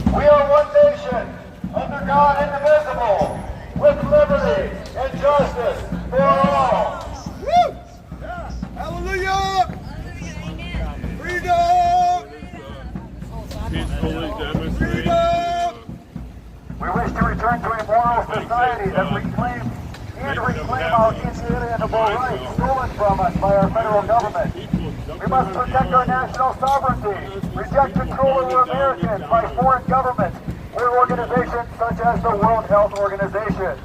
E: We are one nation, under God indivisible, with liberty and justice for all.
J: Woo! Hallelujah. Freedom.
H: Peacefully demonstrating.
J: Freedom.
E: We wish to return to a moral society that reclaims and reclaim our inalienable rights stolen from us by our federal government. We must protect our national sovereignty, reject control over Americans by foreign governments or organizations such as the World Health Organization,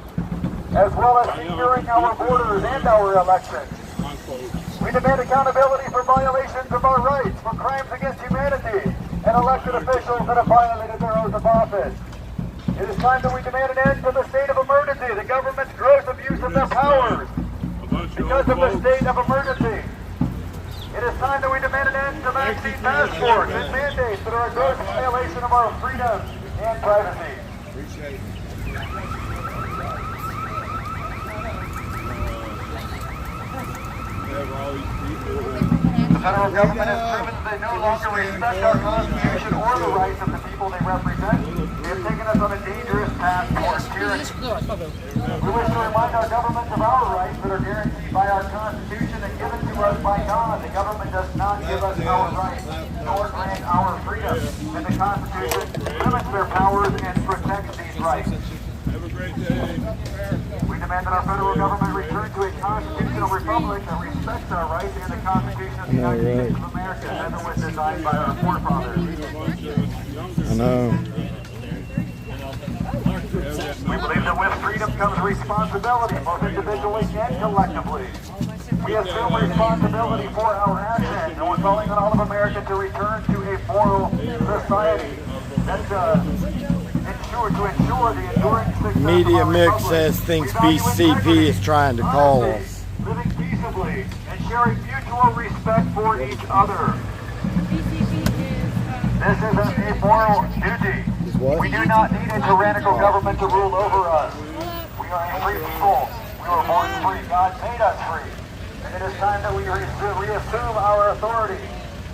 E: as well as securing our borders and our elections. We demand accountability for violations of our rights, for crimes against humanity, and elected officials that have violated their oath of office. It is time that we demand an end to the state of emergency, the government's gross abuse of their powers because of the state of emergency. It is time that we demand an end to vaccine passports and mandates that are a gross violation of our freedoms and privacy. The federal government has proven that they no longer respect our Constitution or the rights of the people they represent. They have taken us on a dangerous path towards tyranny. We wish to remind our government of our rights that are guaranteed by our Constitution and given to us by God. The government does not give us our rights, nor grant our freedom. And the Constitution limits their powers and protects these rights.
H: Have a great day.
E: We demand that our federal government return to a constitutional republic that respects our rights and the Constitution of the United States of America as it was designed by our forefathers.
A: I know.
E: We believe that with freedom comes responsibility, both individually and collectively. We assume responsibility for our actions, and we're calling on all of America to return to a moral society that ensure the enduring success
A: Media
E: of our
A: Mix
E: republic.
A: says thinks
E: We value
A: BCP
E: integrity,
A: is trying to call
E: honesty,
A: us.
E: living peaceably, and sharing mutual respect for each other. This is a moral duty. We do not need a tyrannical government to rule over us. We are a free people. We were born free. God made us free. And it is time that we reassume our authority,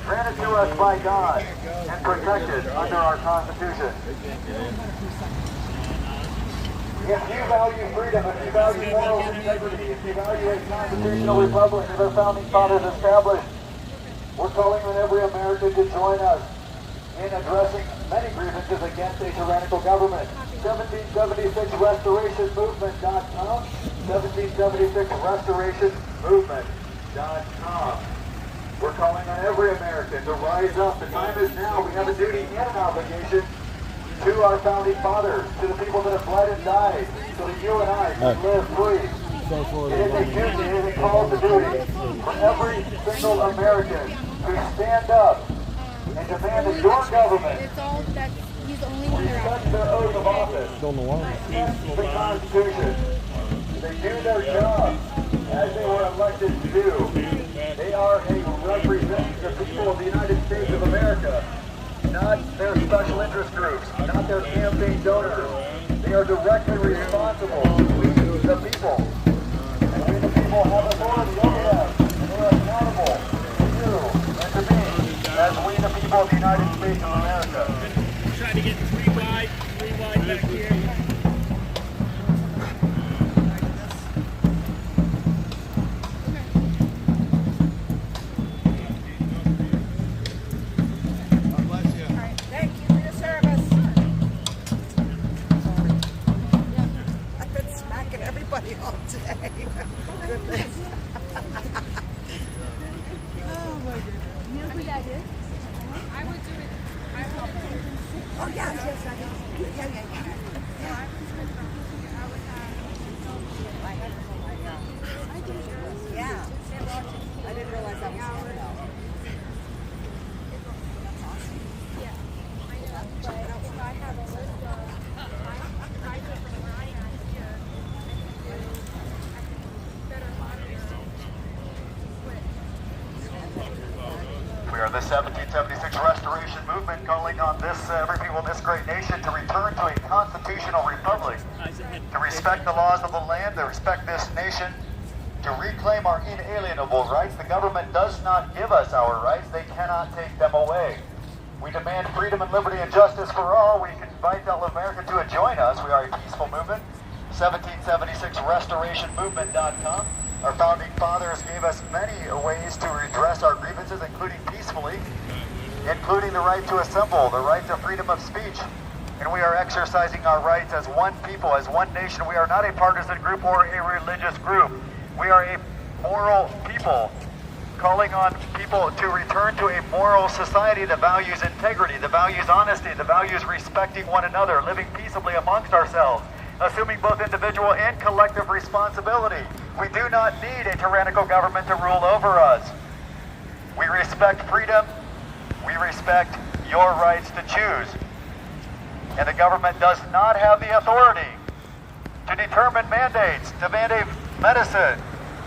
E: granted to us by God, and protected under our Constitution. If you value freedom, if you value moral integrity, if you value a constitutional republic that our founding fathers established, we're calling on every American to join us in addressing many grievances against a tyrannical government. 1776restorationmovement.com, 1776restorationmovement.com. We're calling on every American to rise up. The time is now. We have a duty and an obligation to our founding fathers, to the people that have bled and died, so that you and I can live free. It is a duty, it is a call to duty for every single American to stand up and demand that your government
C: It's all that he's the only one around.
E: respect their oath of office, respect the Constitution. They do their job as they were elected to do. They are representing the people of the United States of America, not their special interest groups, not their campaign donors. They are directly responsible to the people. And we the people have authority over them. And they are accountable to you and to me as we the people of the United States of America.
D: Trying to get three wide back here.
G: Thank you for your service. I've been smacking everybody all day. Goodness. Oh my goodness.
C: You know who that is? I would do it.
G: Oh yes, yes, I do. Yeah. Yeah. I didn't realize that was here.
E: We are the 1776 Restoration Movement calling on every people in this great nation to return to a constitutional republic, to respect the laws of the land, to respect this nation, to reclaim our inalienable rights. The government does not give us our rights. They cannot take them away. We demand freedom and liberty and justice for all. We invite all of America to join us. We are a peaceful movement. 1776restorationmovement.com. Our founding fathers gave us many ways to redress our grievances, including peacefully, including the right to assemble, the right to freedom of speech. And we are exercising our rights as one people, as one nation. We are not a partisan group or a religious group. We are a moral people, calling on people to return to a moral society that values integrity, that values honesty, that values respecting one another, living peaceably amongst ourselves, assuming both individual and collective responsibility. We do not need a tyrannical government to rule over us. We respect freedom. We respect your rights to choose. And the government does not have the authority to determine mandates, to mandate medicine.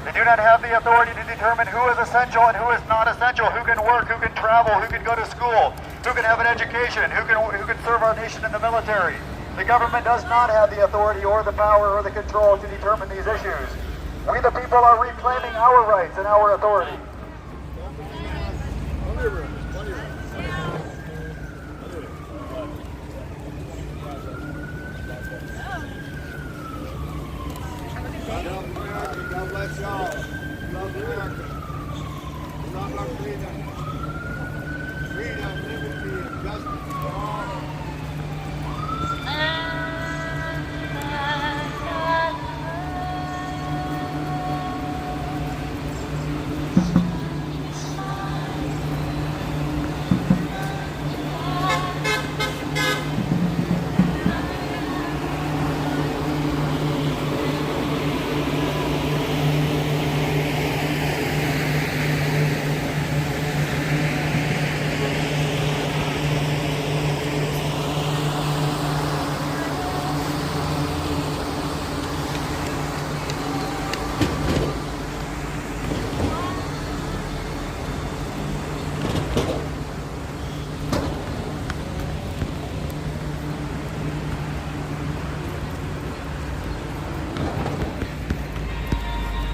E: They do not have the authority to determine who is essential and who is not essential, who can work, who can travel, who can go to school, who can have an education, who can serve our nation in the military. The government does not have the authority or the power or the control to determine these issues. We the people are reclaiming our rights and our authority.
J: God bless y'all. Love America. Love our freedom. Freedom, liberty, and justice for all.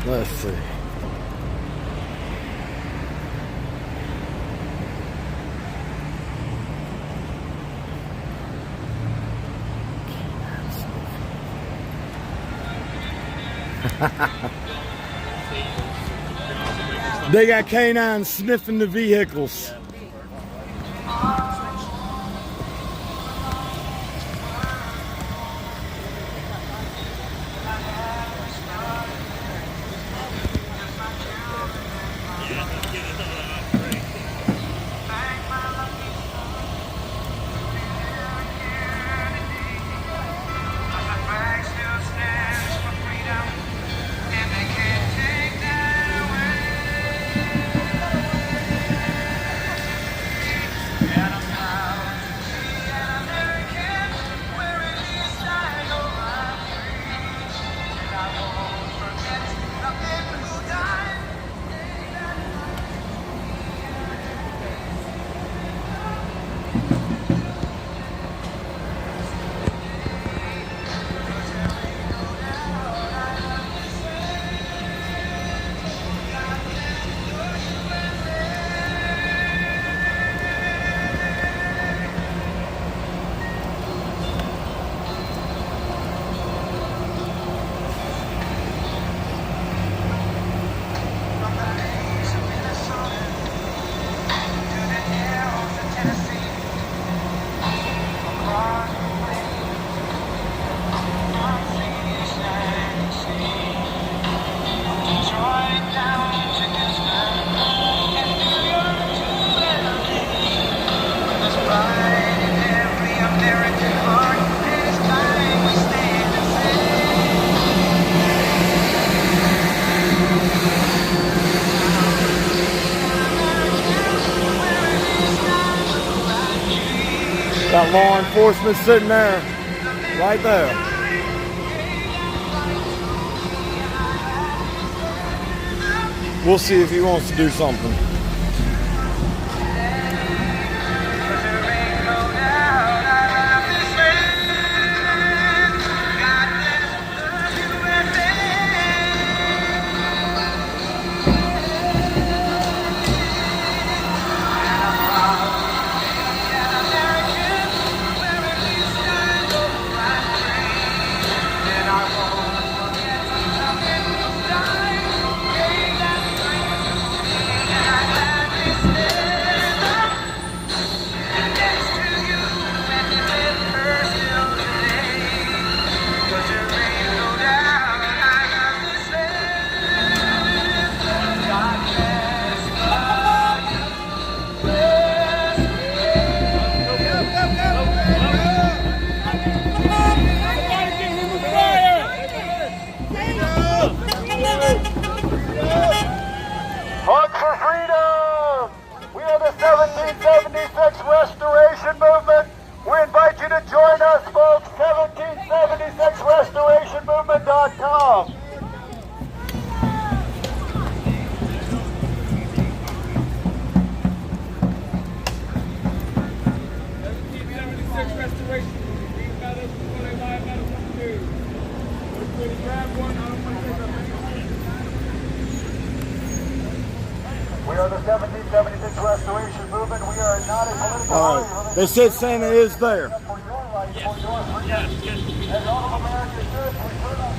A: Let's see. They got canines sniffing the vehicles. got law enforcement sitting there, right there. We'll see if he wants to do something.
E: March for freedom! We are the 1776 Restoration Movement. We invite you to join us, folks. 1776restorationmovement.com.
F: Restoration. Read about us before they lie about us on the news. Everybody grab one. I don't want to take a
E: We are the 1776 Restoration Movement. We are not a political
A: All right. They said Santa is there.
E: for your rights, for your freedom. As all of America should, we turn our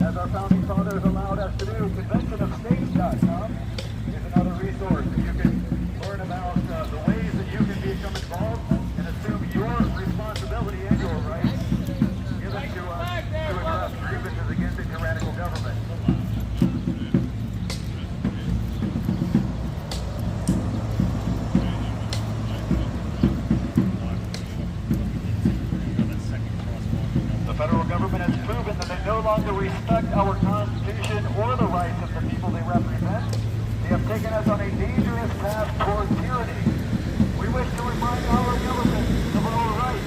E: As our founding fathers allowed us to do, conventionofstates.com is another resource that you can learn about the ways that you can become involved and assume your responsibility and your rights given to us to address grievances against a tyrannical government. The federal government has proven that they no longer respect our Constitution or the rights of the people they represent. They have taken us on a dangerous path toward tyranny. We wish to remind our government of our rights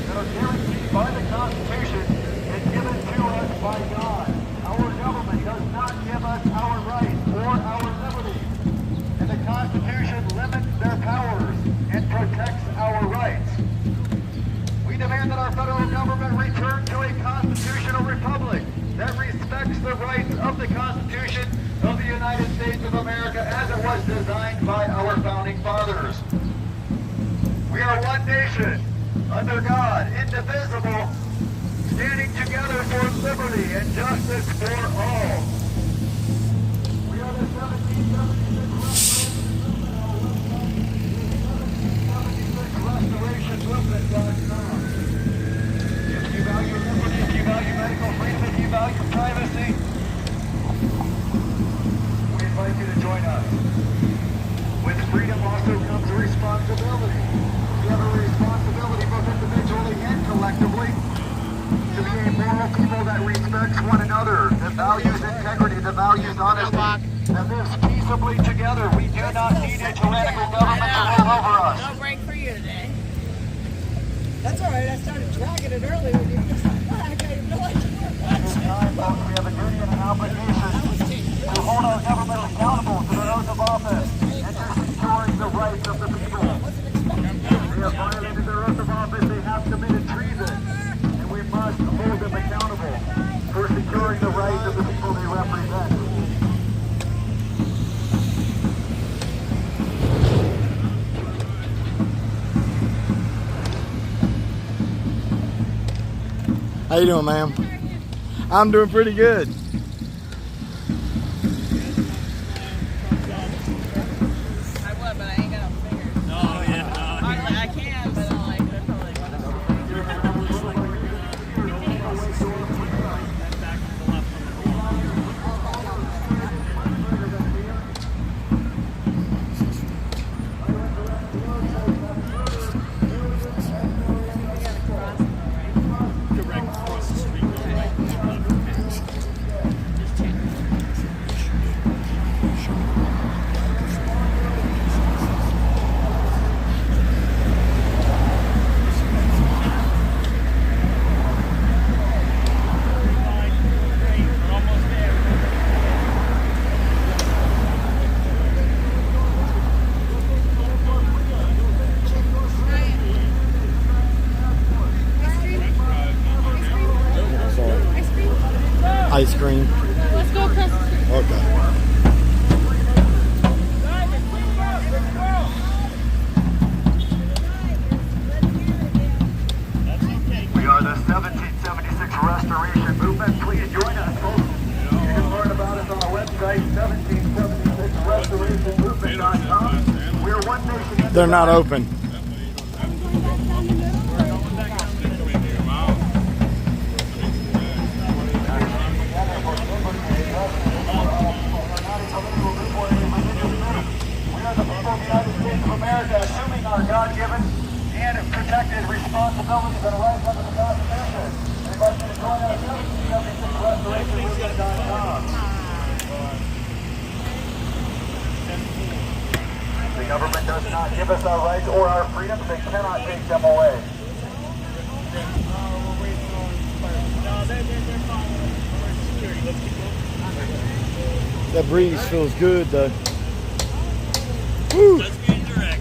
E: that are guaranteed by the Constitution and given to us by God. Our government does not give us our rights or our liberties, and the Constitution limits their powers and protects our rights. We demand that our federal government return to a constitutional republic that respects the rights of the Constitution of the United States of America as it was designed by our founding fathers. We are one nation, under God, indivisible, standing together for liberty and justice for all. We are the 1776 Restoration.com. If you value liberty, if you value medical freedom, if you value privacy, we invite you to join us. With freedom also comes responsibility. We have a responsibility both individually and collectively to be a moral people that respects one another, that values integrity, that values honesty, that lives peaceably together. We do not need a tyrannical government to rule over us.
C: No break for you today.
G: That's all right. I started dragging it early when you just I gave no idea.
E: At this time, folks, we have a duty and an obligation to hold our government accountable to their oath of office and to securing the rights of the people. They have violated their oath of office. They have committed treason. And we must hold them accountable for securing the rights of the people they represent.
A: How you doing, ma'am? I'm doing pretty good.
C: I would, but I ain't got no fingers.
D: Oh, yeah.
C: I can, but I'm like, they're probably
A: Ice cream.
C: Let's go across the street.
A: Okay.
E: We are the 1776 Restoration Movement. Please join us, folks. You can learn about us on our website, 1776restorationmovement.com. We're one nation.
A: They're not open.
E: America, assuming our God-given and protected responsibilities and rights under the Constitution. Anybody can join us, 1776restorationmovement.com. The government does not give us our rights or our freedoms. They cannot take them away.
A: That breeze feels good though. Woo!
D: Let's be direct.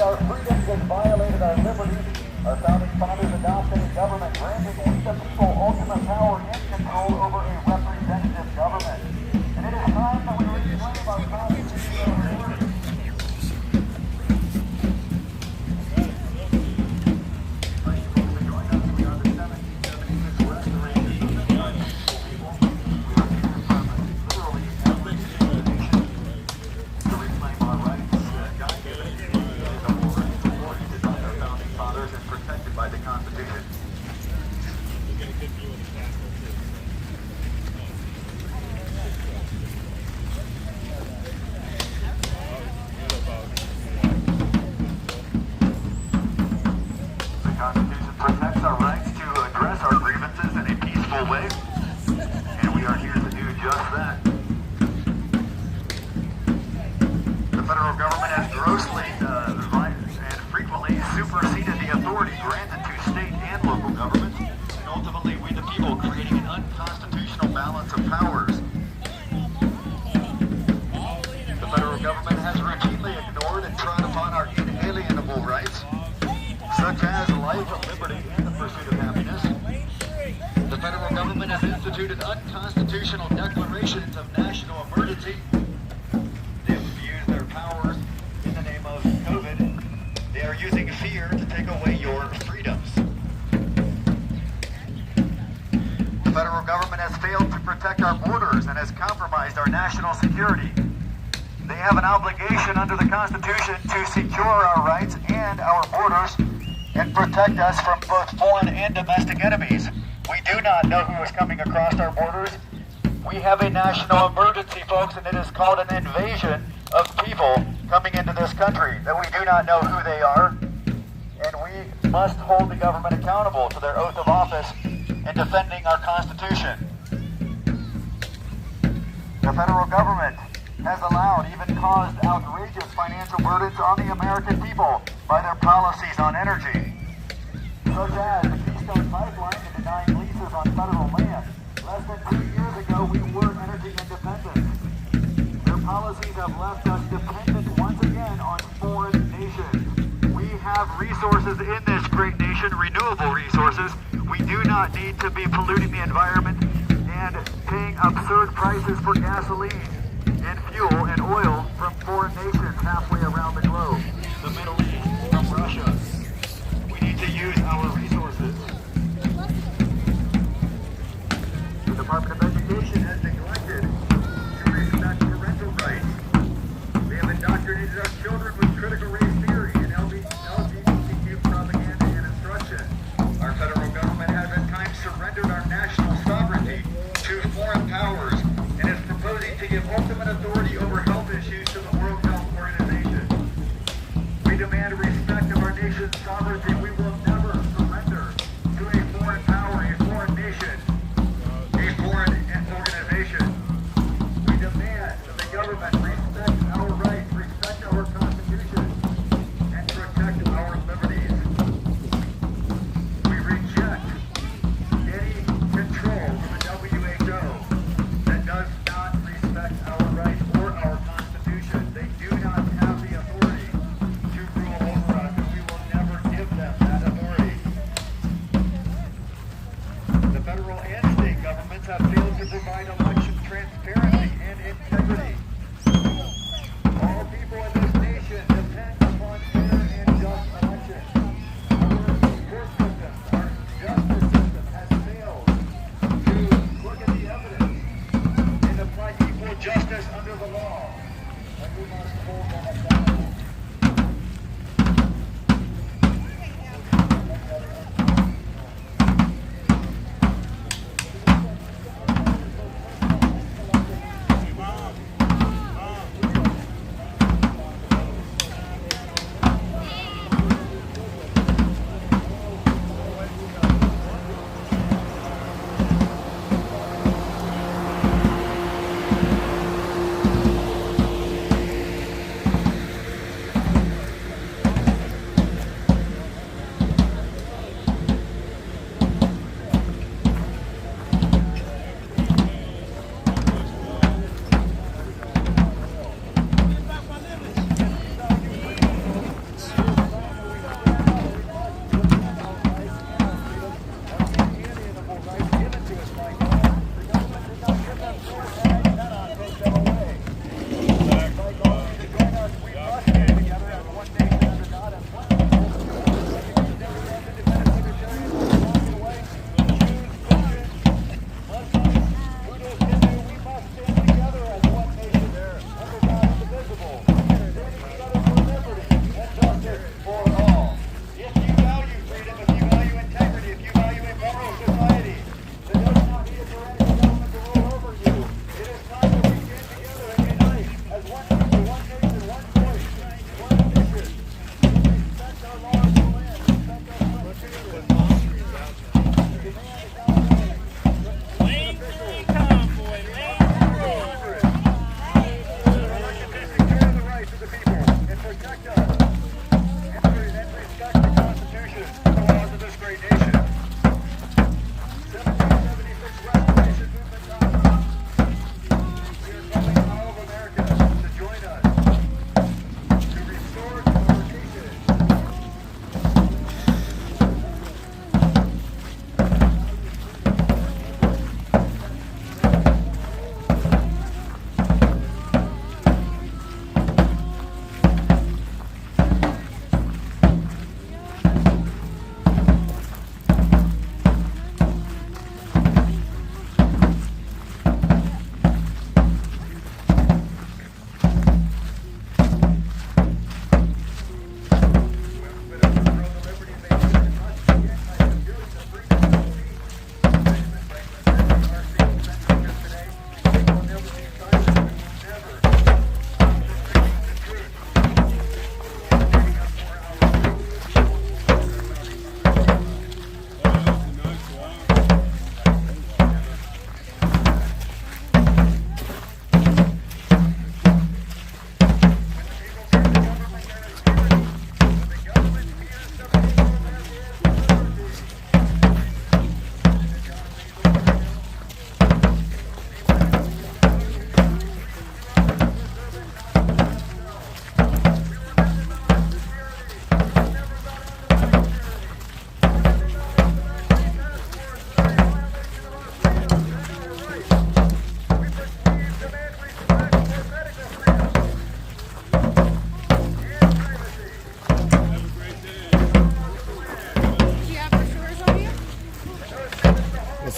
E: Our freedoms and violated our liberties. Our founding fathers adopted a government granting we the people ultimate power and control over a representative government. And it is time that we reclaim our constitutional liberties. Superseded the authority granted to state and local governments, and ultimately we the people creating an unconstitutional balance of powers. The federal government has routinely ignored and trod upon our inalienable rights, such as life, liberty, and the pursuit of happiness. constitutional declarations of national emergency. They abuse their powers in the name of COVID. They are using fear to take away your freedoms. The federal government has failed to protect our borders and has compromised our national security. They have an obligation under the Constitution to secure our rights and our borders and protect us from both foreign and domestic enemies. We do not know who is coming across our borders. We have a national emergency, folks, and it is called an invasion of people coming into this country that we do not know who they are. And we must hold the government accountable to their oath of office in defending our Constitution. The federal government has allowed, even caused outrageous financial burdens on the American people by their policies on energy, such as the Keystone Pipeline and denying leases on federal land. Less than 2 years ago, we were energy independent. Their policies have left us dependent once again on foreign nations. We have resources in this great nation, renewable resources. We do not need to be polluting the environment and paying absurd prices for gasoline and fuel and oil from foreign nations halfway around the globe. The Middle East, from Russia. We need to use our resources. The Department of Education has neglected to respect parental rights. They have indoctrinated our children with critical race theory and LGBTQ propaganda and instruction. Our federal government has at times surrendered our national sovereignty to foreign powers and is proposing to give ultimate authority over health issues to the World Health Organization. We demand respect of our nation's sovereignty. We will never surrender to a foreign power, a foreign nation, a foreign organization. We demand that the government respect our rights, respect our Constitution, and protect our liberties. We reject any control from the WHO that does not respect our rights or our Constitution. They do not have the authority to rule over us, and we will never give them that authority. The federal and state governments have failed to provide election transparency and integrity. All people in this nation depend upon fair and just elections. Our court system, our justice system has failed to look at the evidence and apply equal justice under the law. And we must hold them accountable.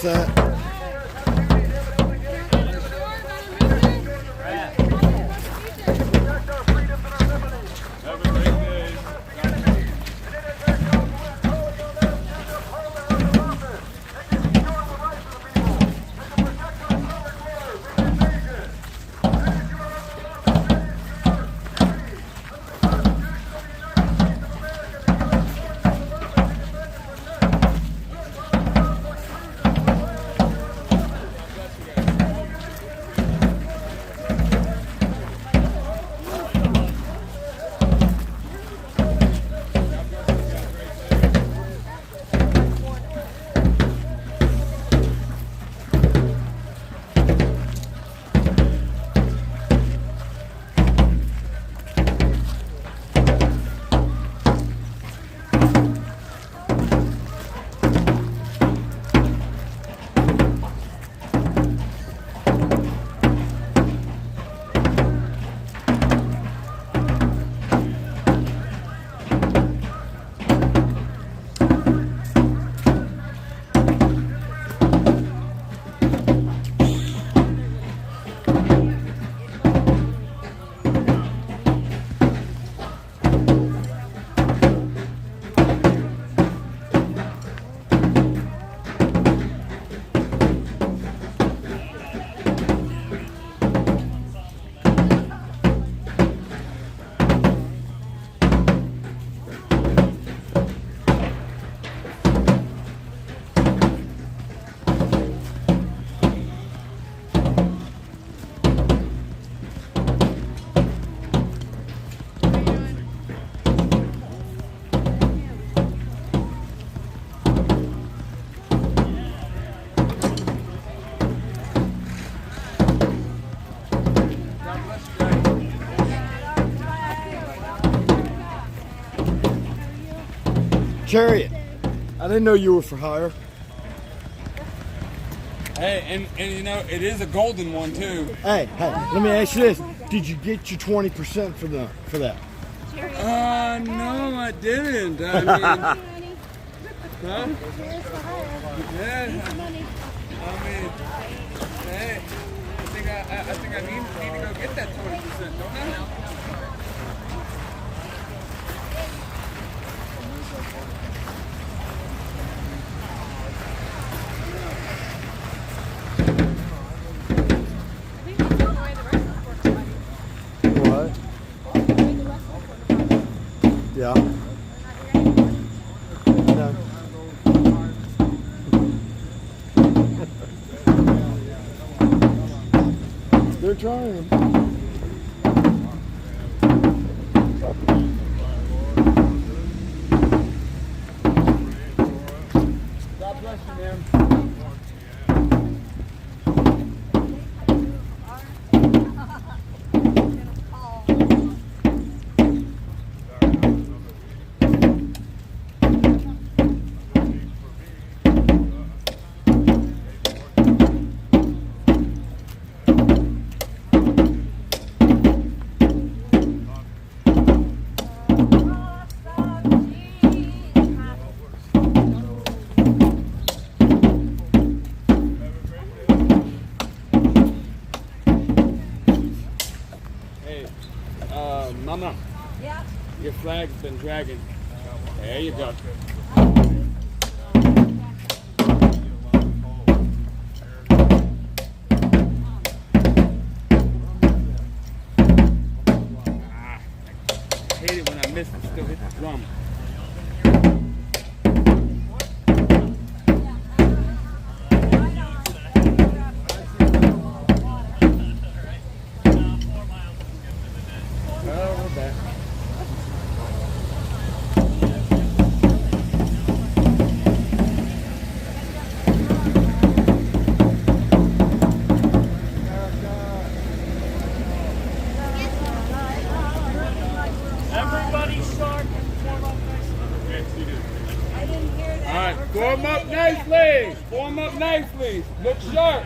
A: 100%.
H: Have a great day.
A: Chariot. I didn't know you were for hire.
F: Hey, and you know, it is a golden one too.
A: Hey, let me ask you this. Did you get your 20% for that?
F: No, I didn't. I mean, huh? Yeah. I mean, hey, I think I need to go get that 20%, don't I?
A: What? Yeah. No. They're trying.
F: God bless you, man. Mama.
G: Yeah.
F: Your flag's been dragging. There you go. I hate it when I miss and still hit the drum. Form up nicely. Form up nicely. Look sharp.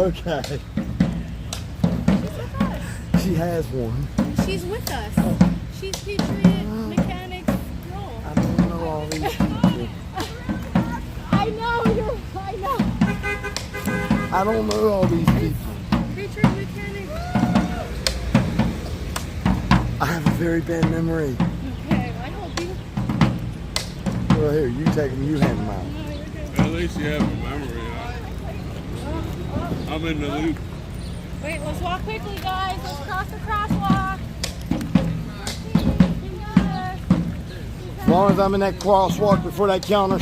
A: Okay. She has one.
C: She's with us. She's Patriot Mechanics girl.
A: I don't know all these people.
C: I know.
A: I don't know all these people.
C: Patriot Mechanics.
A: I have a very bad memory.
C: Okay, I hope you.
A: Well, here, you take them, you hand them out.
H: At least you have a memory. I'm in the loop.
C: Wait, let's walk quickly, guys. Let's cross the crosswalk.
A: As long as I'm in that crosswalk before that counter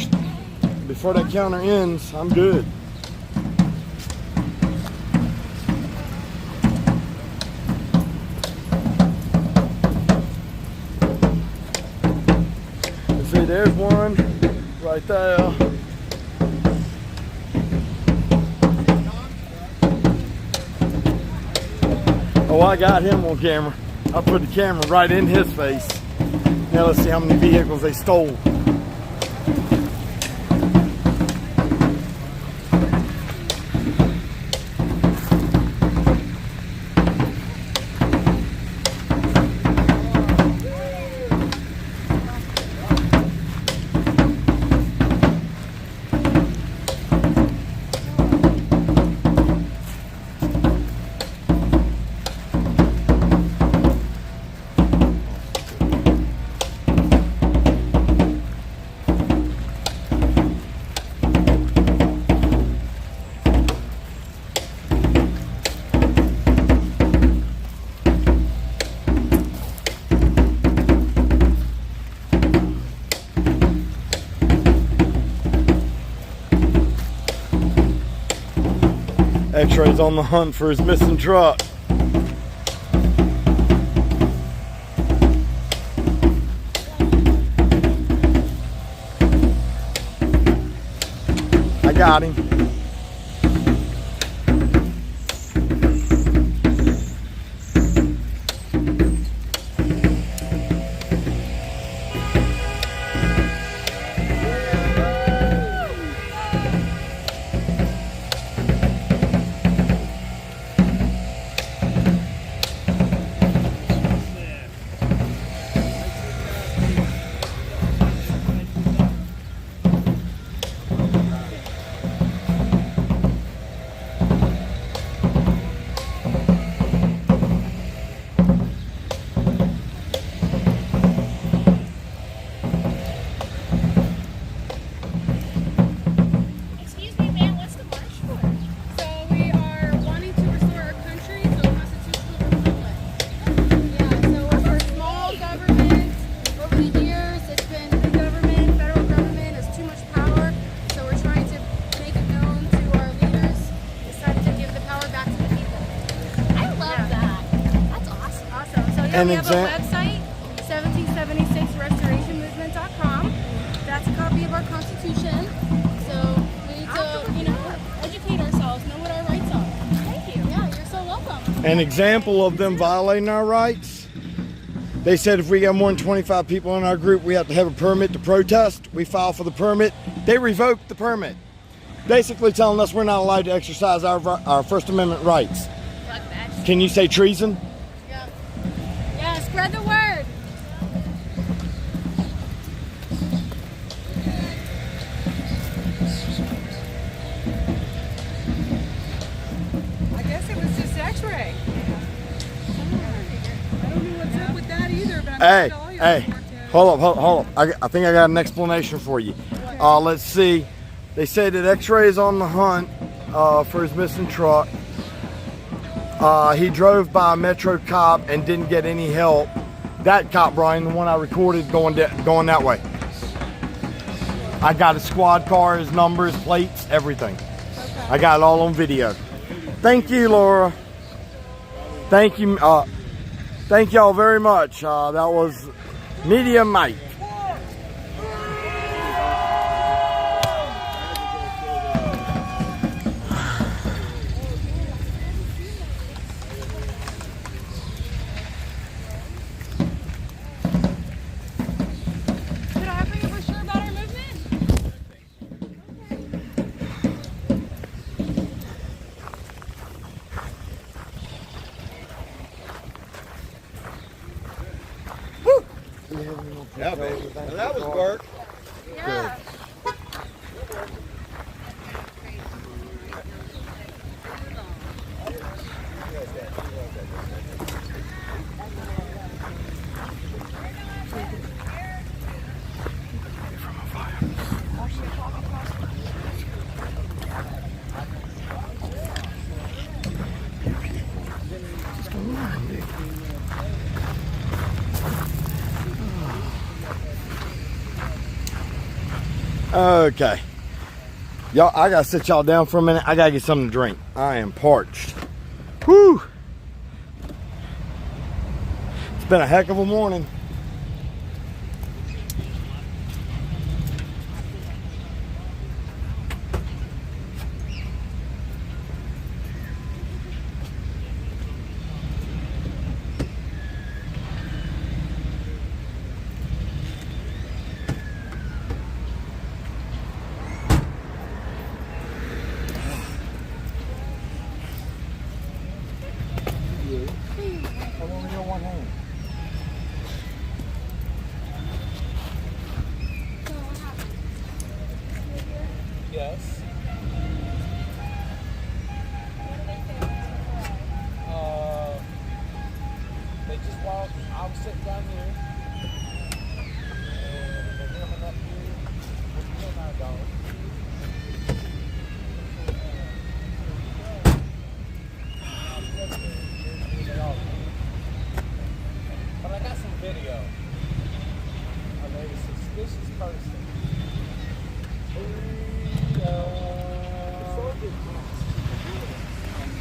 A: ends, I'm good. Let's see, there's one right there. Oh, I got him on camera. I put the camera right in his face. Now let's see how many vehicles they stole. X-Ray's on the hunt for his missing truck. I got him.
C: Excuse me, ma'am, what's the march for? So we are wanting to restore our country to a constitutional republic. Yeah, so we're for small government. Over the years, it's been the government, federal government has too much power. So we're trying to make it known to our leaders. Decided to give the power back to the people. I love that. That's awesome. Awesome. So yeah,
A: An
C: we have a
A: exam-
C: website, 1776restorationmovement.com. That's a copy of our Constitution. So we need to, educate ourselves, know what our rights are. Thank you. Yeah, you're so welcome.
A: An example of them violating our rights. They said if we got more than 25 people in our group, we have to have a permit to protest. We file for the permit. They revoked the permit. Basically telling us we're not allowed to exercise our First Amendment rights.
C: Fuck that.
A: Can you say treason?
C: Yeah. Yeah, spread the word.
G: I guess it was just X-ray. I don't know what's up with that either, but I'm
A: Hey,
G: glad all y'all
A: hey,
G: worked out.
A: hold up. I think I got an explanation for you. Let's see. They say that X-Ray is on the hunt for his missing truck. He drove by a Metro cop and didn't get any help. That cop, Brian, the one I recorded going that way. I got his squad car, his numbers, plates, everything. I got it all on video. Thank you, Laura. Thank you. Thank y'all very much. That was Media Mike.
C: Are you sure about our movement?
I: work?
C: Yeah.
A: Okay. Y'all, I gotta sit y'all down for a minute. I gotta get something to drink. I am parched. Whew. It's been a heck of a morning.
B: Yes. They just walked. I was sitting down here. And they're coming up here with the canine dog. But I got some video of a suspicious person.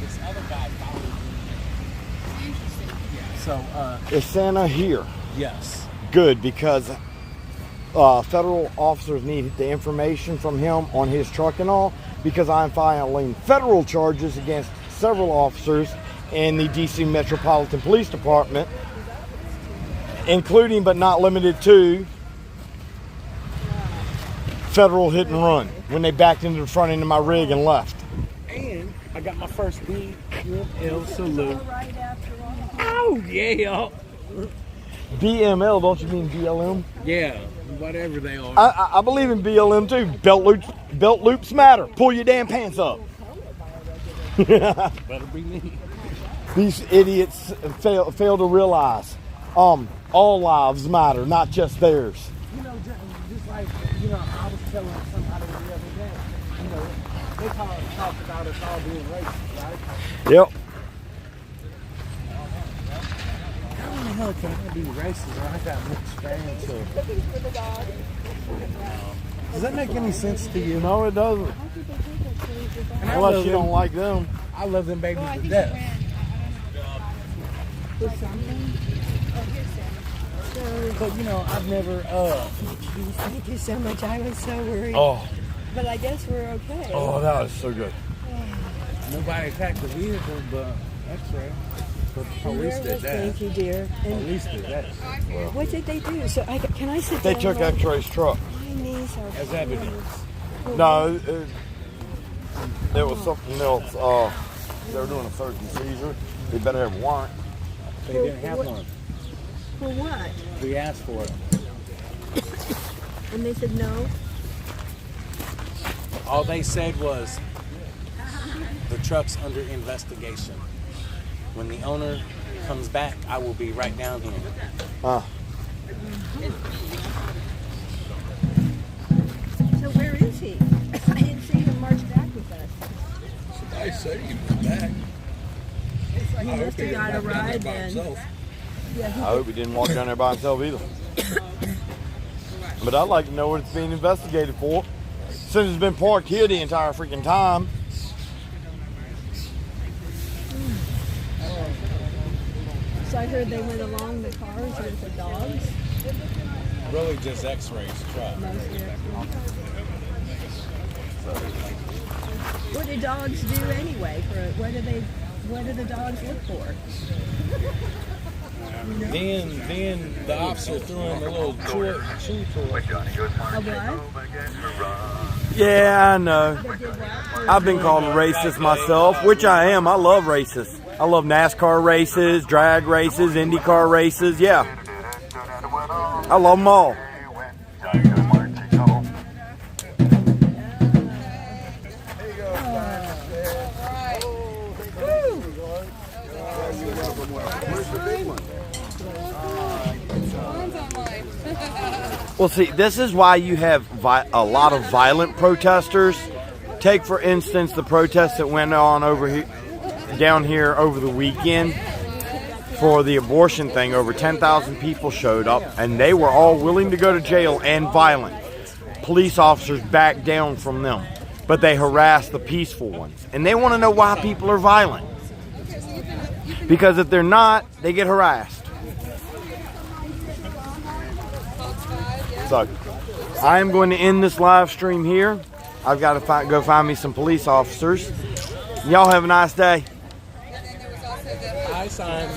B: This other guy followed me.
C: Interesting.
B: So,
A: Is Santa here?
B: yes.
A: Good, because federal officers need the information from him on his truck and all, because I'm filing federal charges against several officers in the DC Metropolitan Police Department, including but not limited to federal hit and run when they backed into the front end of my rig and left.
B: And I got my first BML salute. Oh, yeah.
A: BML, don't you mean BLM?
B: Yeah, whatever they are.
A: I believe in BLM too. Belt loops matter. Pull your damn pants up.
B: Better be me.
A: These idiots fail to realize all lives matter, not just theirs.
B: You know, just like, I was telling somebody the other day, they talk about us all being racist, right?
A: Yep.
B: How in the hell can I be racist when I got mixed fans? Does that make any sense to you?
A: No, it doesn't.
B: And
A: Unless you don't like them.
B: I love them babies to death. But I've never
G: Thank you so much. I was so worried.
A: Oh,
G: But I guess we're okay.
A: oh, that was so good.
B: nobody attacked the vehicle, but that's right. But the police did that.
G: Thank you, dear. And
B: Police did that.
G: what did they do? So can I sit
A: They
G: down?
A: took X-Ray's truck.
G: My knees are.
B: As evidence.
A: No, it was something else. They were doing a search and seizure. They better have a warrant.
B: They didn't have one.
G: For what?
B: We asked for it.
G: And they said no.
B: All they said was the truck's under investigation. When the owner comes back, I will be right down here.
G: So where is he? I didn't see him march back with us.
F: Somebody said he was back.
G: He must have got a ride then.
A: I hope he didn't walk down there by himself either. But I'd like to know what it's being investigated for, since it's been parked here the entire freaking time.
G: So I heard they went along the cars with the dogs.
B: Really just X-rays truck.
G: What do dogs do anyway? What do the dogs look for?
B: Then the officer threw him a little chew toy.
G: A what?
A: Yeah, I know. I've been called a racist myself, which I am. I love races. I love NASCAR races, drag races, IndyCar races. Yeah, I love them all. Well, see, this is why you have a lot of violent protesters. Take, for instance, the protests that went on down here over the weekend for the abortion thing. Over 10,000 people showed up, and they were all willing to go to jail and violent. Police officers backed down from them, but they harassed the peaceful ones. And they want to know why people are violent. Because if they're not, they get harassed. So, I am going to end this live stream here. I've got to go find me some police officers. Y'all have a nice day.
F: Hi, Simon.